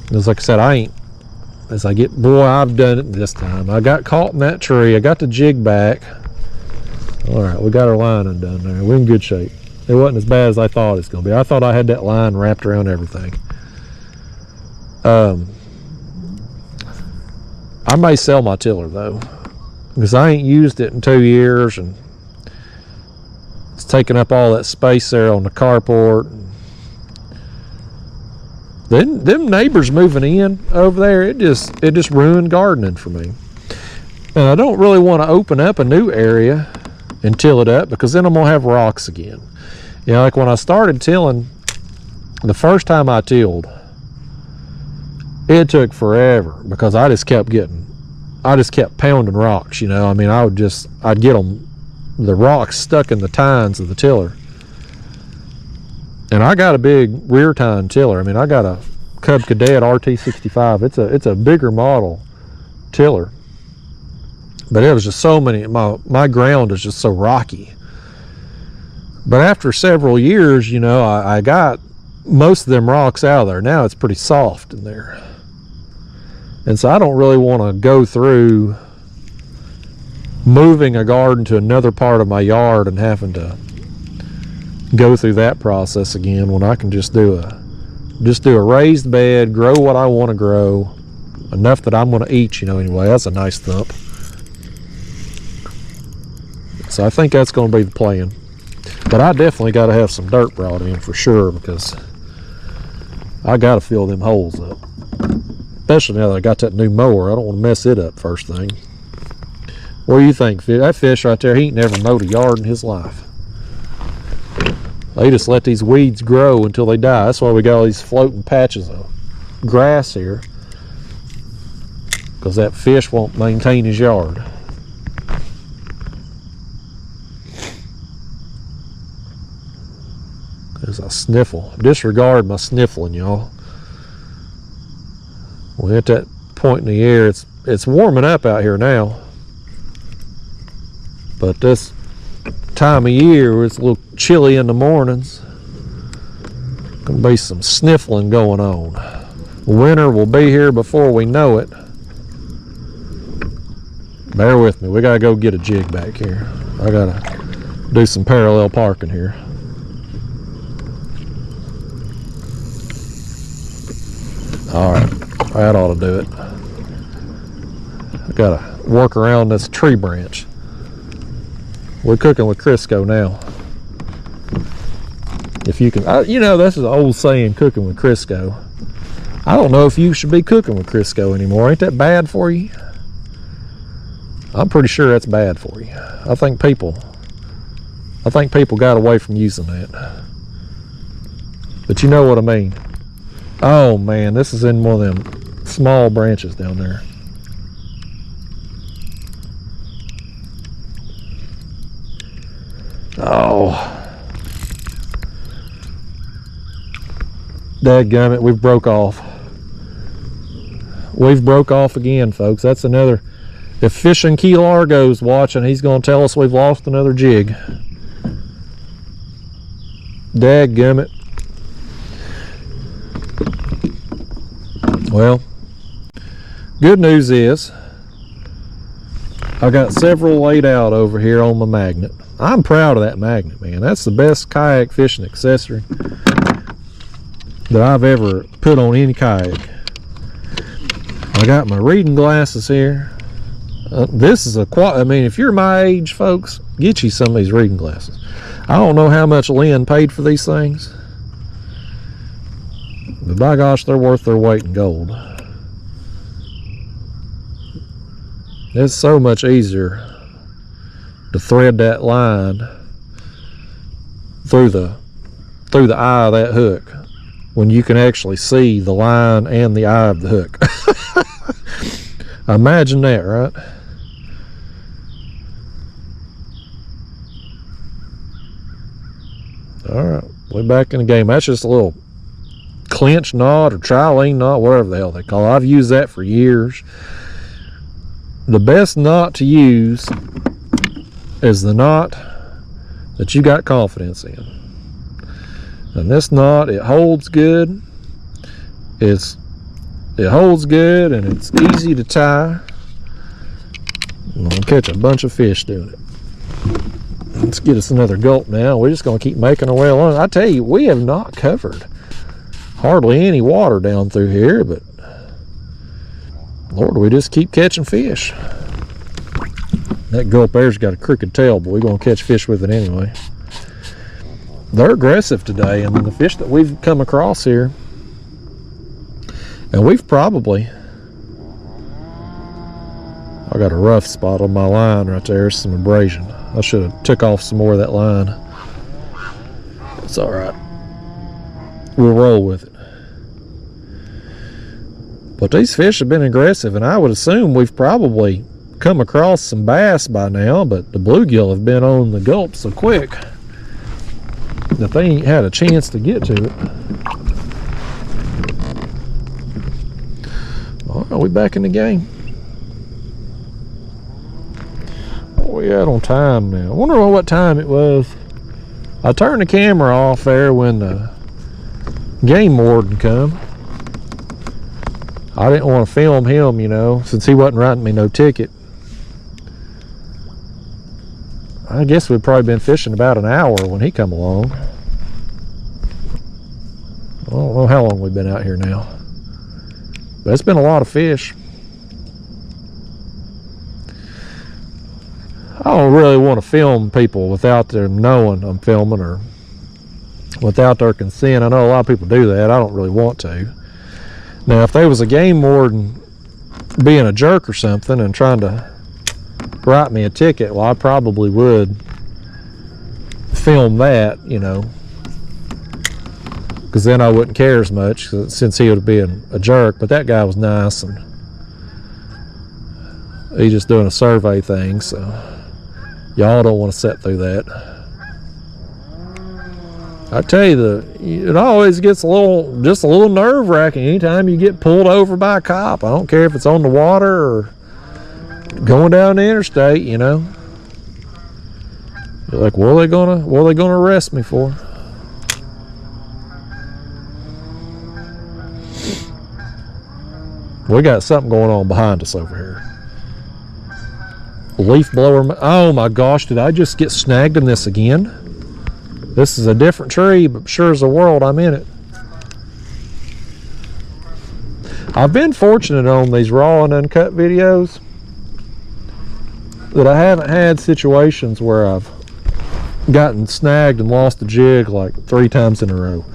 Because like I said, boy, I've done it this time. I got caught in that tree. I got the jig back. All right, we got our line undone there. We're in good shape. It wasn't as bad as I thought it was going to be. I thought I had that line wrapped around everything. I may sell my tiller though, because I ain't used it in 2 years, and it's taking up all that space there on the carport. Then them neighbors moving in over there, it just ruined gardening for me. And I don't really want to open up a new area and till it up, because then I'm gonna have rocks again. You know, like when I started tilling, the first time I tilled, it took forever because I just kept pounding rocks, you know. I mean, I'd get the rocks stuck in the tines of the tiller. And I got a big rear tine tiller. I mean, I got a Cub Cadet RT65. It's a bigger model tiller. But it was just so many, my ground is just so rocky. But after several years, you know, I got most of them rocks out of there. Now it's pretty soft in there. And so I don't really want to go through moving a garden to another part of my yard and having to go through that process again, when I can just do a raised bed, grow what I want to grow, enough that I'm going to eat, you know. Anyway, that's a nice thump. So I think that's going to be the plan. But I definitely got to have some dirt brought in for sure, because I got to fill them holes up. Especially now that I got that new mower. I don't want to mess it up first thing. What do you think, Fish? That fish right there, he ain't never mowed a yard in his life. They just let these weeds grow until they die. That's why we got all these floating patches of grass here, because that fish won't maintain his yard. There's a sniffle. Disregard my sniffling, y'all. We're at that point in the year. It's warming up out here now, but this time of year, it's a little chilly in the mornings. Gonna be some sniffling going on. Winter will be here before we know it. Bear with me, we gotta go get a jig back here. I gotta do some parallel parking here. All right, that ought to do it. I gotta work around this tree branch. We're cooking with Crisco now. If you can, you know, this is an old saying, cooking with Crisco. I don't know if you should be cooking with Crisco anymore. Ain't that bad for you? I'm pretty sure that's bad for you. I think people got away from using that. But you know what I mean. Oh man, this is in one of them small branches down there. Oh, dadgummit, we've broke off. We've broke off again, folks. That's another. If Fishing Key Largo's watching, he's going to tell us we've lost another jig. Dadgummit. Well, good news is I got several laid out over here on my magnet. I'm proud of that magnet, man. That's the best kayak fishing accessory that I've ever put on any kayak. I got my reading glasses here. This is I mean, if you're my age, folks, get you some of these reading glasses. I don't know how much Lynn paid for these things, but by gosh, they're worth their weight in gold. It's so much easier to thread that line through the eye of that hook when you can actually see the line and the eye of the hook. Imagine that, right? All right, we're back in the game. That's just a little clinch knot or trilene knot, whatever the hell they call it. I've used that for years. The best knot to use is the knot that you got confidence in. And this knot, it holds good. It holds good and it's easy to tie. I'm gonna catch a bunch of fish doing it. Let's get us another gulp now. We're just gonna keep making our way along. I tell you, we have not covered hardly any water down through here, but Lord, we just keep catching fish. That gulp there's got a crooked tail, but we're gonna catch fish with it anyway. They're aggressive today. I mean, the fish that we've come across here, and we've probably, I got a rough spot on my line right there, some abrasion. I should have took off some more of that line. It's all right. We'll roll with it. But these fish have been aggressive, and I would assume we've probably come across some bass by now, but the bluegill have been on the gulp so quick that they ain't had a chance to get to it. All right, we back in the game. Where we at on time now? I wonder what time it was. I turned the camera off there when the game warden come. I didn't want to film him, you know, since he wasn't writing me no ticket. I guess we'd probably been fishing about an hour when he come along. I don't know how long we've been out here now, but it's been a lot of fish. I don't really want to film people without them knowing I'm filming or without their consent. I know a lot of people do that. I don't really want to. Now, if there was a game warden being a jerk or something and trying to write me a ticket, well, I probably would film that, you know, because then I wouldn't care as much since he would be a jerk. But that guy was nice, and he's just doing a survey thing, so y'all don't want to sit through that. I tell you, it always gets just a little nerve-wracking anytime you get pulled over by a cop. I don't care if it's on the water or going down the interstate, you know. You're like, what are they gonna arrest me for? We got something going on behind us over here. Leaf blower. Oh my gosh, did I just get snagged in this again? This is a different tree, but sure as the world I'm in it. I've been fortunate on these raw and uncut videos that I haven't had situations where I've gotten snagged and lost a jig like 3 times in a row.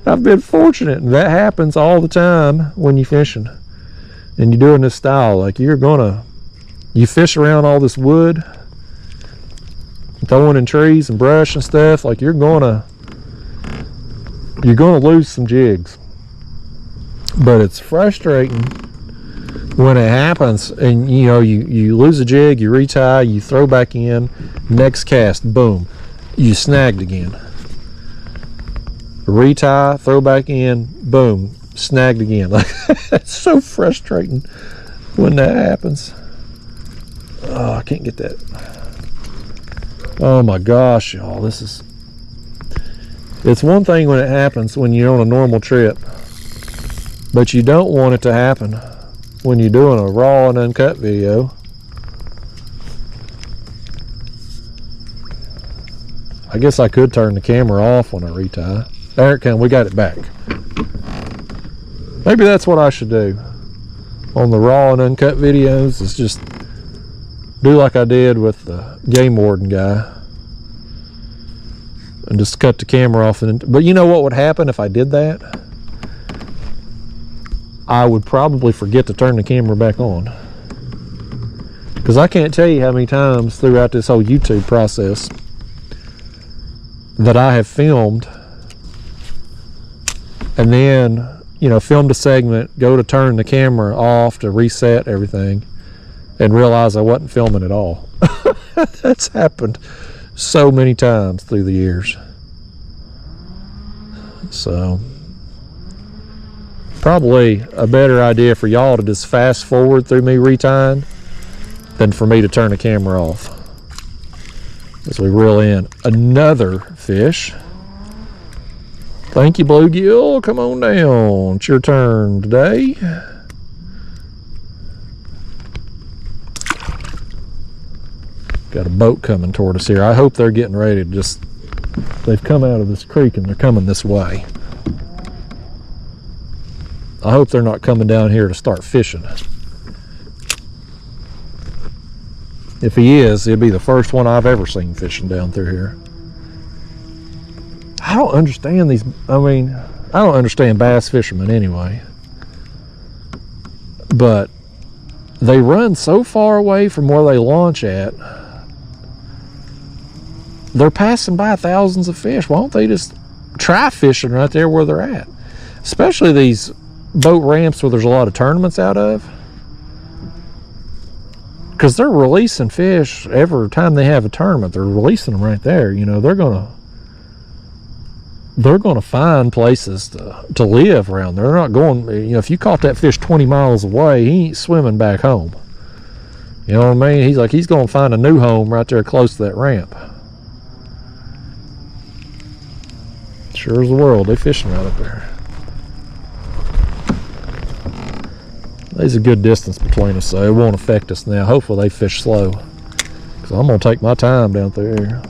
I've been fortunate, and that happens all the time when you're fishing and you're doing this style. Like you fish around all this wood, throwing in trees and brush and stuff, like you're gonna lose some jigs. But it's frustrating when it happens, and you know, you lose a jig, you retie, you throw back in, next cast, boom, you snagged again. Retie, throw back in, boom, snagged again. Like, it's so frustrating when that happens. Oh, I can't get that. Oh my gosh, y'all, it's one thing when it happens when you're on a normal trip, but you don't want it to happen when you're doing a raw and uncut video. I guess I could turn the camera off when I retie. There it comes, we got it back. Maybe that's what I should do. on the raw and uncut videos is just do like I did with the game warden guy and just cut the camera off. But you know what would happen if I did that? I would probably forget to turn the camera back on, because I can't tell you how many times throughout this whole YouTube process that I have filmed and then, you know, filmed a segment, go to turn the camera off to reset everything, and realize I wasn't filming at all. That's happened so many times through the years. So probably a better idea for y'all to just fast forward through me retying than for me to turn the camera off. As we reel in another fish. Thank you, bluegill. Come on down. It's your turn today. Got a boat coming toward us here. I hope they're getting ready to just, they've come out of this creek and they're coming this way. I hope they're not coming down here to start fishing. If he is, he'll be the first one I've ever seen fishing down through here. I don't understand these, I mean, I don't understand bass fishermen anyway. But they run so far away from where they launch at. They're passing by thousands of fish. Why don't they just try fishing right there where they're at? Especially these boat ramps where there's a lot of tournaments out of. Because they're releasing fish every time they have a tournament. They're releasing them right there. You know, they're gonna find places to live around. They're not going, you know, if you caught that fish 20 miles away, he ain't swimming back home. You know what I mean? He's going to find a new home right there close to that ramp. Sure as the world, they fishing right up there. There's a good distance between us, so it won't affect us now. Hopefully they fish slow, because I'm going to take my time down through here.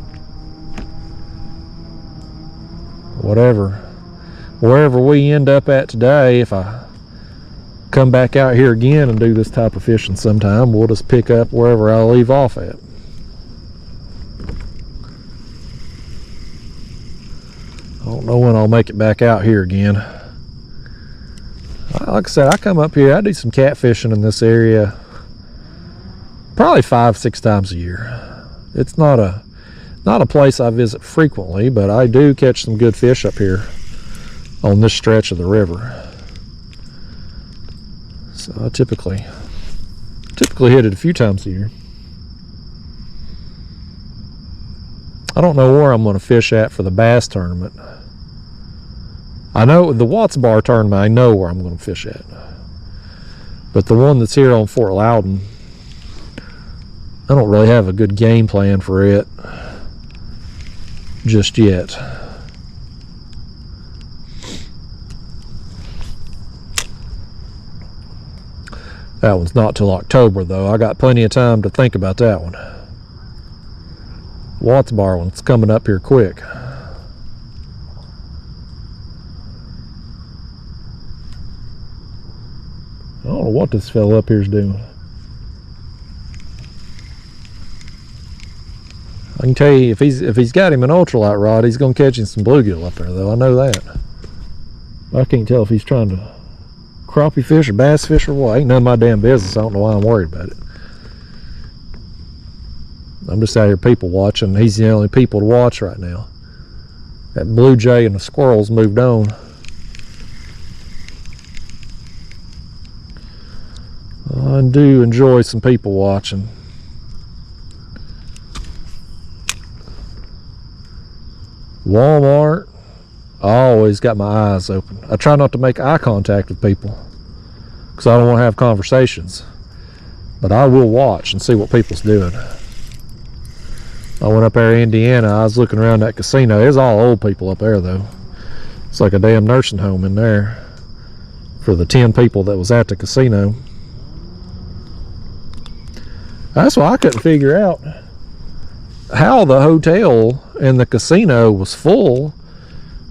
Wherever we end up at today, if I come back out here again and do this type of fishing sometime, we'll just pick up wherever I leave off at. I don't know when I'll make it back out here again. Like I said, I come up here, I do some catfishing in this area probably 5-6 times a year. It's not a place I visit frequently, but I do catch some good fish up here on this stretch of the river. So I typically hit it a few times a year. I don't know where I'm going to fish at for the bass tournament. I know the Watts Bar tournament, I know where I'm going to fish at. But the one that's here on Fort Loudoun, I don't really have a good game plan for it just yet. That one's not till October though. I got plenty of time to think about that one. Watts Bar one's coming up here quick. I don't know what this fella up here's doing. I can tell you, if he's got him an ultralight rod, he's gonna catch him some bluegill up there though. I know that. I can't tell if he's trying to crappie fish or bass fish or what. Ain't none of my damn business. I don't know why I'm worried about it. I'm just out here people watching. He's the only people to watch right now. That blue jay and the squirrels moved on. I do enjoy some people watching. Walmart, I always got my eyes open. I try not to make eye contact with people because I don't want to have conversations, but I will watch and see what people's doing. I went up there in Indiana, I was looking around that casino. There's all old people up there though. It's like a damn nursing home in there for the 10 people that was at the casino. That's why I couldn't figure out how the hotel and the casino was full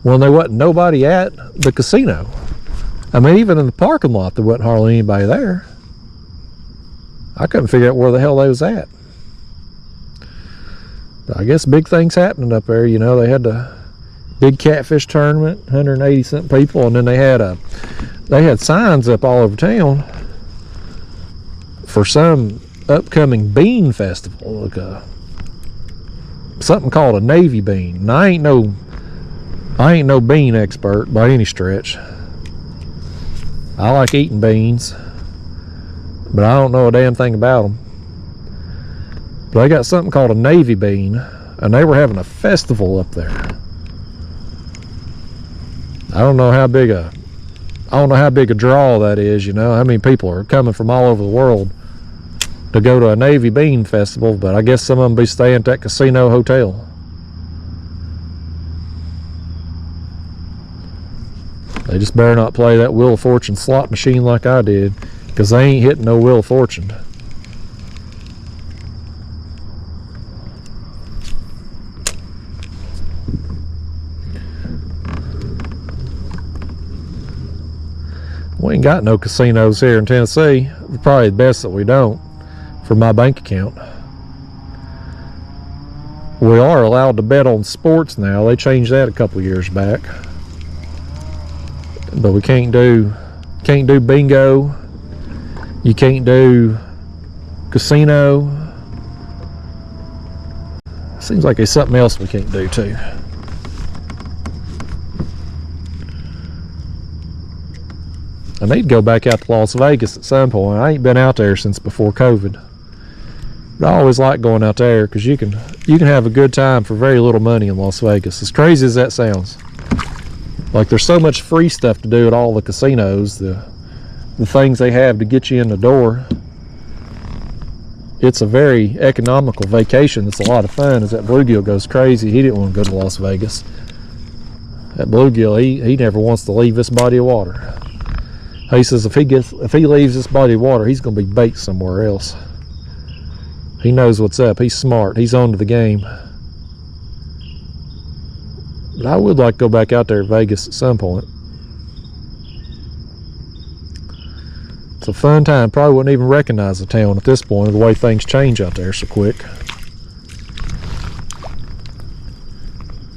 when there wasn't nobody at the casino. I mean, even in the parking lot, there wasn't hardly anybody there. I couldn't figure out where the hell they was at. But I guess big things happening up there. You know, they had the big catfish tournament, 180 something people, and then they had signs up all over town for some upcoming bean festival, like something called a navy bean. And I ain't no bean expert by any stretch. I like eating beans, but I don't know a damn thing about them. But they got something called a navy bean, and they were having a festival up there. I don't know how big a draw that is, you know. How many people are coming from all over the world to go to a navy bean festival, but I guess some of them be staying at that casino hotel. They just better not play that Wheel of Fortune slot machine like I did, because they ain't hitting no Wheel of Fortune. We ain't got no casinos here in Tennessee. It's probably the best that we don't, for my bank account. We are allowed to bet on sports now. They changed that a couple years back. But we can't do bingo. You can't do casino. Seems like there's something else we can't do too. I need to go back out to Las Vegas at some point. I ain't been out there since before COVID. But I always like going out there because you can have a good time for very little money in Las Vegas. As crazy as that sounds. Like, there's so much free stuff to do at all the casinos, the things they have to get you in the door. It's a very economical vacation. It's a lot of fun. As that bluegill goes crazy, he didn't want to go to Las Vegas. That bluegill, he never wants to leave this body of water. He says if he leaves this body of water, he's going to be bait somewhere else. He knows what's up. He's smart. He's on to the game. But I would like to go back out there to Vegas at some point. It's a fun time. Probably wouldn't even recognize the town at this point, the way things change out there so quick.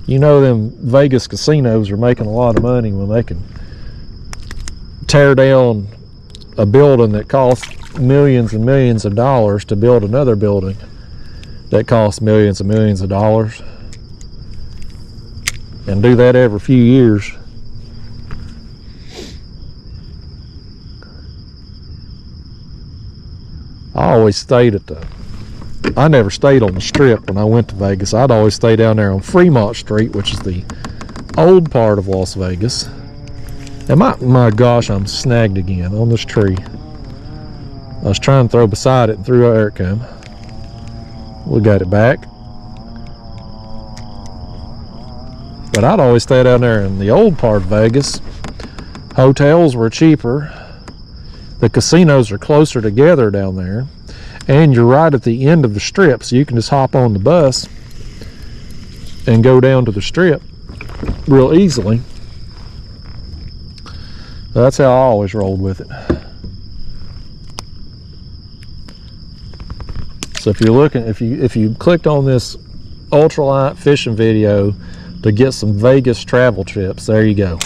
You know, them Vegas casinos are making a lot of money when they can tear down a building that costs millions and millions of dollars to build another building that costs millions and millions of dollars, and do that every few years. I never stayed on the Strip when I went to Vegas. I'd always stay down there on Fremont Street, which is the old part of Las Vegas. And my gosh, I'm snagged again on this tree. I was trying to throw beside it and threw out, there it come. We got it back. But I'd always stay down there in the old part of Vegas. Hotels were cheaper. The casinos are closer together down there. And you're right at the end of the Strip, so you can just hop on the bus and go down to the Strip real easily. That's how I always rolled with it. So if you're looking, if you clicked on this ultralight fishing video to get some Vegas travel trips, there you go.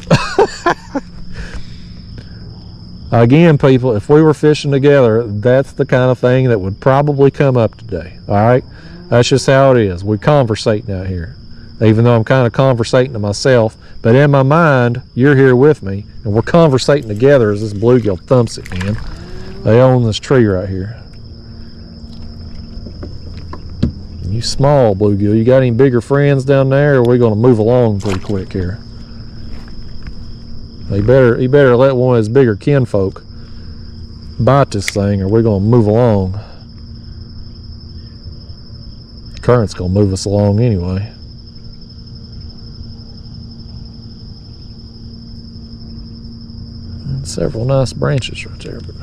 Again, people, if we were fishing together, that's the kind of thing that would probably come up today. All right, that's just how it is. We're conversating out here, even though I'm kind of conversating to myself. But in my mind, you're here with me, and we're conversating together as this bluegill thumps it, man. They own this tree right here. You small bluegill, you got any bigger friends down there, or are we going to move along pretty quick here? He better let one of his bigger kinfolk bite this thing, or we're going to move along. The current's going to move us along anyway. And several nice branches right there, but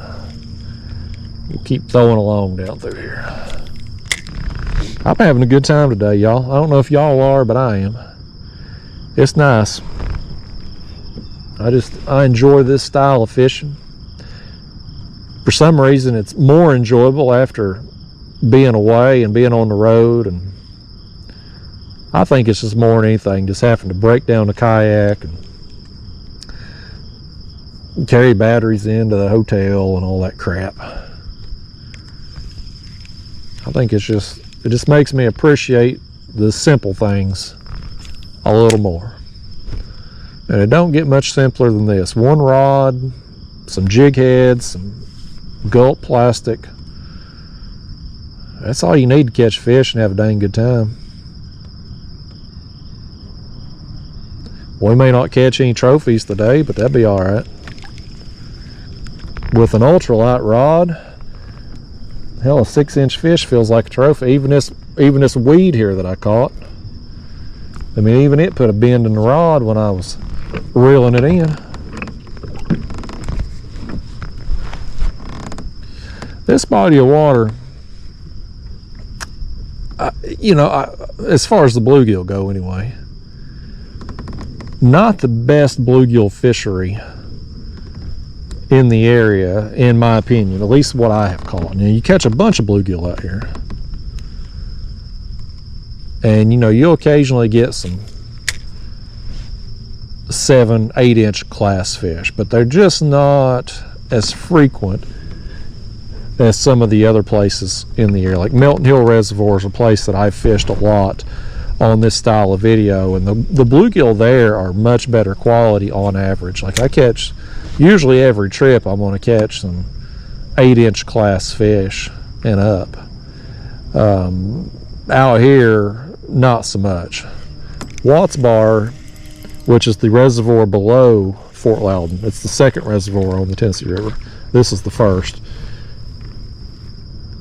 we'll keep throwing along down through here. I'm having a good time today, y'all. I don't know if y'all are, but I am. It's nice. I enjoy this style of fishing. for some reason it's more enjoyable after being away and being on the road. And I think it's just more than anything, just having to break down the kayak and carry batteries into the hotel and all that crap. I think it just makes me appreciate the simple things a little more. And it don't get much simpler than this. One rod, some jig heads, some Gulp plastic. That's all you need to catch fish and have a dang good time. We may not catch any trophies today, but that'd be all right. With an ultralight rod, hell, a 6-inch fish feels like a trophy. Even this weed here that I caught. I mean, even it put a bend in the rod when I was reeling it in. This body of water, as far as the bluegill go anyway, not the best bluegill fishery in the area, in my opinion, at least what I have caught. You catch a bunch of bluegill out here, and you'll occasionally get some 7-8 inch class fish, but they're just not as frequent as some of the other places in the area. Like Melton Hill Reservoir is a place that I've fished a lot on this style of video, and the bluegill there are much better quality on average. Like I catch, usually every trip I'm going to catch some 8-inch class fish and up. Out here, not so much. Watts Bar, which is the reservoir below Fort Loudoun, it's the second reservoir on the Tennessee River. This is the first.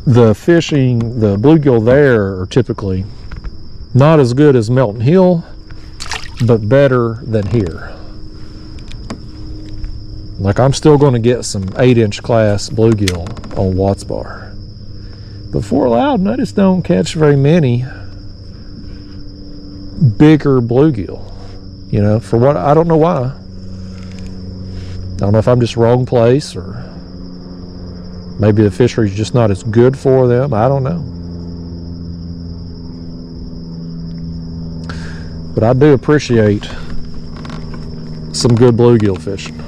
The bluegill there are typically not as good as Melton Hill, but better than here. Like I'm still going to get some 8-inch class bluegill on Watts Bar. But Fort Loudoun, I just don't catch very many bigger bluegill. For what, I don't know why. I don't know if I'm just wrong place, or maybe the fishery's just not as good for them. I don't know. But I do appreciate some good bluegill fishing.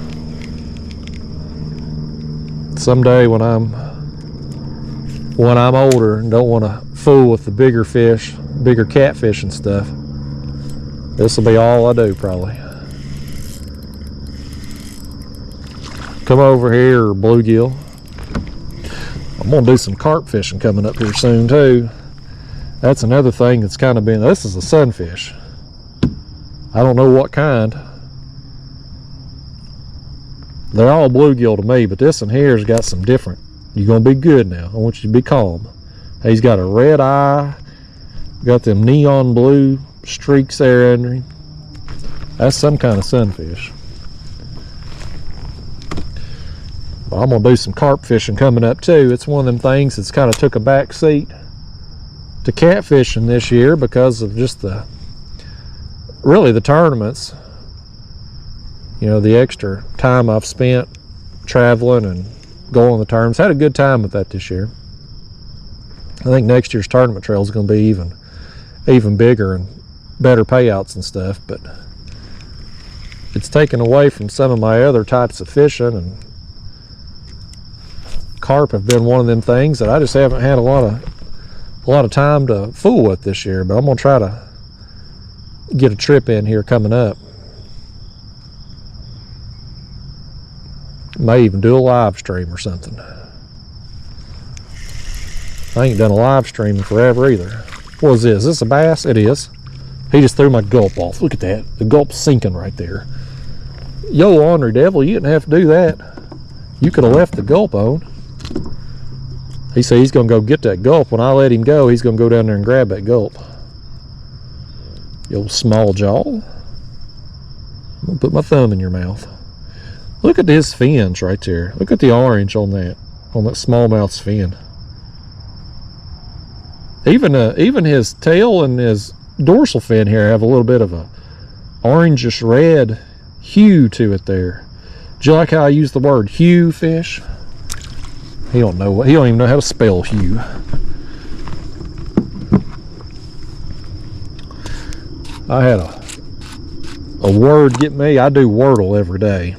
Someday when I'm older and don't want to fool with the bigger fish, bigger catfish and stuff, this will be all I do probably. Come over here, bluegill. I'm gonna do some carp fishing coming up here soon too. That's another thing that's kind of been, this is a sunfish. I don't know what kind. They're all bluegill to me, but this one here's got some different. You're gonna be good now. I want you to be calm. He's got a red eye, got them neon blue streaks there under him. That's some kind of sunfish. But I'm gonna do some carp fishing coming up too. It's one of them things that's kind of took a back seat to catfishing this year because of just really the tournaments. The extra time I've spent traveling and going on the tournaments. Had a good time with that this year. I think next year's tournament trail is going to be even bigger and better payouts and stuff, but it's taken away from some of my other types of fishing, and carp have been one of them things that I just haven't had a lot of time to fool with this year. But I'm going to try to get a trip in here coming up. May even do a live stream or something. I ain't done a live stream in forever either. What is this? Is this a bass? It is. He just threw my gulp off. Look at that. The gulp's sinking right there. Yo, ornery devil, you didn't have to do that. You could have left the gulp on. He said he's going to go get that gulp. When I let him go, he's going to go down there and grab that gulp. You old small jaw. I'm going to put my thumb in your mouth. Look at his fins right there. Look at the orange on that smallmouth's fin. Even his tail and his dorsal fin here have a little bit of a orangish red hue to it there. Do you like how I use the word hue, fish? He don't even know how to spell Hugh. I had a word get me. I do Wordle every day.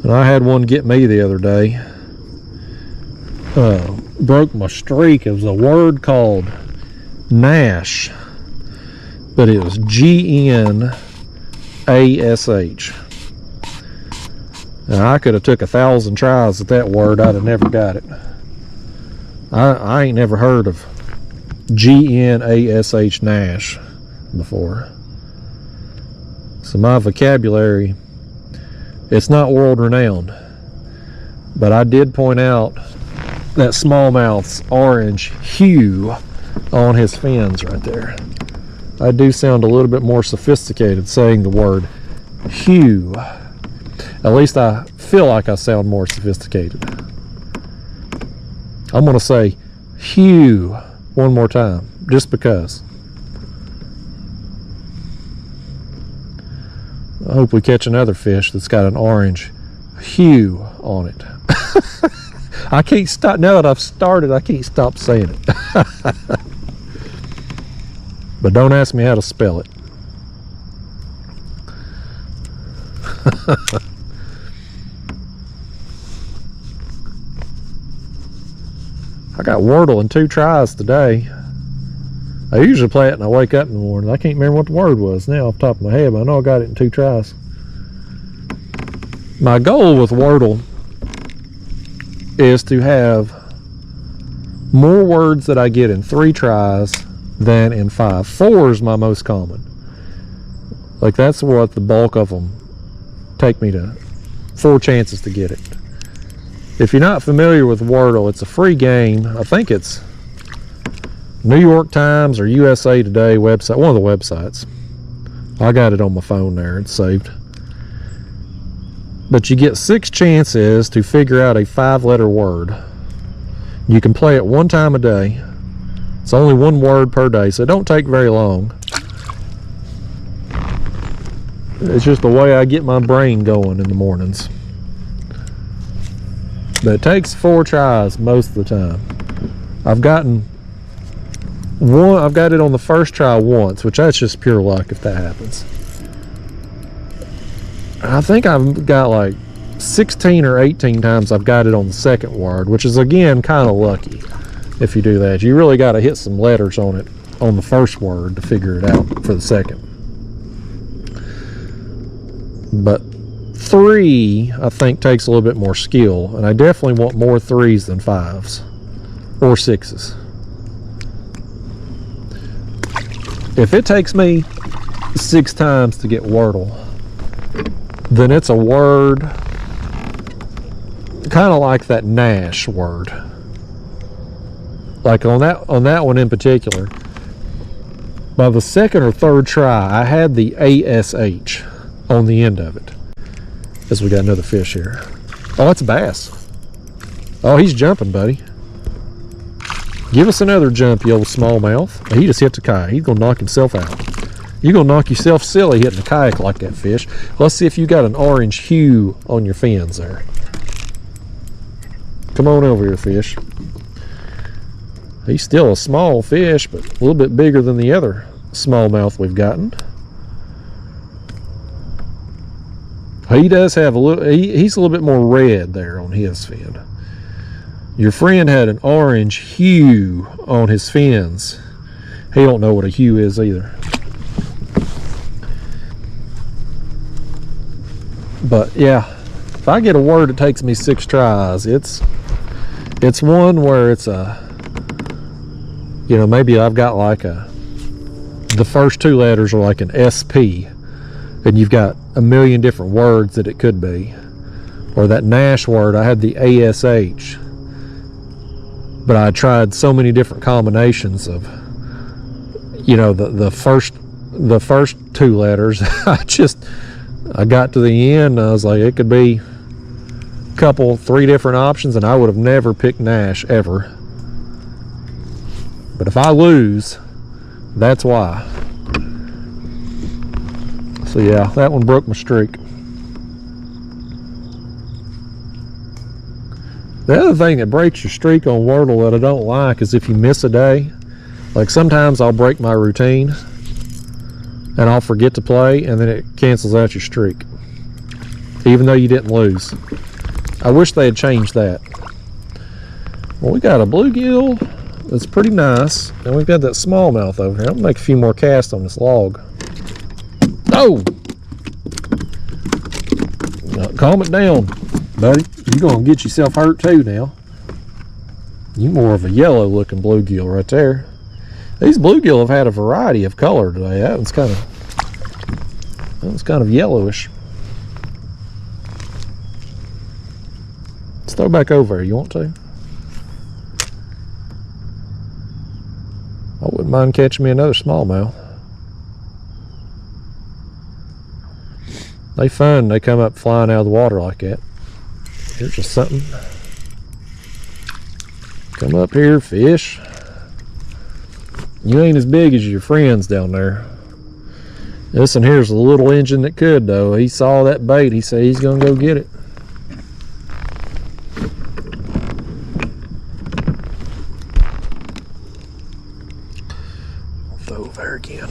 And I had one get me the other day. Broke my streak. It was a word called Nash. But it was Gnash. Now, I could have took 1,000 tries at that word. I'd have never got it. I ain't never heard of Gnash Nash before. So my vocabulary, it's not world renowned. But I did point out that smallmouth's orange hue on his fins right there. I do sound a little bit more sophisticated saying the word hue. At least I feel like I sound more sophisticated. I'm going to say hue one more time, just because. I hope we catch another fish that's got an orange hue on it. I can't stop, now that I've started, I can't stop saying it. But don't ask me how to spell it. I got Wordle in 2 tries today. I usually play it and I wake up in the morning. I can't remember what the word was now off the top of my head, but I know I got it in 2 tries. My goal with Wordle is to have more words that I get in 3 tries than in 5. 4 is my most common. Like, that's what the bulk of them take me to. 4 chances to get it. If you're not familiar with Wordle, it's a free game. I think it's New York Times or USA Today website, one of the websites. I got it on my phone there, it's saved. But you get 6 chances to figure out a 5-letter word. You can play it 1 time a day. It's only 1 word per day, so it don't take very long. It's just the way I get my brain going in the mornings. But it takes 4 tries most of the time. I've got it on the first try once, which that's just pure luck if that happens. I think I've got like 16 or 18 times I've got it on the second word, which is again kind of lucky if you do that. You really got to hit some letters on it on the first word to figure it out for the second. But 3 I think takes a little bit more skill, and I definitely want more 3s than 5s or 6s. If it takes me 6 times to get Wordle, then it's a word kind of like that Nash word. Like on that one in particular, by the second or third try, I had the ASH on the end of it. As we got another fish here. Oh, that's a bass. Oh, he's jumping, buddy. Give us another jump, you old smallmouth. He just hit the kayak. He's gonna knock himself out. You're gonna knock yourself silly hitting the kayak like that, fish. Let's see if you got an orange hue on your fins there. Come on over here, fish. He's still a small fish, but a little bit bigger than the other smallmouth we've gotten. He does have a little, he's a little bit more red there on his fin. Your friend had an orange hue on his fins. He don't know what a hue is either. But yeah, if I get a word that takes me 6 tries, it's one where it's a, you know, maybe I've got like the first 2 letters are like an SP, and you've got a million different words that it could be. Or that Nash word, I had the ASH, but I tried so many different combinations of, you know, the first 2 letters. I got to the end and I was like, it could be a couple, 3 different options, and I would have never picked Nash ever. But if I lose, that's why. So yeah, that one broke my streak. The other thing that breaks your streak on Wordle that I don't like is if you miss a day. Like sometimes I'll break my routine and I'll forget to play, and then it cancels out your streak, even though you didn't lose. I wish they had changed that. Well, we got a bluegill that's pretty nice, and we've got that smallmouth over here. I'm gonna make a few more casts on this log. Oh! Now, calm it down, buddy. You're gonna get yourself hurt too now. You're more of a yellow looking bluegill right there. These bluegill have had a variety of color today. That one's kind of yellowish. Let's throw back over there. You want to? I wouldn't mind catching me another smallmouth. They fun. They come up flying out of the water like that. Here's just something. Come up here, fish. You ain't as big as your friends down there. This one here's a little engine that could, though. He saw that bait. He said he's gonna go get it. I'll throw over there again.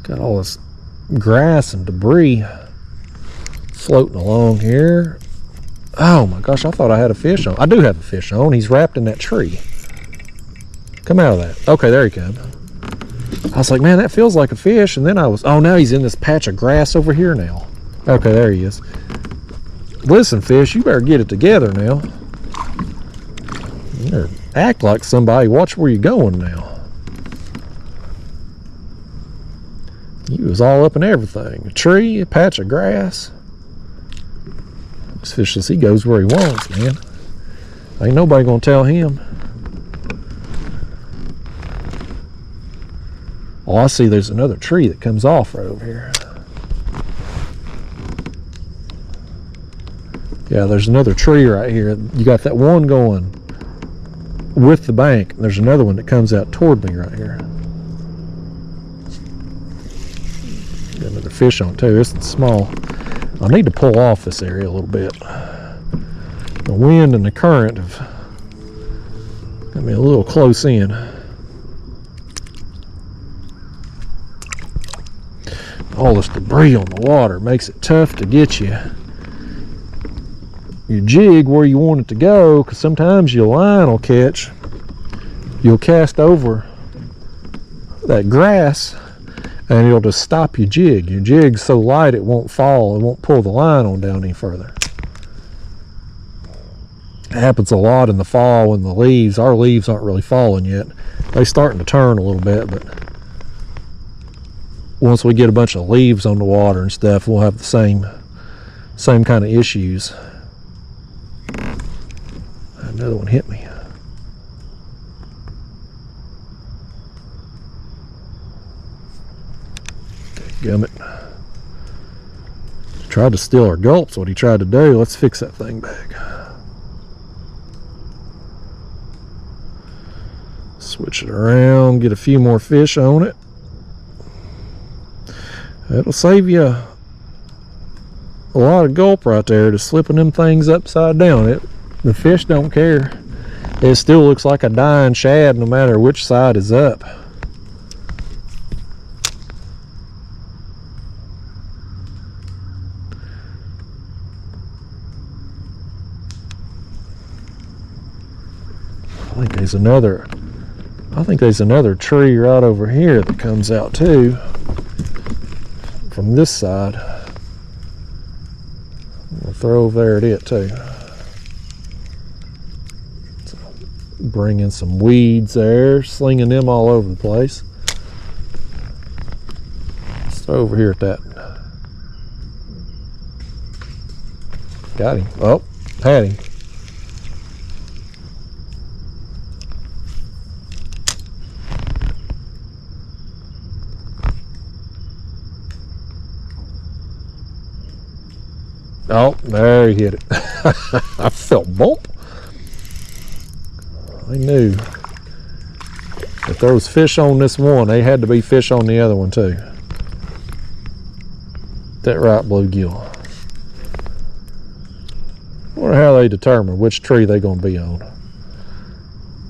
Got all this grass and debris floating along here. Oh my gosh, I thought I had a fish on. I do have a fish on. He's wrapped in that tree. Come out of that. Okay, there he comes. I was like, man, that feels like a fish. And then I was, oh, now he's in this patch of grass over here now. Okay, there he is. Listen, fish, you better get it together now. You better act like somebody. Watch where you're going now. He was all up in everything. A tree, a patch of grass. This fish says he goes where he wants, man. Ain't nobody gonna tell him. Oh, I see there's another tree that comes off right over here. Yeah, there's another tree right here. You got that one going with the bank. There's another one that comes out toward me right here. Got another fish on too. This one's small. I need to pull off this area a little bit. The wind and the current have got me a little close in. All this debris on the water makes it tough to get your jig where you want it to go, because sometimes your line will catch. You'll cast over that grass and it'll just stop your jig. Your jig's so light it won't fall. It won't pull the line on down any further. It happens a lot in the fall when the leaves, our leaves aren't really falling yet. They're starting to turn a little bit, but once we get a bunch of leaves on the water and stuff, we'll have the same kind of issues. Another one hit me. Gummit. Tried to steal our gulps, what he tried to do. Let's fix that thing back. Switch it around, get a few more fish on it. That'll save you a lot of gulp right there, just slipping them things upside down. The fish don't care. It still looks like a dying shad no matter which side is up. I think there's another tree right over here that comes out too from this side. We'll throw over there at it too. So bring in some weeds there, slinging them all over the place. Let's throw over here at that. Got him. Oh, had him. Oh, there he hit it. I felt bump. I knew if there was fish on this one, they had to be fish on the other one too. that right bluegill. I wonder how they determine which tree they're going to be on.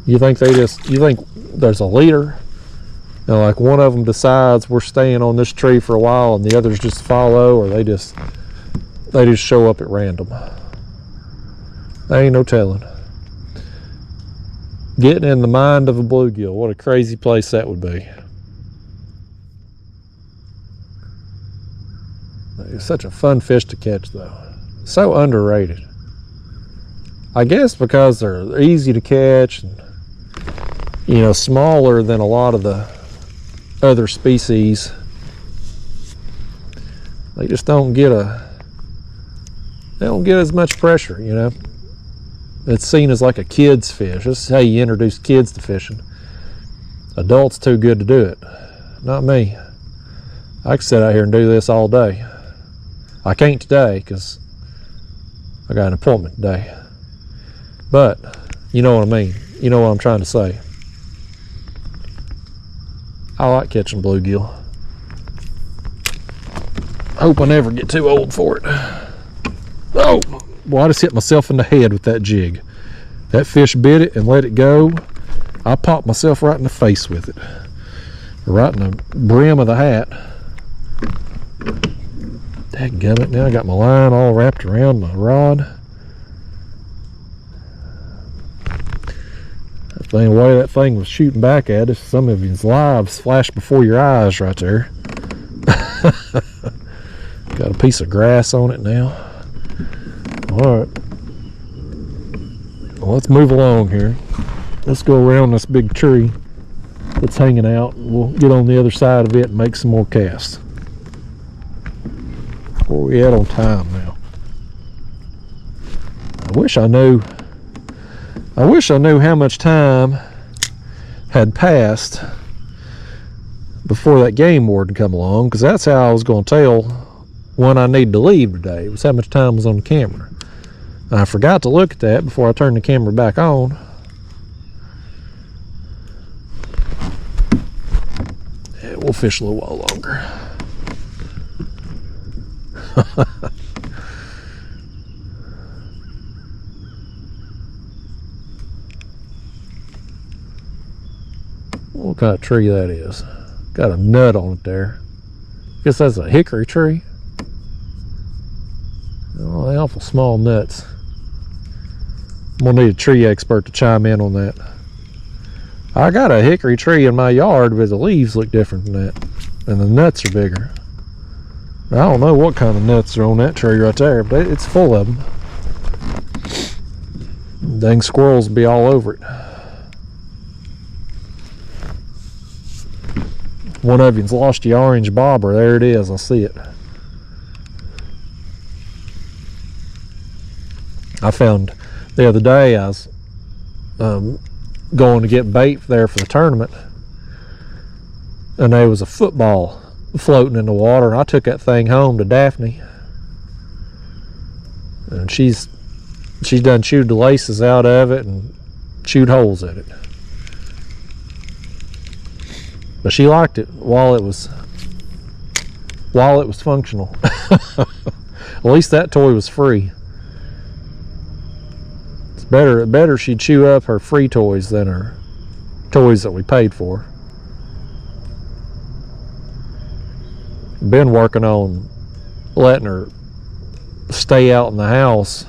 You think there's a leader? And like one of them decides we're staying on this tree for a while and the others just follow, or they just show up at random? There ain't no telling. Getting in the mind of a bluegill, what a crazy place that would be. It's such a fun fish to catch though. So underrated. I guess because they're easy to catch and, you know, smaller than a lot of the other species. They just don't get as much pressure, you know. It's seen as like a kid's fish. This is how you introduce kids to fishing. Adults too good to do it. Not me. I could sit out here and do this all day. I can't today because I got an appointment today. But you know what I mean. You know what I'm trying to say. I like catching bluegill. Hope I never get too old for it. Oh, well, I just hit myself in the head with that jig. That fish bit it and let it go. I popped myself right in the face with it. Right in the brim of the hat. Dadgummit, now I got my line all wrapped around my rod. The way that thing was shooting back at us, some of his lives flashed before your eyes right there. Got a piece of grass on it now. Alright. Well, let's move along here. Let's go around this big tree that's hanging out. We'll get on the other side of it and make some more casts. Where are we at on time now? I wish I knew how much time had passed before that game warden come along, because that's how I was going to tell when I need to leave today. It was how much time was on the camera. I forgot to look at that before I turned the camera back on. Yeah, we'll fish a little while longer. What kind of tree that is? Got a nut on it there. Guess that's a hickory tree. Oh, they're awful small nuts. I'm gonna need a tree expert to chime in on that. I got a hickory tree in my yard, but the leaves look different than that, and the nuts are bigger. I don't know what kind of nuts are on that tree right there, but it's full of them. Dang squirrels will be all over it. One of you's lost your orange bobber. There it is. I see it. I found the other day I was going to get bait there for the tournament, and there was a football floating in the water. I took that thing home to Daphne, and she's done chewed the laces out of it and chewed holes in it. But she liked it while it was functional. At least that toy was free. It's better she'd chew up her free toys than her toys that we paid for. Been working on letting her stay out in the house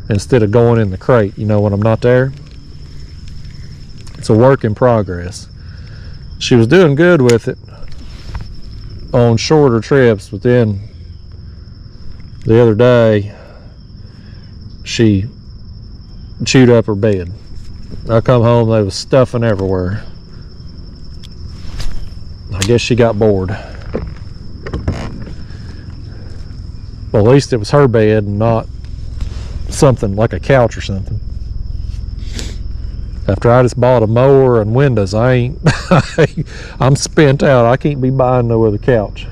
instead of going in the crate, you know, when I'm not there. It's a work in progress. She was doing good with it on shorter trips, but then the other day she chewed up her bed. I come home, there was stuffing everywhere. I guess she got bored. Well, at least it was her bed and not something like a couch or something. After I just bought a mower and windows, I'm spent out. I can't be buying no other couch.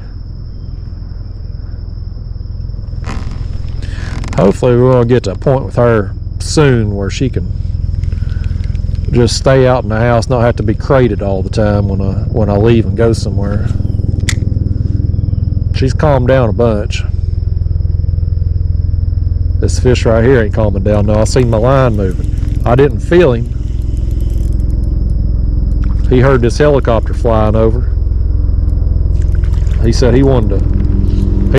Hopefully we're going to get to a point with her soon where she can just stay out in the house, not have to be crated all the time when I leave and go somewhere. She's calmed down a bunch. This fish right here ain't calming down. No, I seen my line moving. I didn't feel him. He heard this helicopter flying over. He said he wanted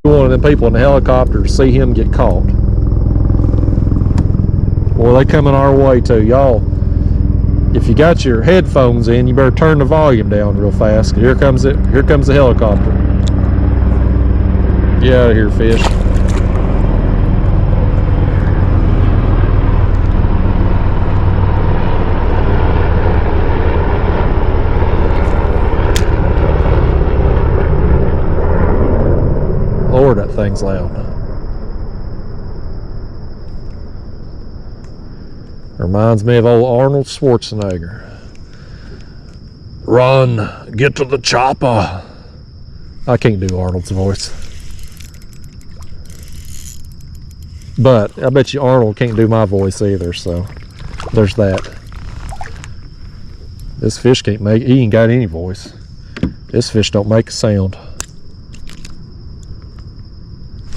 them people in the helicopter to see him get caught. Well, they coming our way too, y'all. If you got your headphones in, you better turn the volume down real fast. Here comes it. Here comes the helicopter. Get out of here, fish. Lord, that thing's loud. Reminds me of old Arnold Schwarzenegger. Run, get to the chopper. I can't do Arnold's voice. But I bet you Arnold can't do my voice either, so there's that. This fish can't make, he ain't got any voice. This fish don't make a sound.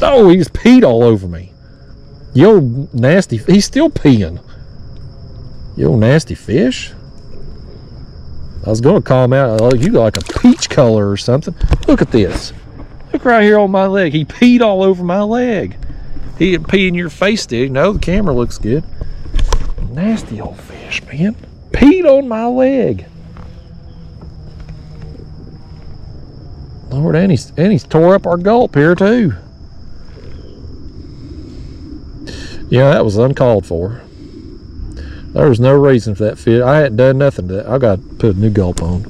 Oh, he just peed all over me. Yo, nasty, he's still peeing. Yo, nasty fish. I was gonna call him out. Oh, you like a peach color or something. Look at this. Look right here on my leg. He peed all over my leg. He didn't pee in your face, did he? No, the camera looks good. Nasty old fish, man. Peed on my leg. Lord, and he's tore up our gulp here too. Yeah, that was uncalled for. There was no reason for that fish. I hadn't done nothing to that. I got to put a new gulp on.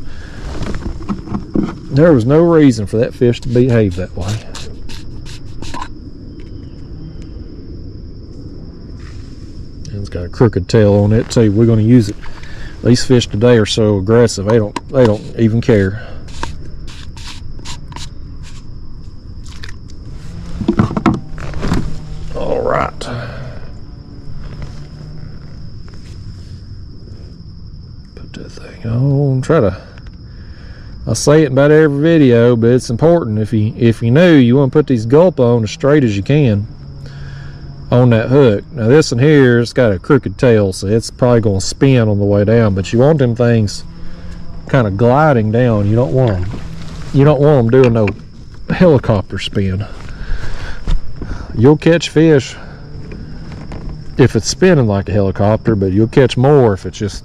There was no reason for that fish to behave that way. And it's got a crooked tail on it too. We're going to use it. These fish today are so aggressive. They don't even care. All right. That thing on. I say it in about every video, but it's important. If you knew, you want to put these gulp on as straight as you can on that hook. Now this one here, it's got a crooked tail, so it's probably going to spin on the way down, but you want them things kind of gliding down. You don't want them doing no helicopter spin. You'll catch fish if it's spinning like a helicopter, but you'll catch more if it's just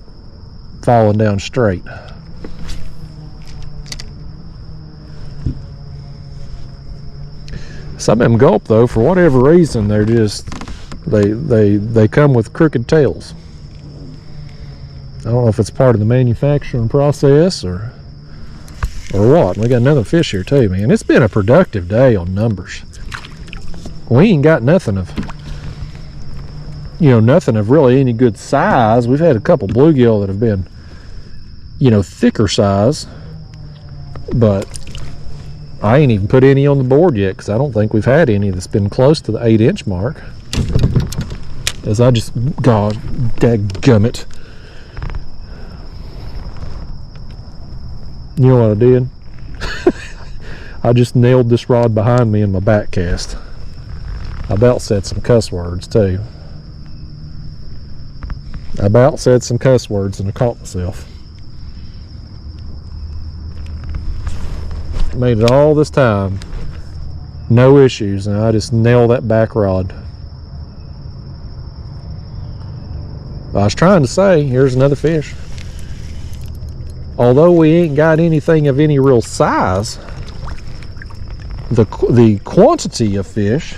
falling down straight. Some of them gulp though, for whatever reason, they're just they come with crooked tails. I don't know if it's part of the manufacturing process or what. We got another fish here too, man. It's been a productive day on numbers. We ain't got nothing of really any good size. We've had a couple bluegill that have been thicker size, but I ain't even put any on the board yet because I don't think we've had any that's been close to the 8-inch mark. As I just, God, dadgummit. You know what I did? I just nailed this rod behind me in my back cast. I about said some cuss words too. I about said some cuss words and I caught myself. Made it all this time, no issues, and I just nailed that back rod. I was trying to say, here's another fish. Although we ain't got anything of any real size, the quantity of fish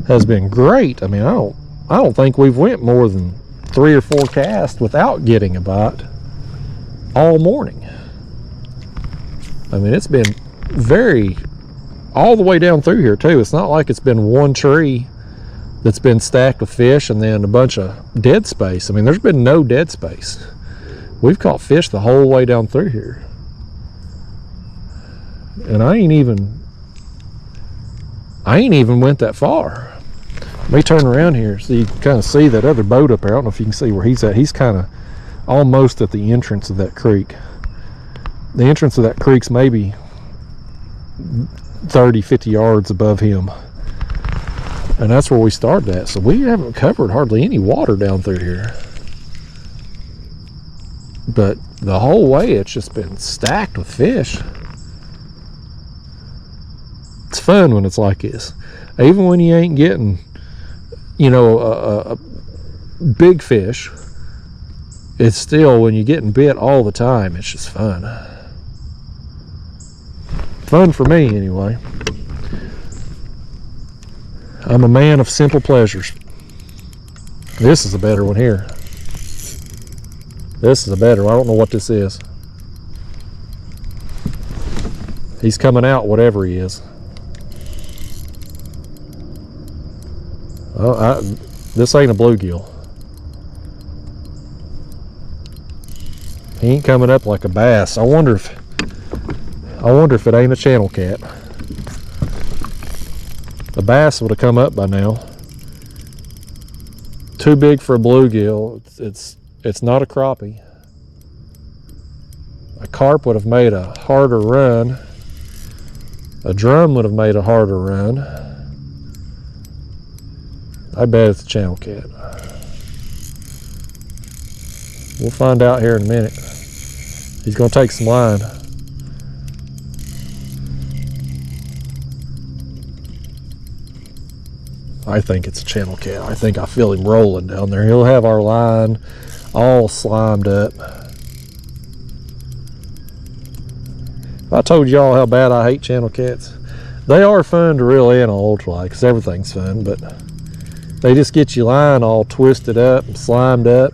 has been great. I mean, I don't think we've went more than 3 or 4 casts without getting a bite all morning. I mean, it's been all the way down through here too. It's not like it's been one tree that's been stacked with fish and then a bunch of dead space. I mean, there's been no dead space. We've caught fish the whole way down through here. And I ain't even went that far. Let me turn around here so you can kind of see that other boat up there. I don't know if you can see where he's at. He's kind of almost at the entrance of that creek. The entrance of that creek's maybe 30, 50 yards above him. And that's where we started at. So we haven't covered hardly any water down through here. But the whole way it's just been stacked with fish. It's fun when it's like this. Even when you ain't getting, you know, a big fish, it's still, when you're getting bit all the time, it's just fun. Fun for me, anyway. I'm a man of simple pleasures. This is a better one here. This is a better one. I don't know what this is. He's coming out, whatever he is. Oh, this ain't a bluegill. He ain't coming up like a bass. I wonder if it ain't a channel cat. The bass would have come up by now. Too big for a bluegill. It's not a crappie. A carp would have made a harder run. A drum would have made a harder run. I bet it's a channel cat. We'll find out here in a minute. He's going to take some line. I think it's a channel cat. I think I feel him rolling down there. He'll have our line all slimed up. I told y'all how bad I hate channel cats. They are fun to reel in on ultralight because everything's fun, but they just get your line all twisted up and slimed up.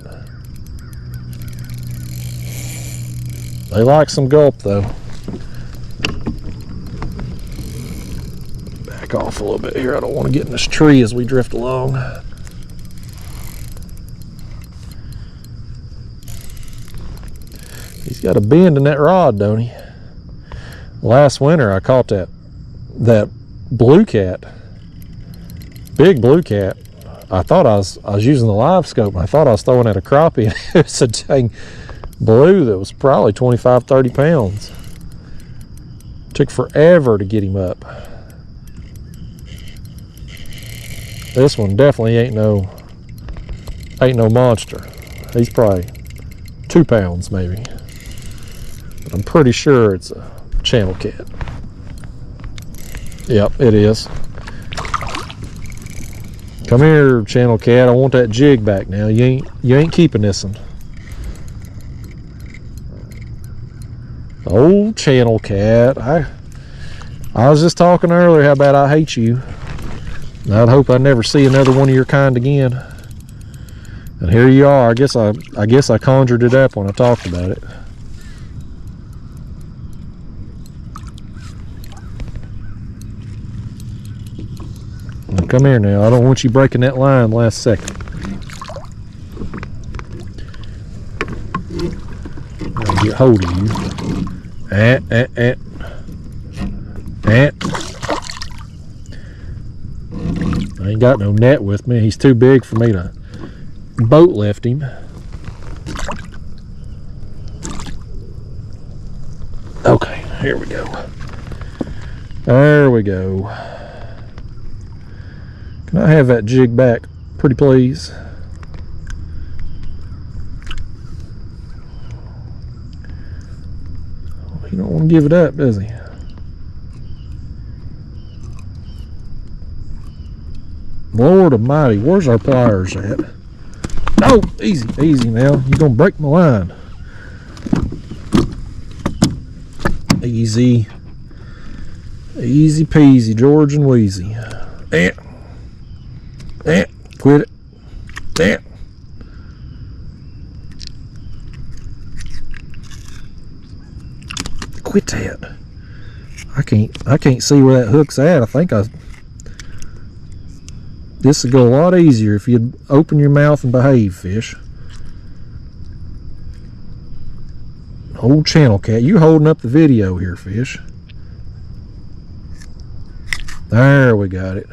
They like some gulp though. Back off a little bit here. I don't want to get in this tree as we drift along. He's got a bend in that rod, don't he? Last winter I caught that blue cat, big blue cat. I thought I was using the live scope, and I thought I was throwing at a crappie, and it was a dang blue that was probably 25, 30 pounds. Took forever to get him up. This one definitely ain't no monster. He's probably 2 pounds maybe. But I'm pretty sure it's a channel cat. Yep, it is. Come here, channel cat. I want that jig back now. You ain't keeping this one. Old channel cat. I was just talking earlier how bad I hate you. I'd hope I never see another one of your kind again. And here you are. I guess I conjured it up when I talked about it. Now come here now. I don't want you breaking that line last second. I'll get hold of you. I ain't got no net with me. He's too big for me to boat lift him. Okay, here we go. There we go. Can I have that jig back, pretty please? He don't want to give it up, does he? Lord almighty, where's our pliers at? No, easy, easy now. You're gonna break my line. Easy. Easy peasy, George and Wheezy. Quit it. Quit that. I can't see where that hook's at. I think this would go a lot easier if you'd open your mouth and behave, fish. Old channel cat, you holding up the video here, fish. There, we got it.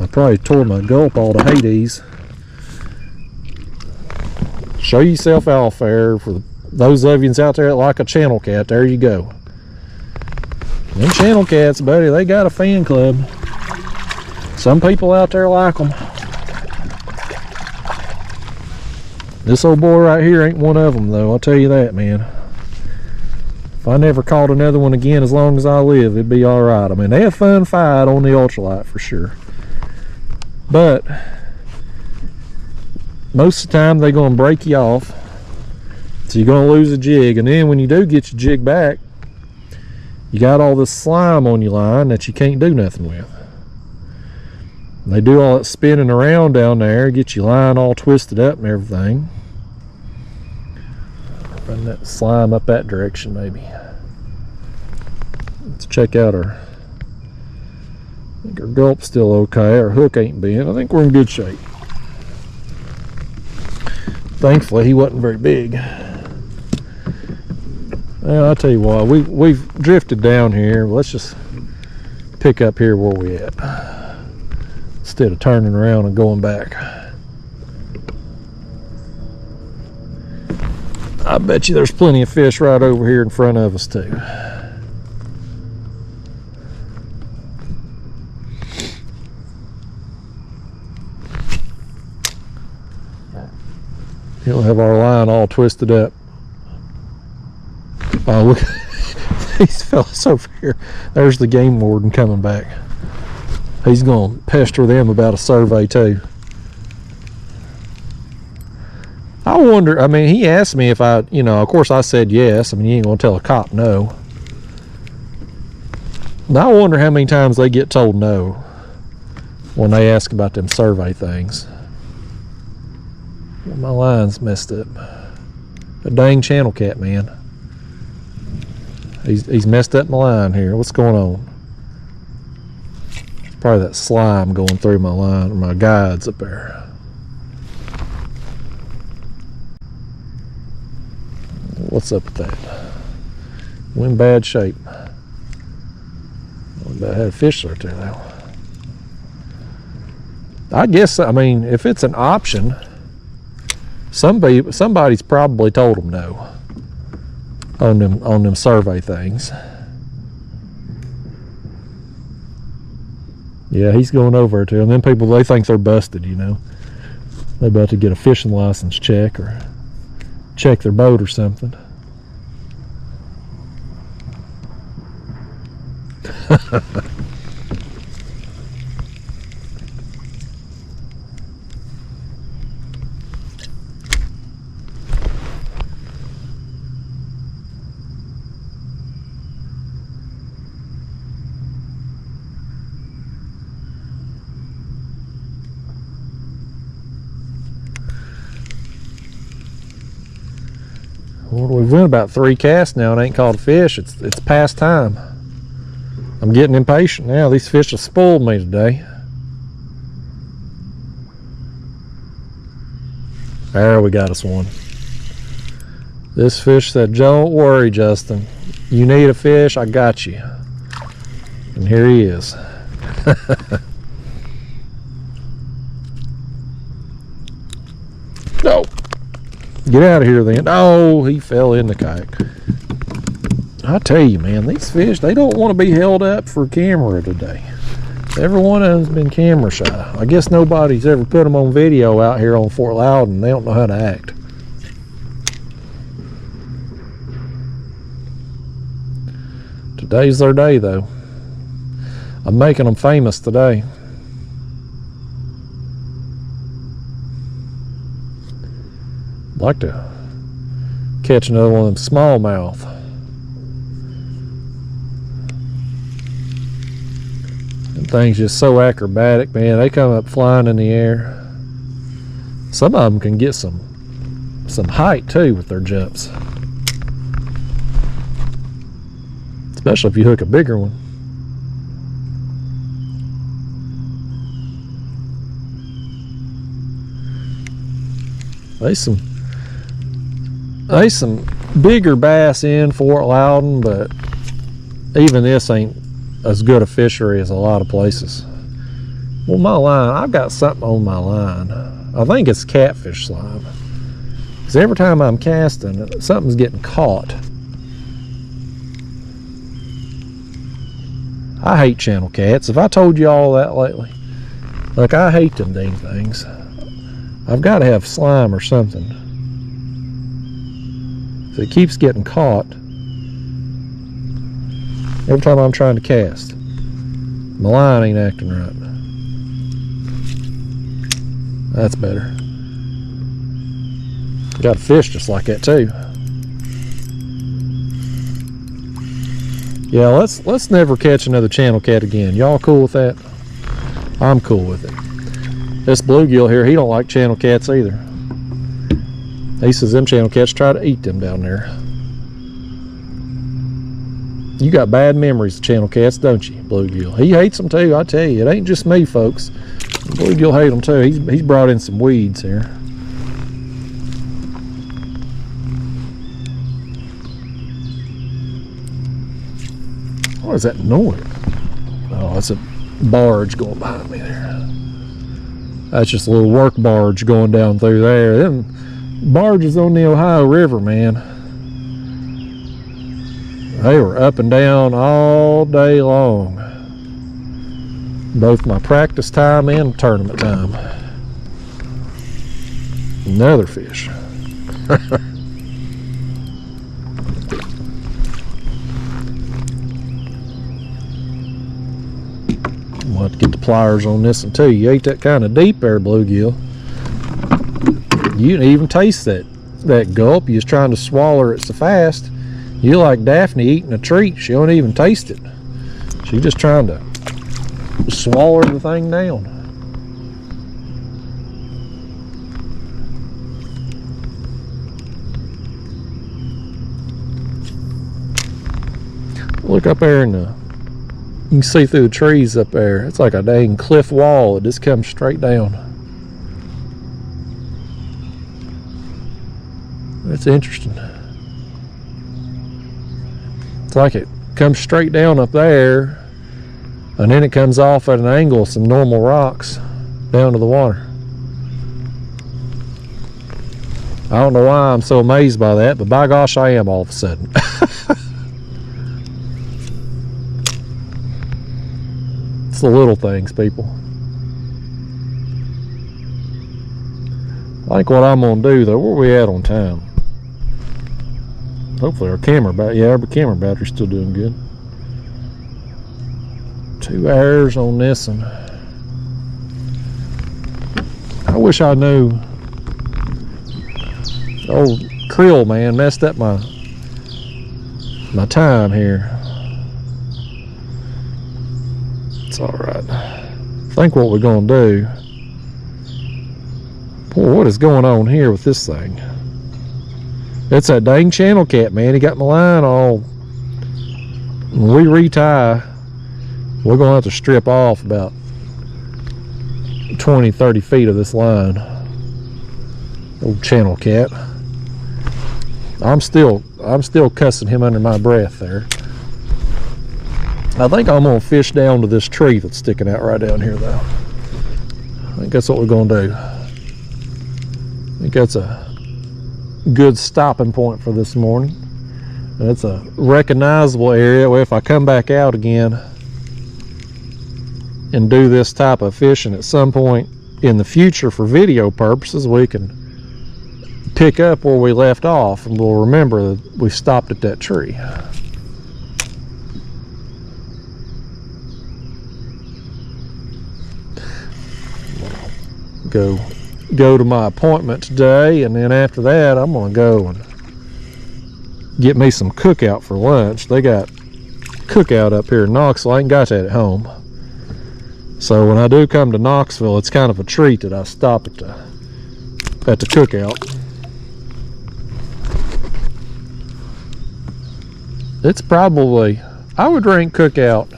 I probably tore my gulp all to Hades. Show yourself off there for those of you out there that like a channel cat. There you go. Them channel cats, buddy, they got a fan club. Some people out there like them. This old boy right here ain't one of them, though. I'll tell you that, man. If I never caught another one again as long as I live, it'd be all right. I mean, they have fun fight on the ultralight for sure. But most of the time, they're going to break you off. So you're going to lose a jig. And then when you do get your jig back, you got all this slime on your line that you can't do nothing with. They do all that spinning around down there, get your line all twisted up and everything. Run that slime up that direction, maybe. Let's check out our. I think our gulp's still okay. Our hook ain't bent. I think we're in good shape. Thankfully, he wasn't very big. Well, I'll tell you what, we've drifted down here. Let's just pick up here where we at, instead of turning around and going back. I bet you there's plenty of fish right over here in front of us too. He'll have our line all twisted up. Oh, look at these fellas over here. There's the game warden coming back. He's going to pester them about a survey too. I wonder, I mean, he asked me if I, you know, of course I said yes. I mean, you ain't going to tell a cop no. And I wonder how many times they get told no when they ask about them survey things. My line's messed up. A dang channel cat, man. He's messed up my line here. What's going on? It's probably that slime going through my line, or my guides up there. What's up with that? We're in bad shape. I had a fish right there now. I guess, I mean, if it's an option, somebody's probably told them no on them survey things. Yeah, he's going over to them. Then people, they think they're busted, you know. They're about to get a fishing license check or check their boat or something. Well, we've went about 3 casts now and ain't caught a fish. It's past time. I'm getting impatient now. These fish have spoiled me today. There, we got us one. This fish said, "Don't worry, Justin. You need a fish, I got you." And here he is. No. Get out of here then. Oh, he fell in the kayak. I tell you, man, these fish, they don't want to be held up for camera today. Every one of them's been camera shy. I guess nobody's ever put them on video out here on Fort Loudoun. They don't know how to act. Today's their day, though. I'm making them famous today. I'd like to catch another one of them smallmouth. Them things just so acrobatic, man. They come up flying in the air. Some of them can get some height too with their jumps, especially if you hook a bigger one. There's some bigger bass in Fort Loudoun, but even this ain't as good a fishery as a lot of places. Well, my line, I've got something on my line. I think it's catfish slime. Because every time I'm casting, something's getting caught. I hate channel cats. Have I told you all that lately? Look, I hate them dang things. I've got to have slime or something. So it keeps getting caught every time I'm trying to cast. My line ain't acting right. That's better. Got a fish just like that too. Yeah, let's never catch another channel cat again. Y'all cool with that? I'm cool with it. This bluegill here, he don't like channel cats either. He says them channel cats try to eat them down there. You got bad memories of channel cats, don't you, bluegill? He hates them too, I tell you. It ain't just me, folks. Bluegill hate them too. He's brought in some weeds here. What is that noise? Oh, that's a barge going behind me there. That's just a little work barge going down through there. Them barges on the Ohio River, man. They were up and down all day long. Both my practice time and tournament time. Another fish. We'll have to get the pliers on this one too. You ate that kind of deep there, bluegill. You didn't even taste that gulp. You was trying to swallow it so fast. You like Daphne eating a treat. She don't even taste it. She's just trying to swallow the thing down. Look up there in the, you can see through the trees up there. It's like a dang cliff wall. It just comes straight down. That's interesting. It's like it comes straight down up there, and then it comes off at an angle of some normal rocks down to the water. I don't know why I'm so amazed by that, but by gosh, I am all of a sudden. It's the little things, people. I think what I'm gonna do though, where we at on time? Hopefully our camera battery's still doing good. 2 hours on this one. I wish I knew. Old krill man messed up my time here. It's all right. I think what we're gonna do. Boy, what is going on here with this thing? It's that dang channel cat, man. He got my line all. When we retie, we're gonna have to strip off about 20-30 feet of this line. Old channel cat. I'm still cussing him under my breath there. I think I'm gonna fish down to this tree that's sticking out right down here though. I think that's what we're gonna do. I think that's a good stopping point for this morning. And it's a recognizable area where if I come back out again and do this type of fishing at some point in the future for video purposes, we can pick up where we left off and we'll remember that we stopped at that tree. Go to my appointment today, and then after that I'm gonna go and get me some cookout for lunch. They got cookout up here in Knoxville. I ain't got that at home, so when I do come to Knoxville, it's kind of a treat that I stop at the cookout. It's probably, I would rank cookout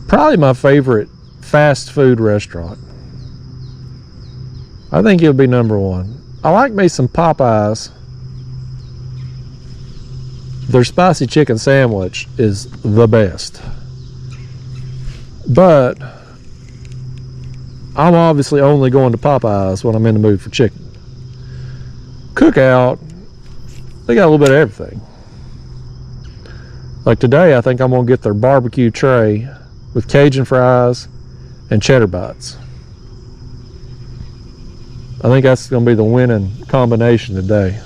probably my favorite fast food restaurant. I think it'll be #1. I like me some Popeyes. Their spicy chicken sandwich is the best. But I'm obviously only going to Popeyes when I'm in the mood for chicken. Cookout, they got a little bit of everything. Like today, I think I'm gonna get their barbecue tray with Cajun fries and cheddar bites. I think that's gonna be the winning combination today.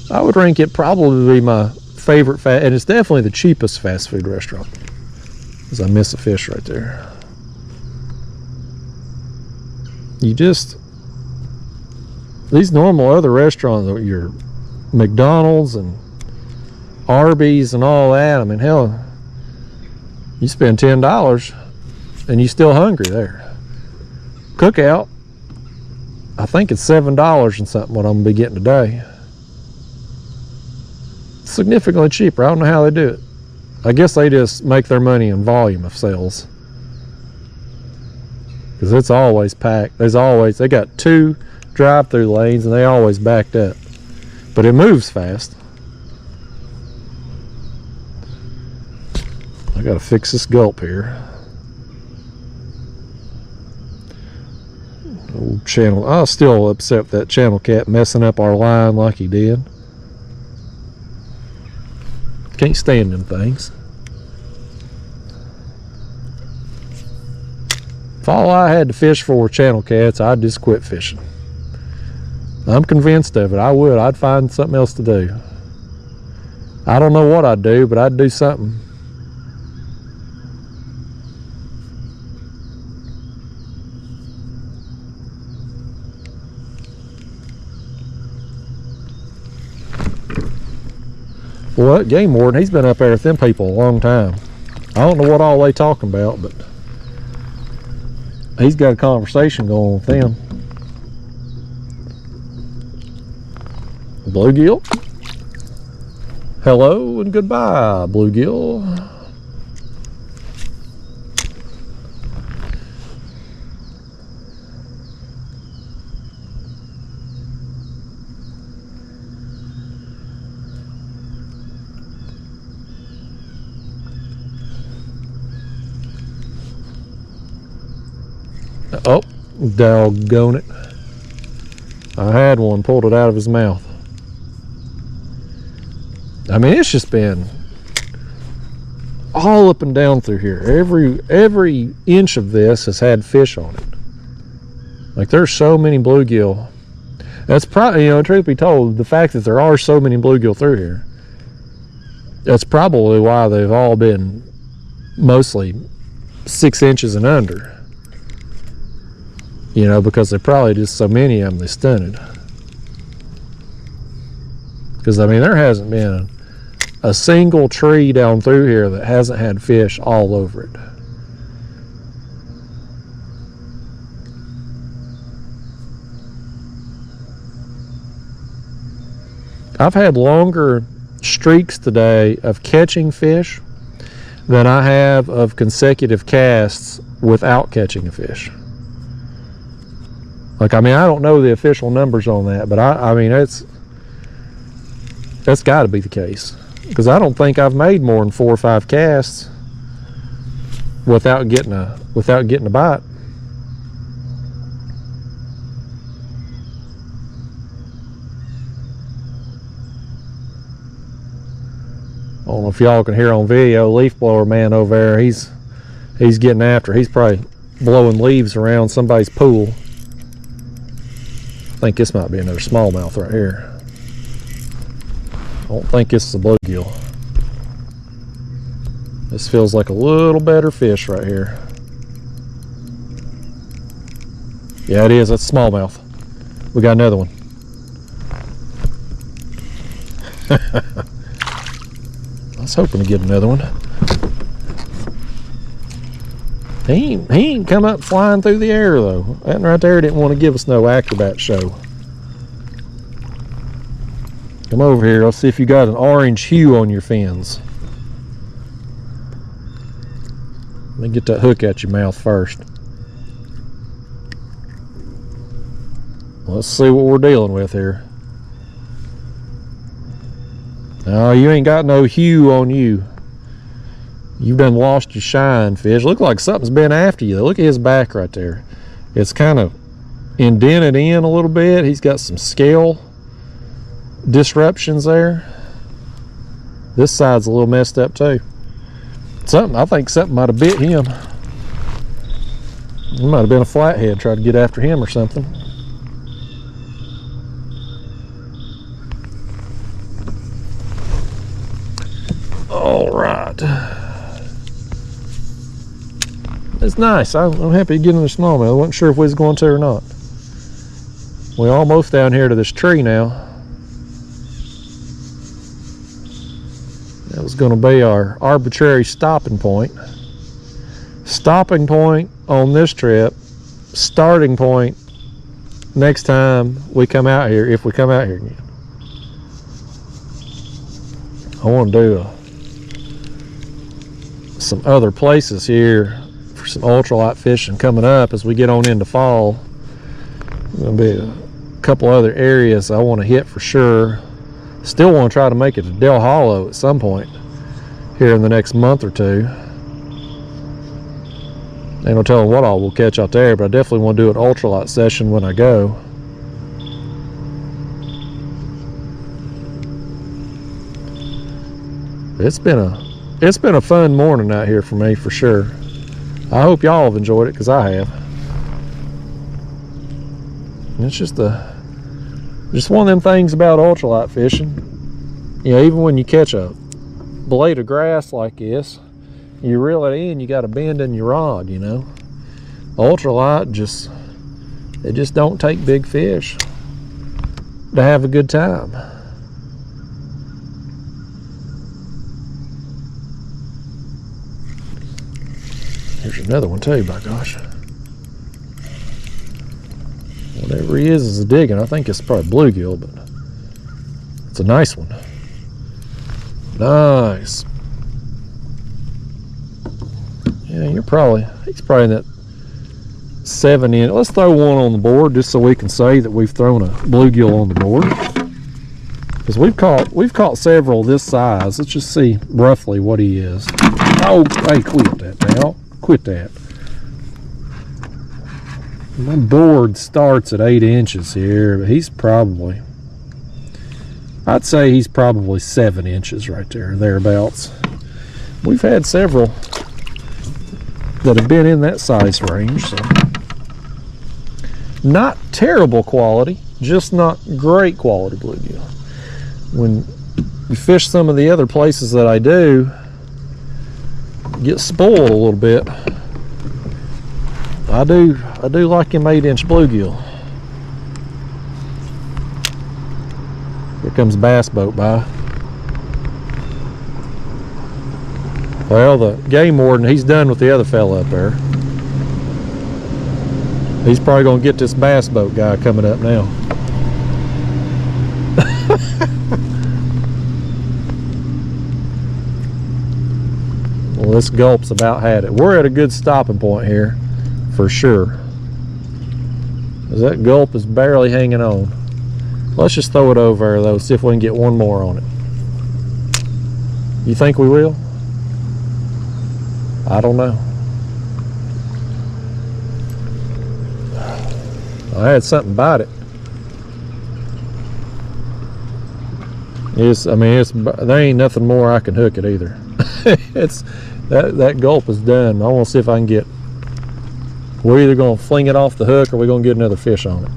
I would rank it probably my favorite and it's definitely the cheapest fast food restaurant. Because I miss a fish right there. These normal other restaurants, your McDonald's and Arby's and all that, I mean, hell, you spend $10 and you still hungry there. Cookout, I think it's $7 and something what I'm gonna be getting today. Significantly cheaper. I don't know how they do it. I guess they just make their money in volume of sales. Because it's always packed. They got 2 drive-through lanes and they always backed up. But it moves fast. I gotta fix this gulp here. Old channel. I was still upset with that channel cat messing up our line like he did. Can't stand them things. If all I had to fish for were channel cats, I'd just quit fishing. I'm convinced of it. I'd find something else to do. I don't know what I'd do, but I'd do something. Well, that game warden, he's been up there with them people a long time. I don't know what all they talking about, but he's got a conversation going with them. Bluegill. Hello and goodbye, bluegill. Oh, doggone it. I had one, pulled it out of his mouth. I mean, it's just been all up and down through here. Every inch of this has had fish on it. Like, there's so many bluegill. That's probably, truth be told, the fact that there are so many bluegill through here, that's probably why they've all been mostly 6 inches and under. Because there probably just so many of them they stunted. Because, I mean, there hasn't been a single tree down through here that hasn't had fish all over it. I've had longer streaks today of catching fish than I have of consecutive casts without catching a fish. Like, I mean, I don't know the official numbers on that, but I mean, that's got to be the case. Because I don't think I've made more than 4 or 5 casts without getting a bite. I don't know if y'all can hear on video, leaf blower man over there, he's getting after. He's probably blowing leaves around somebody's pool. I think this might be another smallmouth right here. I don't think this is a bluegill. This feels like a little better fish right here. Yeah, it is. That's smallmouth. We got another one. I was hoping to get another one. He ain't come up flying through the air though. That right there didn't want to give us no acrobat show. Come over here, let's see if you got an orange hue on your fins. Let me get that hook out your mouth first. Let's see what we're dealing with here. No, you ain't got no hue on you. You've done lost your shine, fish. Look like something's been after you. Look at his back right there. It's kind of indented in a little bit. He's got some scale disruptions there. This side's a little messed up too. I think something might have bit him. It might have been a flathead trying to get after him or something. All right. It's nice. I'm happy to get in the smallmouth. I wasn't sure if we was going to or not. We're almost down here to this tree now. That was going to be our arbitrary stopping point. Stopping point on this trip. Starting point next time we come out here, if we come out here again. I want to do some other places here for some ultralight fishing coming up as we get on into fall. There's going to be a couple other areas I want to hit for sure. Still want to try to make it to Del Hollow at some point here in the next month or two. Ain't no telling what all we'll catch out there, but I definitely want to do an ultralight session when I go. It's been a fun morning out here for me for sure. I hope y'all have enjoyed it because I have. It's just one of them things about ultralight fishing. You know, even when you catch a blade of grass like this, you reel it in, you got a bend in your rod, you know. Ultralight it just don't take big fish to have a good time. Here's another one too, by gosh. Whatever he is digging. I think it's probably bluegill, but it's a nice one. Nice. Yeah, he's probably in that 7 inch. Let's throw one on the board just so we can say that we've thrown a bluegill on the board. Because we've caught several this size. Let's just see roughly what he is. Oh, hey, quit that now. Quit that. My board starts at 8 inches here, but I'd say he's probably 7 inches right there, thereabouts. We've had several that have been in that size range, so not terrible quality, just not great quality bluegill. When you fish some of the other places that I do, you get spoiled a little bit. I do like him 8-inch bluegill. Here comes a bass boat by. Well, the game warden, he's done with the other fella up there. He's probably going to get this bass boat guy coming up now. Well, this gulp's about had it. We're at a good stopping point here, for sure. That gulp is barely hanging on. Let's just throw it over there, though, see if we can get one more on it. You think we will? I don't know. I had something bite it. There ain't nothing more I can hook it either. That gulp is done. I want to see if I can get. We're either going to fling it off the hook or we're going to get another fish on it.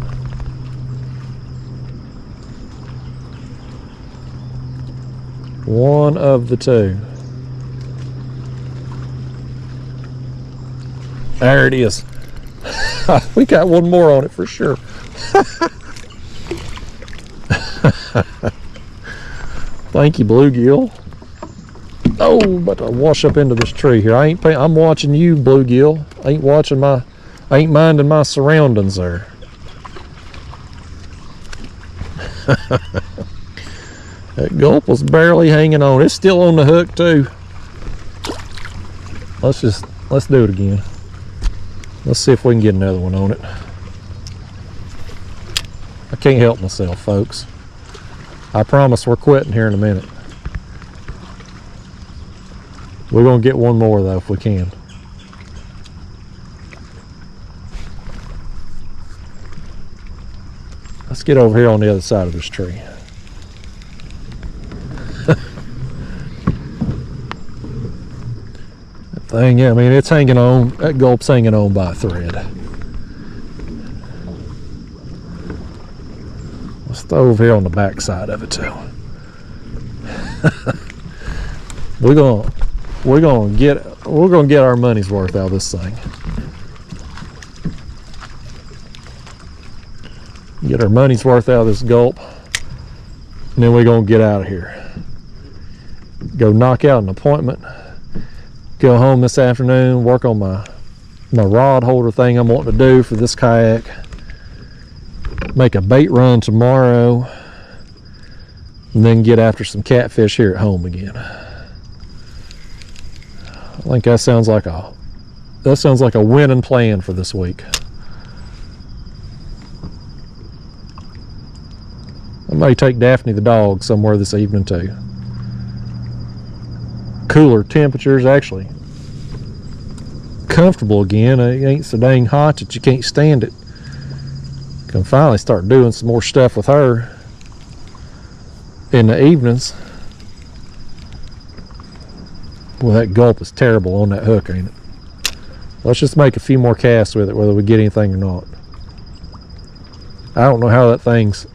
One of the two. There it is. We got one more on it for sure. Thank you, bluegill. Oh, about to wash up into this tree here. I'm watching you, bluegill. I ain't minding my surroundings there. That gulp was barely hanging on. It's still on the hook too. Let's do it again. Let's see if we can get another one on it. I can't help myself, folks. I promise we're quitting here in a minute. We're gonna get one more though if we can. Let's get over here on the other side of this tree. thing, yeah, I mean, it's hanging on. That Gulp's hanging on by a thread. Let's throw over here on the back side of it too. we're gonna get our money's worth out of this thing. Get our money's worth out of this Gulp, and then we're gonna get out of here. Go knock out an appointment. Go home this afternoon. Work on my rod holder thing I'm wanting to do for this kayak. Make a bait run tomorrow, and then get after some catfish here at home again. I think that sounds like a winning plan for this week. I may take Daphne the dog somewhere this evening too. Cooler temperatures, actually comfortable again. It ain't so dang hot that you can't stand it. Can finally start doing some more stuff with her in the evenings. Well, that Gulp is terrible on that hook, ain't it? Let's just make a few more casts with it, whether we get anything or not. I don't know how that thing's,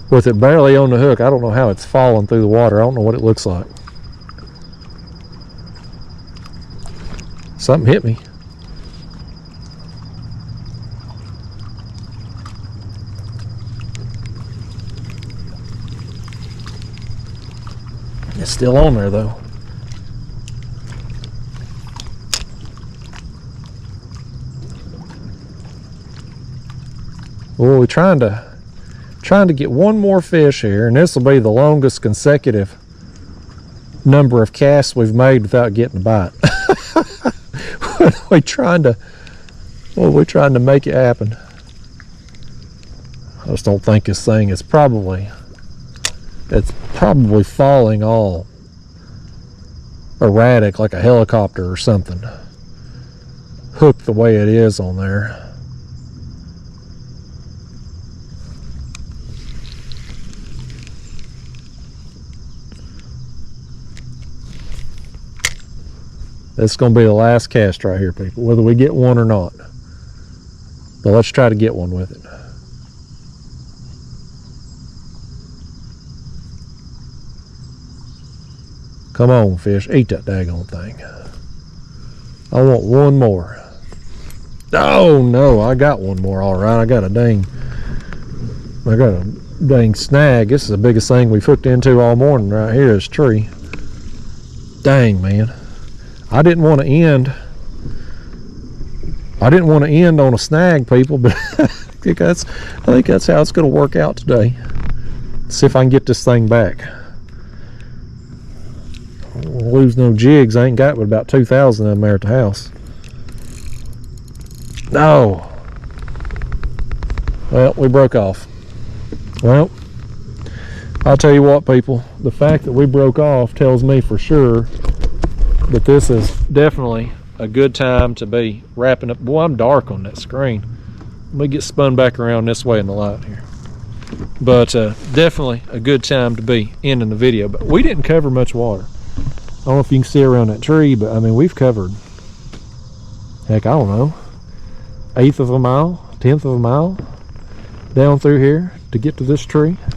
with it barely on the hook, I don't know how it's falling through the water. I don't know what it looks like. Something hit me. It's still on there though. Well, we're trying to get one more fish here, and this will be the longest consecutive number of casts we've made without getting a bite. we're trying to make it happen. I just don't think this thing is probably falling all erratic like a helicopter or something. Hooked the way it is on there. This is going to be the last cast right here, people, whether we get one or not. But let's try to get one with it. Come on, fish. Eat that daggone thing. I want one more. Oh, no. I got one more, all right. I got a dang snag. This is the biggest thing we've hooked into all morning right here, this tree. Dang, man. I didn't want to end on a snag, people, but I think that's how it's going to work out today. See if I can get this thing back. I don't wanna lose no jigs. I ain't got but about 2,000 of them there at the house. No. Well, we broke off. Well, I'll tell you what, people. The fact that we broke off tells me for sure that this is definitely a good time to be wrapping up. Boy, I'm dark on that screen. Let me get spun back around this way in the light here. But definitely a good time to be ending the video. But we didn't cover much water. I don't know if you can see around that tree, but I mean, we've covered, heck, I don't know, 1/8 of a mile, 1/10 of a mile down through here to get to this tree. I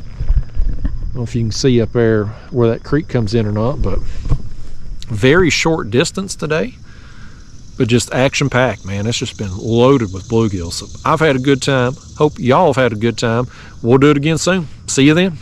don't know if you can see up there where that creek comes in or not, but very short distance today, but just action packed, man. It's just been loaded with bluegills. So I've had a good time. Hope y'all have had a good time. We'll do it again soon. See you then.